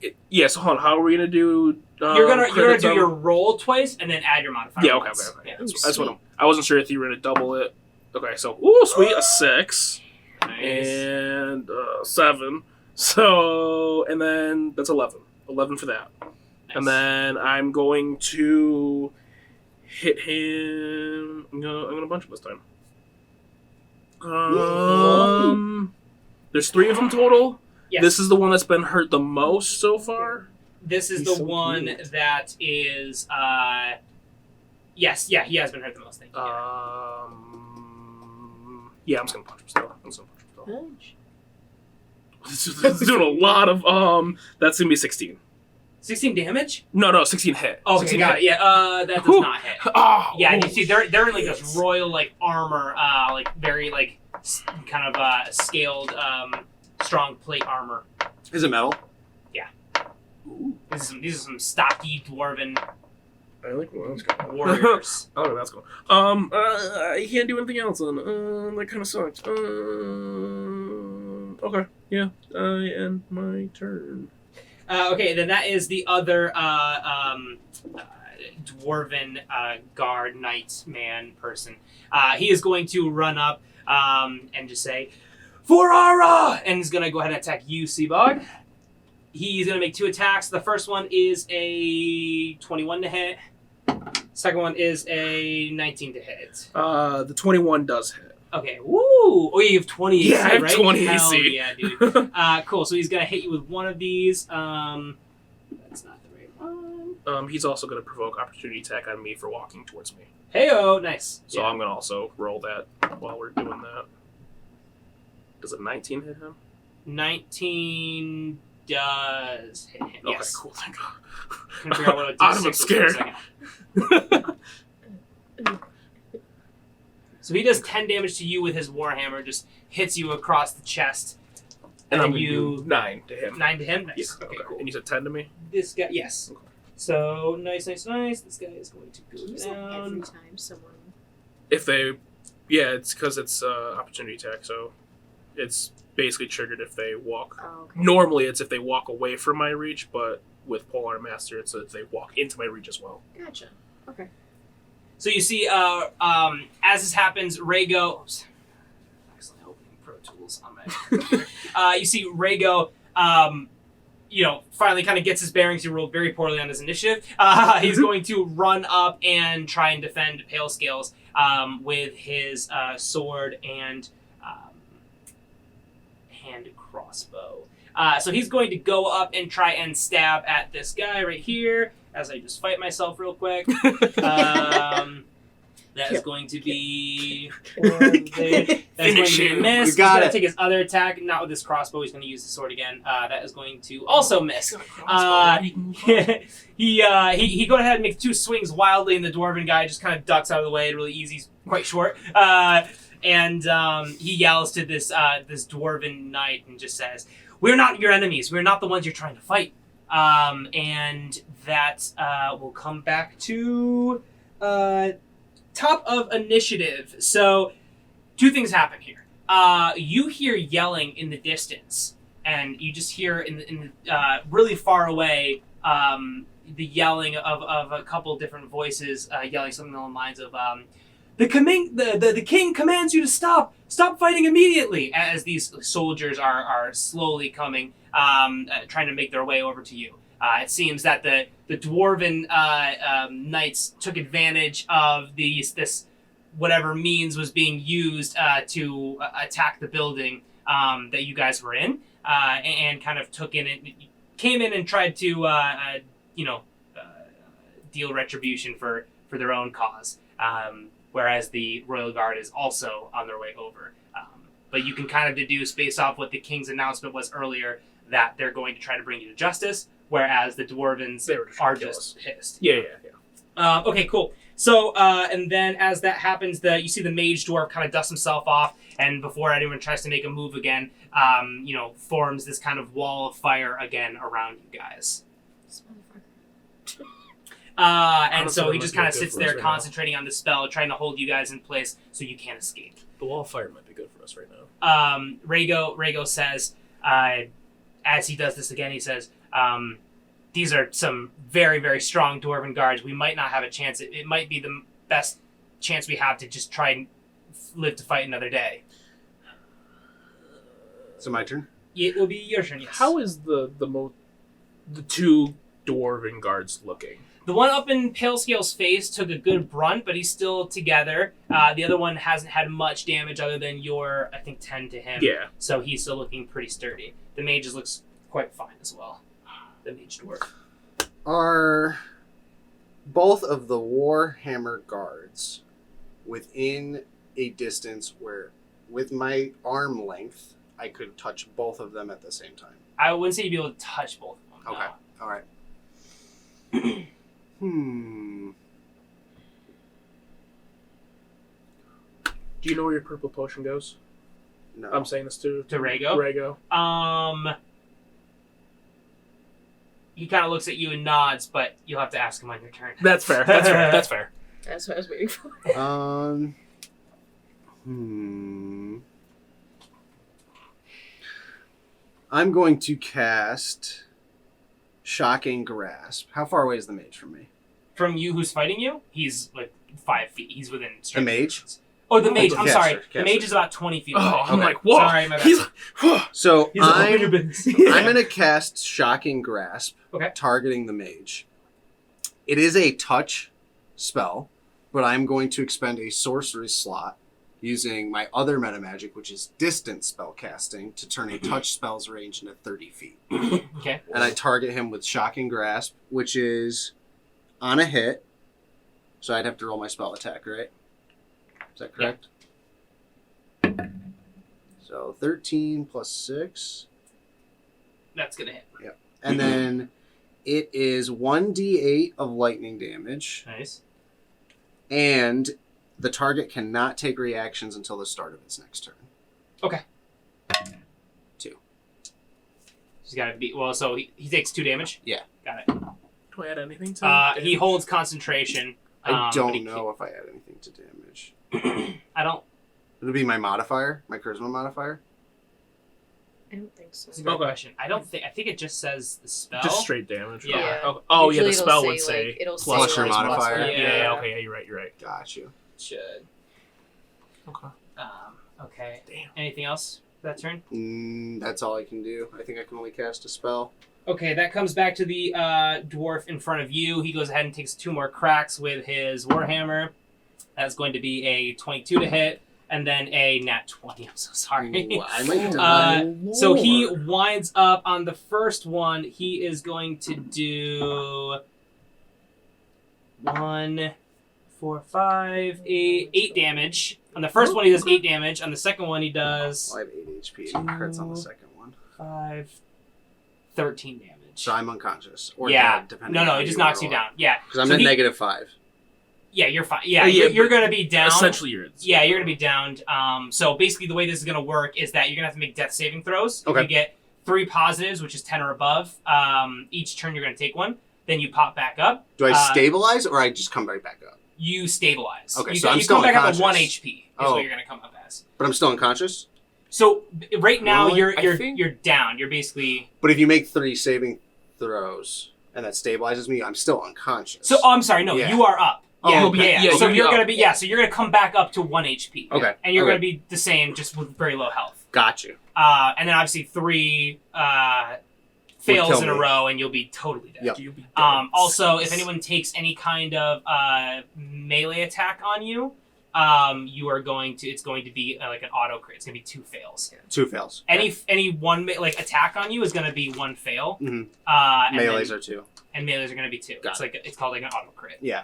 two? yeah. So hold on. How are we gonna do? You're gonna credits do on- your roll twice and then add your modifier. Yeah. Okay. once. Okay. Yeah. That's what I wasn't sure if you were gonna double it. Okay. So sweet, a 6 Nice. and 7. So and then that's 11. 11 for that. And then I'm going to hit him. I'm gonna bunch him this time. There's 3 of them total. Yes. This is the one that's been hurt the most so far. This is He's the so one cute. that is. Yes. Yeah. He has been hurt the most. Thank you. Yeah, I'm just gonna punch him still. Punch. It's doing a lot of That's gonna be 16. 16 damage. No, 16 hit. Okay, 16 got hit. it. Yeah. That does Whew. not hit. Oh, Yeah, and oh, you see they're in like this royal like armor, like very like kind of scaled strong plate armor. Is it metal? These are some stocky dwarven I like where that's going. warriors. I like where that's going. I can't do anything else then. That kind of sucks. Okay, yeah. I end my turn. Okay, then that is the other dwarven guard knight man person. He is going to run up and just say, "For Ara!" and he's going to go ahead and attack you, Seabog. He's going to make 2 attacks. The first one is a 21 to hit. Second one is a 19 to hit. The 21 does hit. Okay, woo! Oh, you have 20 AC, Yeah, I have right? 20 Hell AC. yeah, dude. Cool, so he's going to hit you with one of these. That's not the right one. He's also going to provoke opportunity attack on me for walking towards me. Hey-oh, nice. So Yeah. I'm going to also roll that while we're doing that. Does a 19 hit him? 19 does hit him. Okay, Yes. cool. Thank God. Couldn't figure out what a I'm D6 was for a scared. second. So he does 10 damage to you with his warhammer, just hits you across the chest. And I'm then going to do 9 to him. 9 to him? Yeah, Nice. Okay, cool. And you said 10 to me? This guy, yes. Okay. So, nice. This guy is going to go Use that every down. time someone. If they... Yeah, it's because it's opportunity attack, so... It's basically triggered if they walk. Oh, okay. Normally, it's if they walk away from my reach, but with Polearm Master, it's if they walk into my reach as well. Gotcha. Okay. So you see, as this happens, Rhaego. Oops. Actually, opening Pro Tools on my computer. You see Rhaego. Finally kind of gets his bearings. He rolled very poorly on his initiative. He's going to run up and try and defend Pale Scales with his sword and hand crossbow. So he's going to go up and try and stab at this guy right here as I just fight myself real quick. That is going to be... That's going to be a miss. He's going to take his other attack, not with his crossbow. He's going to use the sword again. That is going to also miss. He go ahead and makes 2 swings wildly, and the dwarven guy just kind of ducks out of the way. Really easy. He's quite short. And he yells to this dwarven knight and just says, "We're not your enemies. We're not the ones you're trying to fight." And that will come back to... top of initiative. So, 2 things happen here. You hear yelling in the distance, and you just hear in the really far away the yelling of a couple different voices yelling something along the lines of the king commands you to stop fighting immediately, as these soldiers are slowly coming, trying to make their way over to you. It seems that the dwarven knights took advantage of this whatever means was being used to attack the building that you guys were in, and kind of came in and tried to deal retribution for their own cause. Whereas the Royal Guard is also on their way over. But you can kind of deduce based off what the king's announcement was earlier that they're going to try to bring you to justice. Whereas the dwarvens are just pissed. Yeah. Okay, cool. So, and then as that happens, you see the mage dwarf kind of dust himself off, and before anyone tries to make a move again, forms this kind of wall of fire again around you guys. And so he just kind of sits there concentrating on the spell, trying to hold you guys in place so you can't escape. The wall of fire might be good for us right now. Rhaego says, as he does this again, he says, these are some very, very strong dwarven guards. We might not have a chance. It might be the best chance we have to just try and live to fight another day. So my turn? It will be your turn, yes. How is the 2 dwarven guards looking? The one up in Pale Scale's face took a good brunt, but he's still together. The other one hasn't had much damage other than your, I think, 10 to him. Yeah. So he's still looking pretty sturdy. The mage looks quite fine as well. The mage dwarf. Are both of the Warhammer guards within a distance where, with my arm length, I could touch both of them at the same time? I wouldn't say you'd be able to touch both of them. Okay. No. All right. Do you know where your purple potion goes? No. I'm saying this to Rhaego? Rhaego. He kind of looks at you and nods, but you'll have to ask him on your turn. That's fair. That's fair. That's what I was waiting for. I'm going to cast Shocking Grasp. How far away is the mage from me? From you who's fighting you? He's like 5 feet. He's within strength. The mage? Oh, the mage. I'm caster, sorry. caster. The mage is about 20 feet away. Oh, I'm Okay. like, whoa. Sorry, my bad. So He's all in your I'm business. going to cast Shocking Grasp, Okay. targeting the mage. It is a touch spell, but I'm going to expend a sorcery slot using my other meta magic, which is distant spell casting, to turn a touch spell's range into 30 feet. Okay. And I target him with Shocking Grasp, which is on a hit. So I'd have to roll my spell attack, right? Is that correct? Yeah. So 13 plus 6. That's going to hit. Yep. And then it is 1d8 of lightning damage. Nice. And the target cannot take reactions until the start of its next turn. Okay. 2. He's got to be... Well, so he takes 2 damage? Yeah. Got it. Do I add anything to He holds concentration. I but don't he know if I add anything to damage. I don't... It'll be my modifier, my charisma modifier. I don't think so. That's a great Okay. question. I think it just says the spell. Just straight damage. Yeah. Okay. Okay. Oh yeah, Usually the it'll spell say, would say like, it'll Plus say, your like, modifier. Yeah. Okay. Yeah, you're right. Got you. Should. Okay. Okay. Damn. Anything else that turn? That's all I can do. I think I can only cast a spell. Okay, that comes back to the dwarf in front of you. He goes ahead and takes 2 more cracks with his warhammer. That's going to be a 22 to hit, and then a nat 20. I'm so sorry. Ooh, I might die. So he winds up on the first one. He is going to do 1, 4, 5, 8 damage. On the first one, he does 8 damage. On the second one, he does I have 8 HP. And crits on the second one. 5, 13 damage. So I'm unconscious. Or Yeah. dead, depending No, on how it just you knocks roll you down. Yeah. Because I'm So at he- -5. Yeah, you're fine. Yeah, Yeah, you're but going to be down. Essentially, you're. Yeah, you're going to be downed. So basically, the way this is going to work is that you're going to have to make death saving throws. Okay. You get 3 positives, which is 10 or above. Each turn, you're going to take one. Then you pop back up. Do I stabilize or I just come right back up? You stabilize. Okay, you so I'm you still come back up unconscious. at 1 HP. Is Oh. what you're going to come up as. But I'm still unconscious? So right now Really? you're down. You're basically. But if you make 3 saving throws and that stabilizes me, I'm still unconscious. So I'm sorry. No, Yeah. you are up. Oh, Yeah, okay. yeah. Yeah, So you'll be you're up. going to be So you're going to come back up to 1 HP. Okay. And you're Okay. going to be the same, just with very low health. Got you. And then obviously 3 fails kill in a me. row, and you'll be totally dead. Yep. You'll be dead. Also, if anyone takes any kind of melee attack on you, it's going to be like an auto crit. It's going to be 2 fails. 2 fails. Any one attack on you is going to be 1 fail. Mhm. And Melees then- are 2. and melees are going to be 2. Got It's called like an auto crit. Yeah.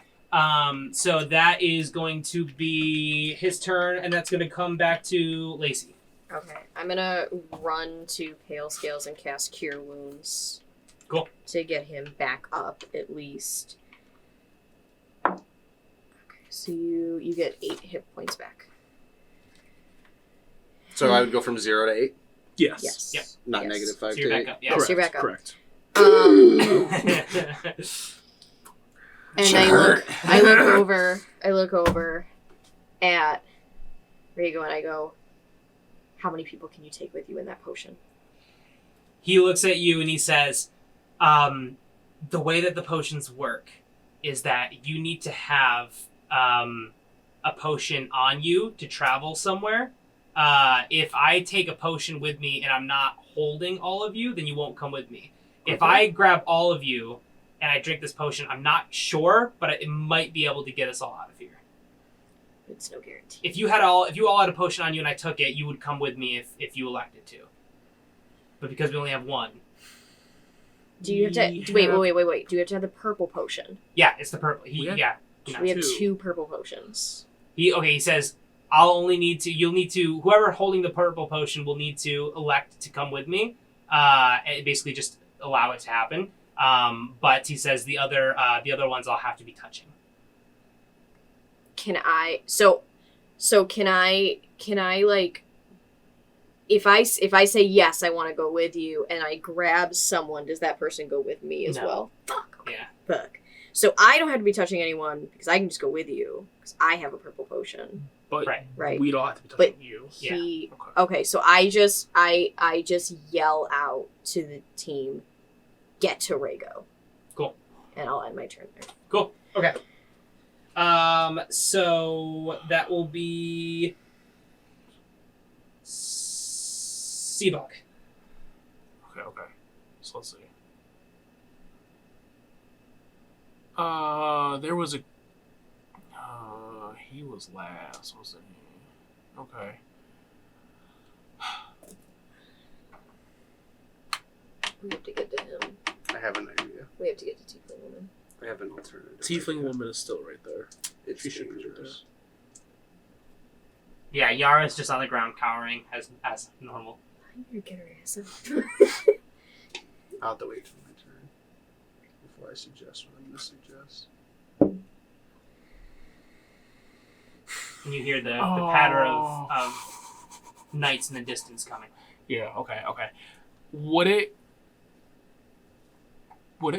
So that is going to be his turn, and that's going to come back to Lacey. Okay, I'm gonna run to Pale Scales and cast Cure Wounds. Cool. To get him back up, at least. Okay, so you get 8 hit points back. So I would go from 0 to 8? Yes. Yes. Yep. Not Yes. -5 So to you're 8? back up. Yeah. Yes, Correct. you're back up. Correct. And I look over at Rhaego and I go, how many people can you take with you in that potion? He looks at you and he says, the way that the potions work is that you need to have a potion on you to travel somewhere. If I take a potion with me and I'm not holding all of you, then you won't come with me. If I grab all of you and I drink this potion, I'm not sure, but it might be able to get us all out of here. It's no guarantee. If you all had a potion on you and I took it, you would come with me if you elected to. But because we only have one. Do you have to wait? Do you have to have the purple potion? Yeah, it's the purple. We have- We have 2. 2 purple potions. He says, you'll need to, whoever holding the purple potion will need to elect to come with me. And basically just allow it to happen. But he says the other ones I'll have to be touching. Can I can I like if I say yes, I want to go with you and I grab someone, does that person go with me as No. well? Fuck. Okay. Yeah. Fuck. So I don't have to be touching anyone because I can just go with you because I have a purple potion. But Right. we don't have to be touching you. He Okay. okay, so I just yell out to the team, get to Rhaego. Cool. And I'll end my turn there. Cool. Okay. So that will be Seabog. Okay. So let's see. There was a. He was last, wasn't he? Okay. We have to get to him. I have an idea. We have to get to Tiefling Woman. I have an alternative. Tiefling woman is still right there. It's She should be dangerous. Yeah, Yara's just on the ground cowering as normal. I'm gonna get her ass up. I'll have to wait for my turn before I suggest what I'm going to suggest. And you hear the patter of knights in the distance coming. Yeah. Okay. Would it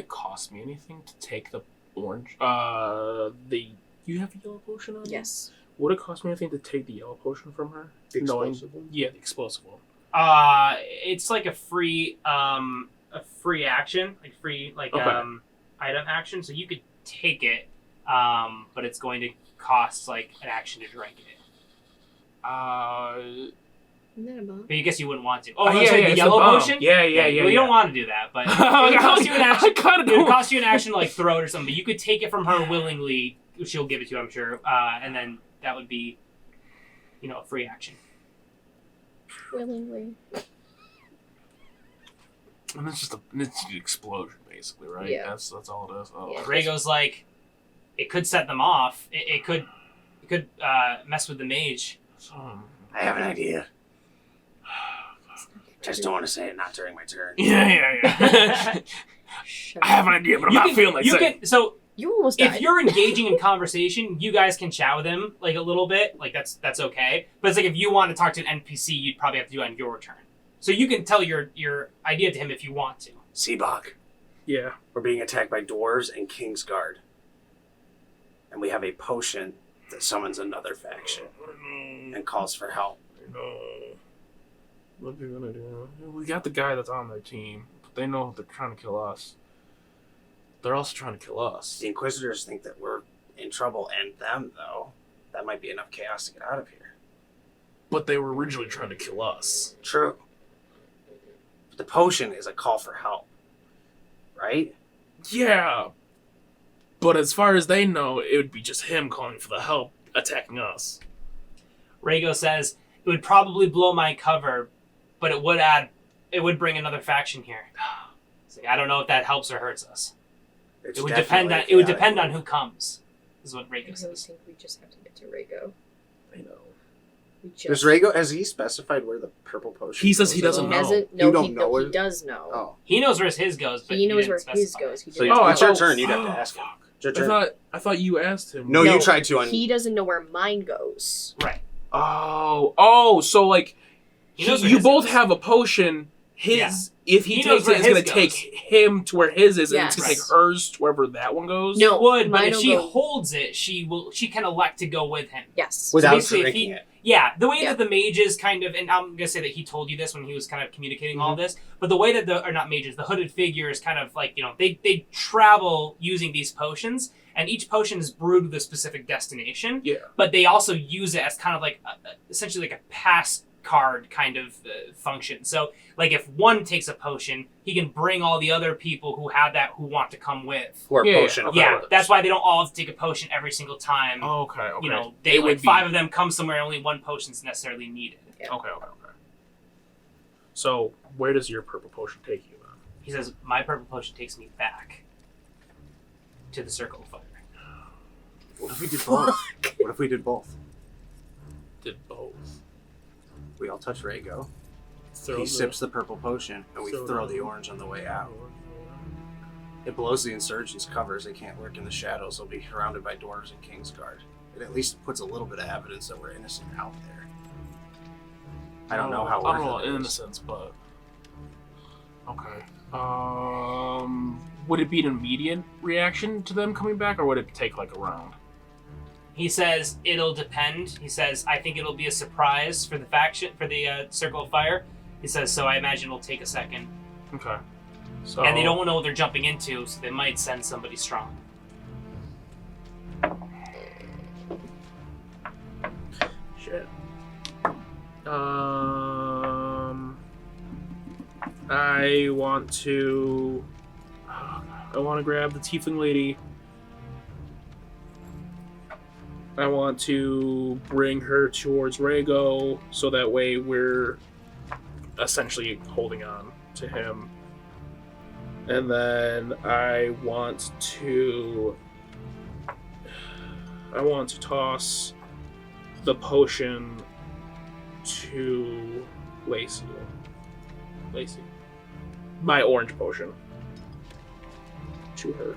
cost me anything to take the orange? You have a yellow potion on you? Yes. Would it cost me anything to take the yellow potion from her? The explosive one? Yeah, the explosive one. It's like a free action, item action. So you could take it, but it's going to cost like an action to drink it. But I guess you wouldn't want to. Oh, yeah, the yellow potion? Yeah. Well, you don't want to do that, but it would cost you an action. It would cost you an action to like throw it or something. But you could take it from her willingly. She'll give it to you, I'm sure. And then that would be, a free action. Willingly. And it's an explosion, basically, right? Yeah. That's all it is. Oh. Yeah. Rhaego's like, it could set them off. It could mess with the mage. I have an idea. Just don't want to say it not during my turn. Yeah. I have an idea, but I'm not feeling like saying it. So you almost died. if you're engaging in conversation, you guys can chat with him like a little bit. Like that's okay. But it's like if you want to talk to an NPC, you'd probably have to do it on your turn. So you can tell your idea to him if you want to. Seabach. Yeah. We're being attacked by dwarves and Kingsguard. And we have a potion that summons another faction and calls for help. What are we gonna do? We got the guy that's on their team, but they know they're trying to kill us. They're also trying to kill us. The Inquisitors think that we're in trouble, and them, though. That might be enough chaos to get out of here. But they were originally trying to kill us. True. But the potion is a call for help. Right? Yeah. But as far as they know, it would be just him calling for the help, attacking us. Rhaego says, it would probably blow my cover, but it would bring another faction here. It's like, I don't know if that helps or hurts us. It would depend on who comes, is what Rhaego I really says. think we just have to get to Rhaego. I know. Does Rhaego, has he specified where the purple potion He says goes? he doesn't know. Hasn't? You No, don't he does know. Oh. He knows where his goes, but He knows didn't where his specify. goes. He So didn't. it's your turn, you'd have to ask him. It's your turn. I thought you asked him. No, you tried to. He doesn't know where mine goes. Right. So like, He knows where you his both goes. have a potion. If he knows takes where it, it's his going to goes. take him to where his is, and Yes. it's going to take hers to wherever that one goes. No, Would, but mine if will she go- holds it, she can elect to go with him. Yes. Without basically, if drinking he- it. Yeah, the way Yeah. that the mages kind of, and I'm gonna say that he told you this when he was kind of communicating all Mm-hmm. this, but the way that the hooded figures kind of like, they travel using these potions, and each potion is brewed with a specific destination. Yeah. But they also use it as kind of like essentially like a pass card kind of function. So like if one takes a potion, he can bring all the other people who have that who want to come with. Who are Yeah, potion okay. Yeah, holders. that's why they don't all have to take a potion every single time. Okay. They It would like be- 5 of them come somewhere, and only one potion's necessarily needed. Okay. So where does your purple potion take you then? He says, my purple potion takes me back to the circle of fire. What if we did both? What if we did both? Did both. We all touch Rhaego. Throw He the- sips the purple potion, and we throw throw the- the orange on the way out. It blows the insurgents' covers. They can't lurk in the shadows. They'll be surrounded by dwarves and Kingsguard. It at least puts a little bit of evidence that we're innocent out there. I don't know how I don't know worth it is. innocence, but okay. Would it be an immediate reaction to them coming back, or would it take like a round? He says, it'll depend. He says, I think it'll be a surprise for the faction, for the circle of fire. He says, so I imagine it'll take a second. Okay. So And they don't know what they're jumping into, so they might send somebody strong. Shit. I want to grab the Tiefling lady. I want to bring her towards Rhaego, so that way we're essentially holding on to him. And then I want to toss the potion to Lacey. My orange potion to her.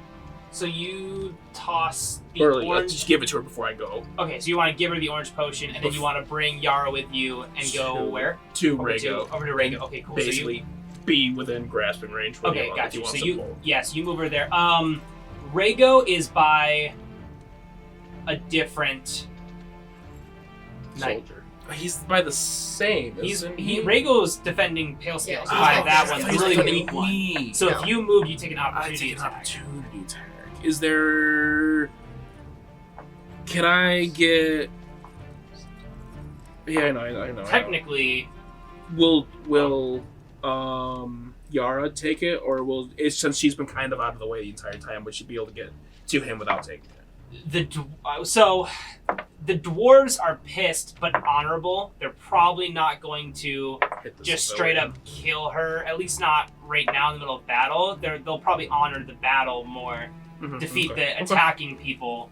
So you toss the Or orange... just give it to her before I go. Okay, so you want to give her the orange potion, and then you want to bring Yara with you and go where? To Over Rhaego. over to Rhaego. Okay, cool. Basically, be within grasping range. When Okay, you got you. want So to pull. you move her there. Rhaego is by a different knight. Soldier. He's by the same. Rhaego's defending Pale Scales Yeah. by that one, the He's really defending weak one. me. So if you move, you take an I opportunity take an attack. opportunity attack. Is there? Can I get? Yeah, I know. Technically, Will Yara take it, or since she's been kind of out of the way the entire time, would she be able to get to him without taking it? the dwarves are pissed but honorable. They're probably not going to Hit the just civilian. straight up kill her. At least not right now in the middle of battle. They'll probably honor the battle more. Mhm, Defeat okay. the attacking people.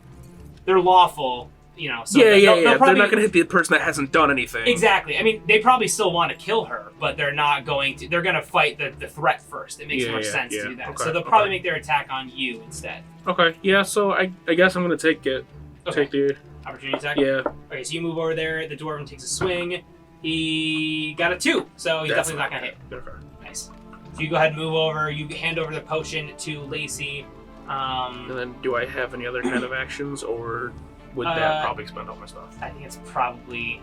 They're lawful, you know. So Yeah. they'll They're probably, not going to hit the person that hasn't done anything. Exactly. I mean, they probably still want to kill her, but they're not going to. They're going to fight the threat first. It makes more sense to do that. Okay, So they'll probably make their attack on you instead. Okay. Yeah. So I guess I'm going to take it. Okay. Take the. Opportunity attack? Yeah. Okay, so you move over there. The dwarven takes a swing. He got a 2, so he's That's definitely not going to hit. Okay. Nice. So you go ahead and move over. You hand over the potion to Lacey. And then, do I have any other kind of actions, or would that probably expend all my stuff? I think it's probably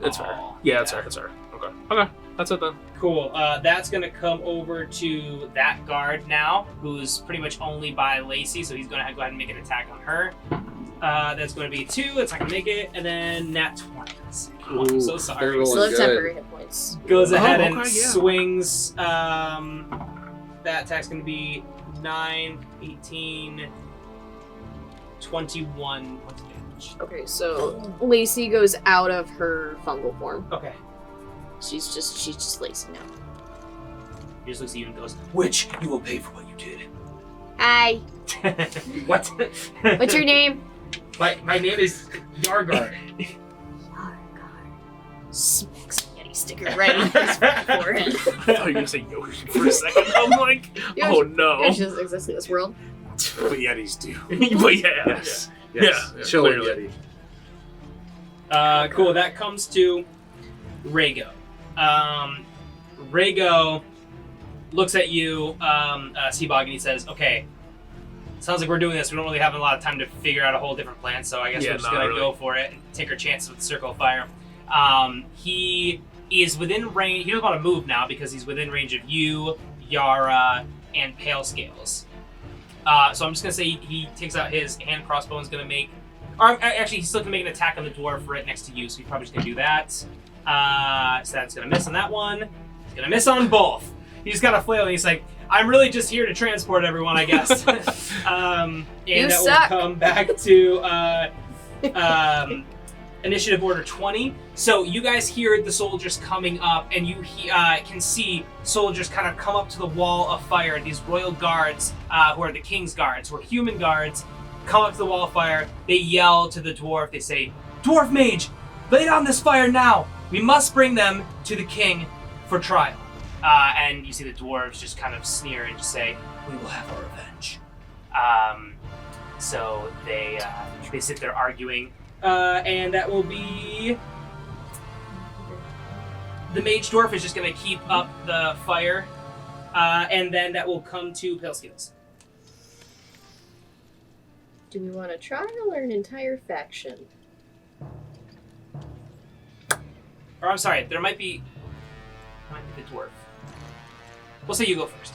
It's fair. all. Yeah, it's fair. It's fair. Okay. Okay. That's it then. Cool. That's going to come over to that guard now, who's pretty much only by Lacey, so he's going to go ahead and make an attack on her. That's going to be 2. That's not going to make it. And then nat 20. Oh, I'm so sorry. They're Still have good. temporary hit points. Goes ahead Oh, and okay, yeah. swings. That attack's going to be 9, 18, 21 points of damage. Okay, so Lacey goes out of her fungal form. Okay. She's just Lacey now. He just looks at you and goes, "Which you will pay for what you did." Hi. What? What's your name? My name is Yargard. Oh god. Smacks a Yeti sticker right on his forehead. I thought you were going to say Yoshi for a second. I'm like, oh no. Yoshi doesn't exist in this world. But Yetis do. But yeah. Yes. Yeah. Show it, clearly. Yeti. Cool. That comes to Rhaego. Rhaego looks at you, Seabog, and he says, "Okay, sounds like we're doing this. We don't really have a lot of time to figure out a whole different plan, so I guess Yeah, we're just not gonna really. go for it and take our chances with the Circle of Fire." He is within range. He doesn't want to move now because he's within range of you, Yara, and Pale Scales. So I'm just gonna say he takes out his hand crossbow and is gonna make. Or actually, he still can make an attack on the dwarf right next to you, so he's probably just gonna do that. So that's gonna miss on that one. He's gonna miss on both. He's got a flail, and he's like, "I'm really just here to transport everyone, I guess." And You that suck. will come back to initiative order 20. So you guys hear the soldiers coming up, and you can see soldiers kind of come up to the wall of fire. These royal guards, who are the king's guards, who are human guards, come up to the wall of fire. They yell to the dwarf. They say, "Dwarf mage, lay down this fire now. We must bring them to the king for trial." And you see the dwarves just kind of sneer and just say, "We will have our revenge." So they sit there arguing, and that will be the mage dwarf is just going to keep up the fire, and then that will come to Pale Scales. Do we want a trial or an entire faction? Or I'm sorry, there might be the dwarf. We'll say you go first.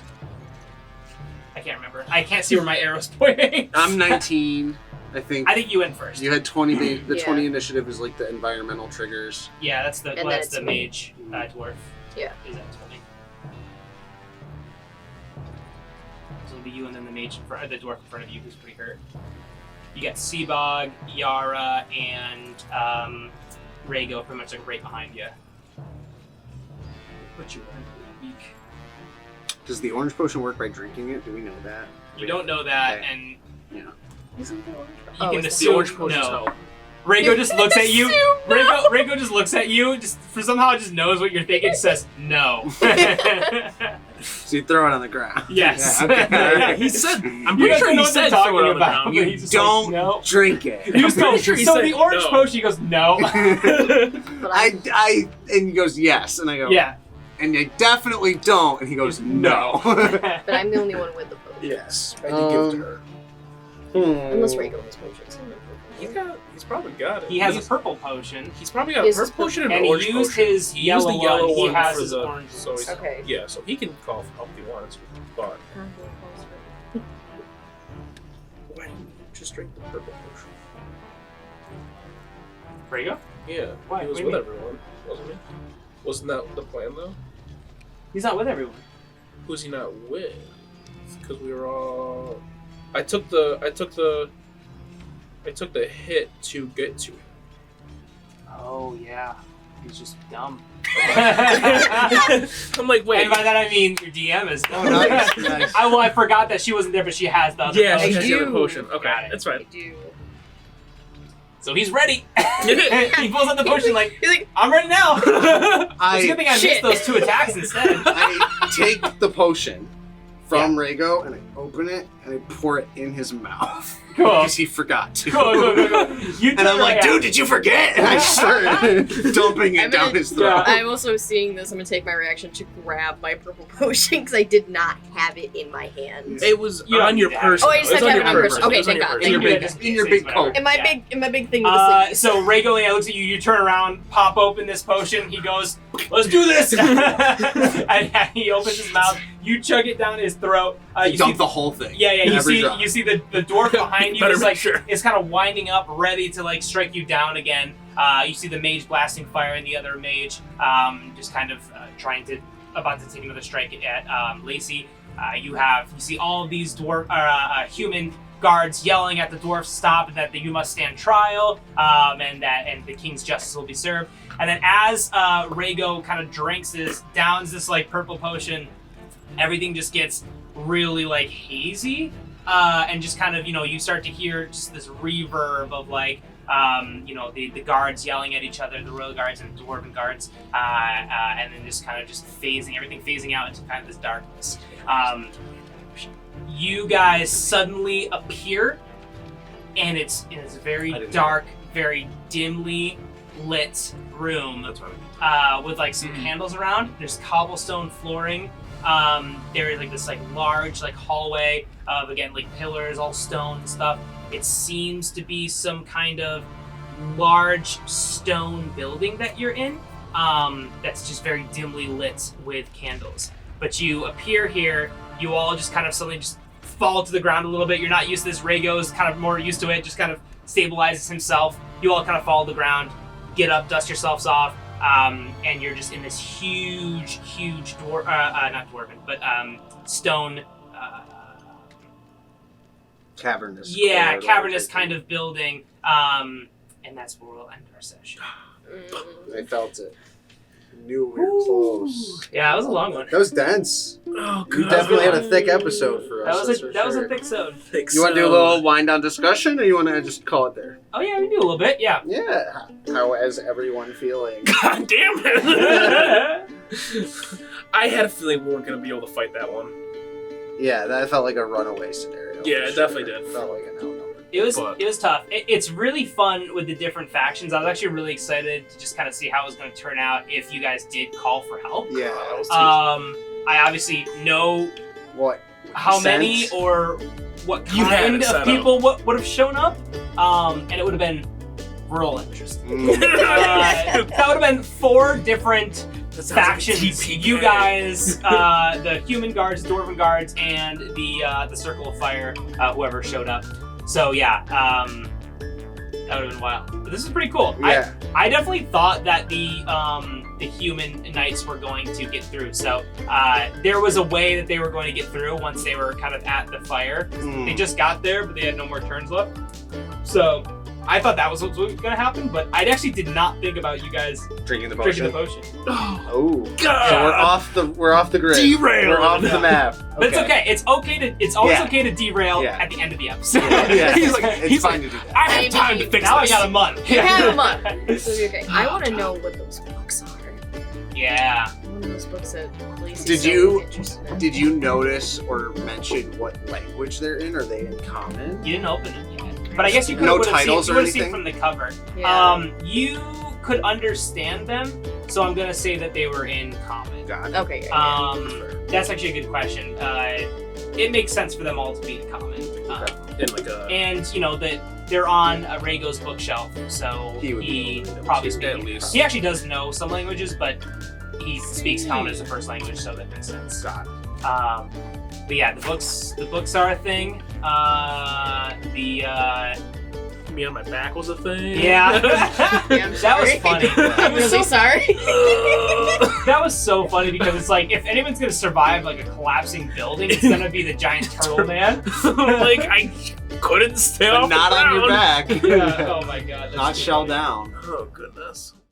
I can't remember. I can't see where my arrow's pointing. I'm 19. I think. I think you went first. You had 20. The Yeah. 20 initiative is like the environmental triggers. Yeah, that's the And then it's me. mage dwarf. Yeah. Is at 20. So it'll be you and then the mage in front, the dwarf in front of you who's pretty hurt. You got Seabog, Yara, and Rhaego pretty much like right behind you. But you are weak. Does the orange potion work by drinking it? Do we know that? You don't know that, Okay. and Isn't that orange? you can it's The assume orange potion's no. help. Rhaego just looks at you. Assume no. Rhaego just looks at you. Just for somehow just knows what you're thinking. Says no. So you throw it on the ground. Yes. Yeah, okay. Yeah, he said. I'm You pretty guys sure know he what they're said talking throw it on the about. ground. You He's just don't like, no. drink it. You just go. pretty sure he So said the orange no. potion. He goes no. But I and he goes yes, and I go Yeah. and I definitely don't, and he goes no. But I'm the only one with the potion. Yes, I did give it to her. Unless Rhaego has potions. He's probably got it. He has a purple potion. He's probably got He a has his purple potion and And an he orange used potion. his He used yellow, the yellow one. He one has for his the. orange. So he's, Okay. yeah, so he can call for help if he wants. But why didn't you just drink the purple potion? Rhaego? Yeah, Why? he was What do with you everyone, wasn't he? Wasn't that the plan though? He's not with everyone. Who's he not with? Because we were all. I took the hit to get to him. Oh yeah, he's just dumb. I'm like, wait. And by that I mean your DM is dumb. Oh, nice, nice. I forgot that she wasn't there, but she has the other Yeah, potion. she has the other do. potion. Okay, Got it. that's I fine. do. So he's ready. He pulls out the potion like, He's like, I'm ready now. It's a good thing I missed Shit. those 2 attacks instead. I take the potion from Rhaego and I open it and I pour it in his mouth Cool. because he forgot to. Cool. You And turn I'm like, around. dude, did you forget? And I start dumping it I'm down gonna- his throat. I'm also seeing this. I'm gonna take my reaction to grab my purple potion because I did not have it in my hand. It was You don't on your need that. person. Oh, I just It was have to have it on your person. Okay, It was on thank your God. person. In your Yeah, big, just in your say big whatever. coat. In my Yeah. big thing with the sleeves. So Rhaego looks at you. You turn around, pop open this potion. He goes, "Let's do this!" And he opens his mouth. You chug it down his throat. You dump the whole thing. Yeah. You Every see, drop. you see the dwarf behind you Better is make like sure. is kind of winding up, ready to like strike you down again. You see the mage blasting fire, and the other mage just kind of about to take another strike at Lacey. You see all of these human guards yelling at the dwarf to stop, and that you must stand trial, and the king's justice will be served. And then as Rhaego kind of downs this like purple potion, everything just gets really like hazy, and just kind of you start to hear just this reverb of like the guards yelling at each other, the royal guards and the dwarven guards, and then just kind of everything phasing out into kind of this darkness. You guys suddenly appear, and it's in this very dark, very dimly lit room with like some candles around. There's cobblestone flooring. There is like this like large like hallway of again like pillars, all stone and stuff. It seems to be some kind of large stone building that you're in. That's just very dimly lit with candles. But you appear here. You all just kind of suddenly just fall to the ground a little bit. You're not used to this. Rhaego's kind of more used to it. Just kind of stabilizes himself. You all kind of fall to the ground, get up, dust yourselves off, and you're just in this huge not dwarven, but stone. Cavernous. Yeah, corridor. cavernous kind of building. And that's where we'll end our session. I felt it. Knew we were close. Yeah, that was a long one. That was dense. Oh, You God. Definitely had a thick episode for us. That was a thick sode. You want to do a little wind down discussion, or you want to just call it there? Oh yeah, we do a little bit. Yeah. Yeah. How is everyone feeling? God damn it! I had a feeling we weren't going to be able to fight that one. Yeah, that felt like a runaway scenario. Yeah, for it definitely sure. did. Felt like an outnumber. It was But- tough. It's really fun with the different factions. I was actually really excited to just kind of see how it was going to turn out if you guys did call for help. Yeah. That was I obviously know what? how many Sense? or what You had kind it set of up. people would have shown up, and it would have been real interesting. Mm. That would have been 4 different factions. TPK. You guys, the human guards, dwarven guards, and the circle of fire, whoever showed up. So yeah, that would have been wild. But this is pretty cool. Yeah. I definitely thought that the human knights were going to get through. So there was a way that they were going to get through once they were kind of at the fire. Mm. They just got there, but they had no more turns left. So I thought that was what was going to happen, but I actually did not think about you guys Drinking the drinking potion. the potion. Oh. God. So we're off the grid. Derailed. We're off the map. But it's okay. It's always Yeah. okay to derail Yeah. at the end of the episode. Yeah. He's like, It's fine to do that. I have time to fix Now I this. got a month. You have a month. So you're okay. I want to know what those books are. Yeah. One of those books that Lacey's Did so you- interested in. Did you notice or mention what language they're in? Are they in common? You didn't open it yet. But I guess you could No have titles seen, or you would've seen anything? from the cover. Yeah. You could understand them, so I'm gonna say that they were in common. God. Okay. Yeah, That's actually a good question. it makes sense for them all to be in common. And that they're on Rhaego's bookshelf, so he probably speaks. At least. He actually does know some languages, but he speaks common as a first language, so that makes sense. God. But yeah, the books are a thing. Me on my back was a thing. Yeah. I'm That was sorry. funny. I'm really sorry. That was so funny because it's like if anyone's gonna survive like a collapsing building, it's gonna be the giant turtle man. Like I couldn't stay But off not the on your ground. back. Yeah. Oh my god. That's Not too shell funny. down. Oh goodness.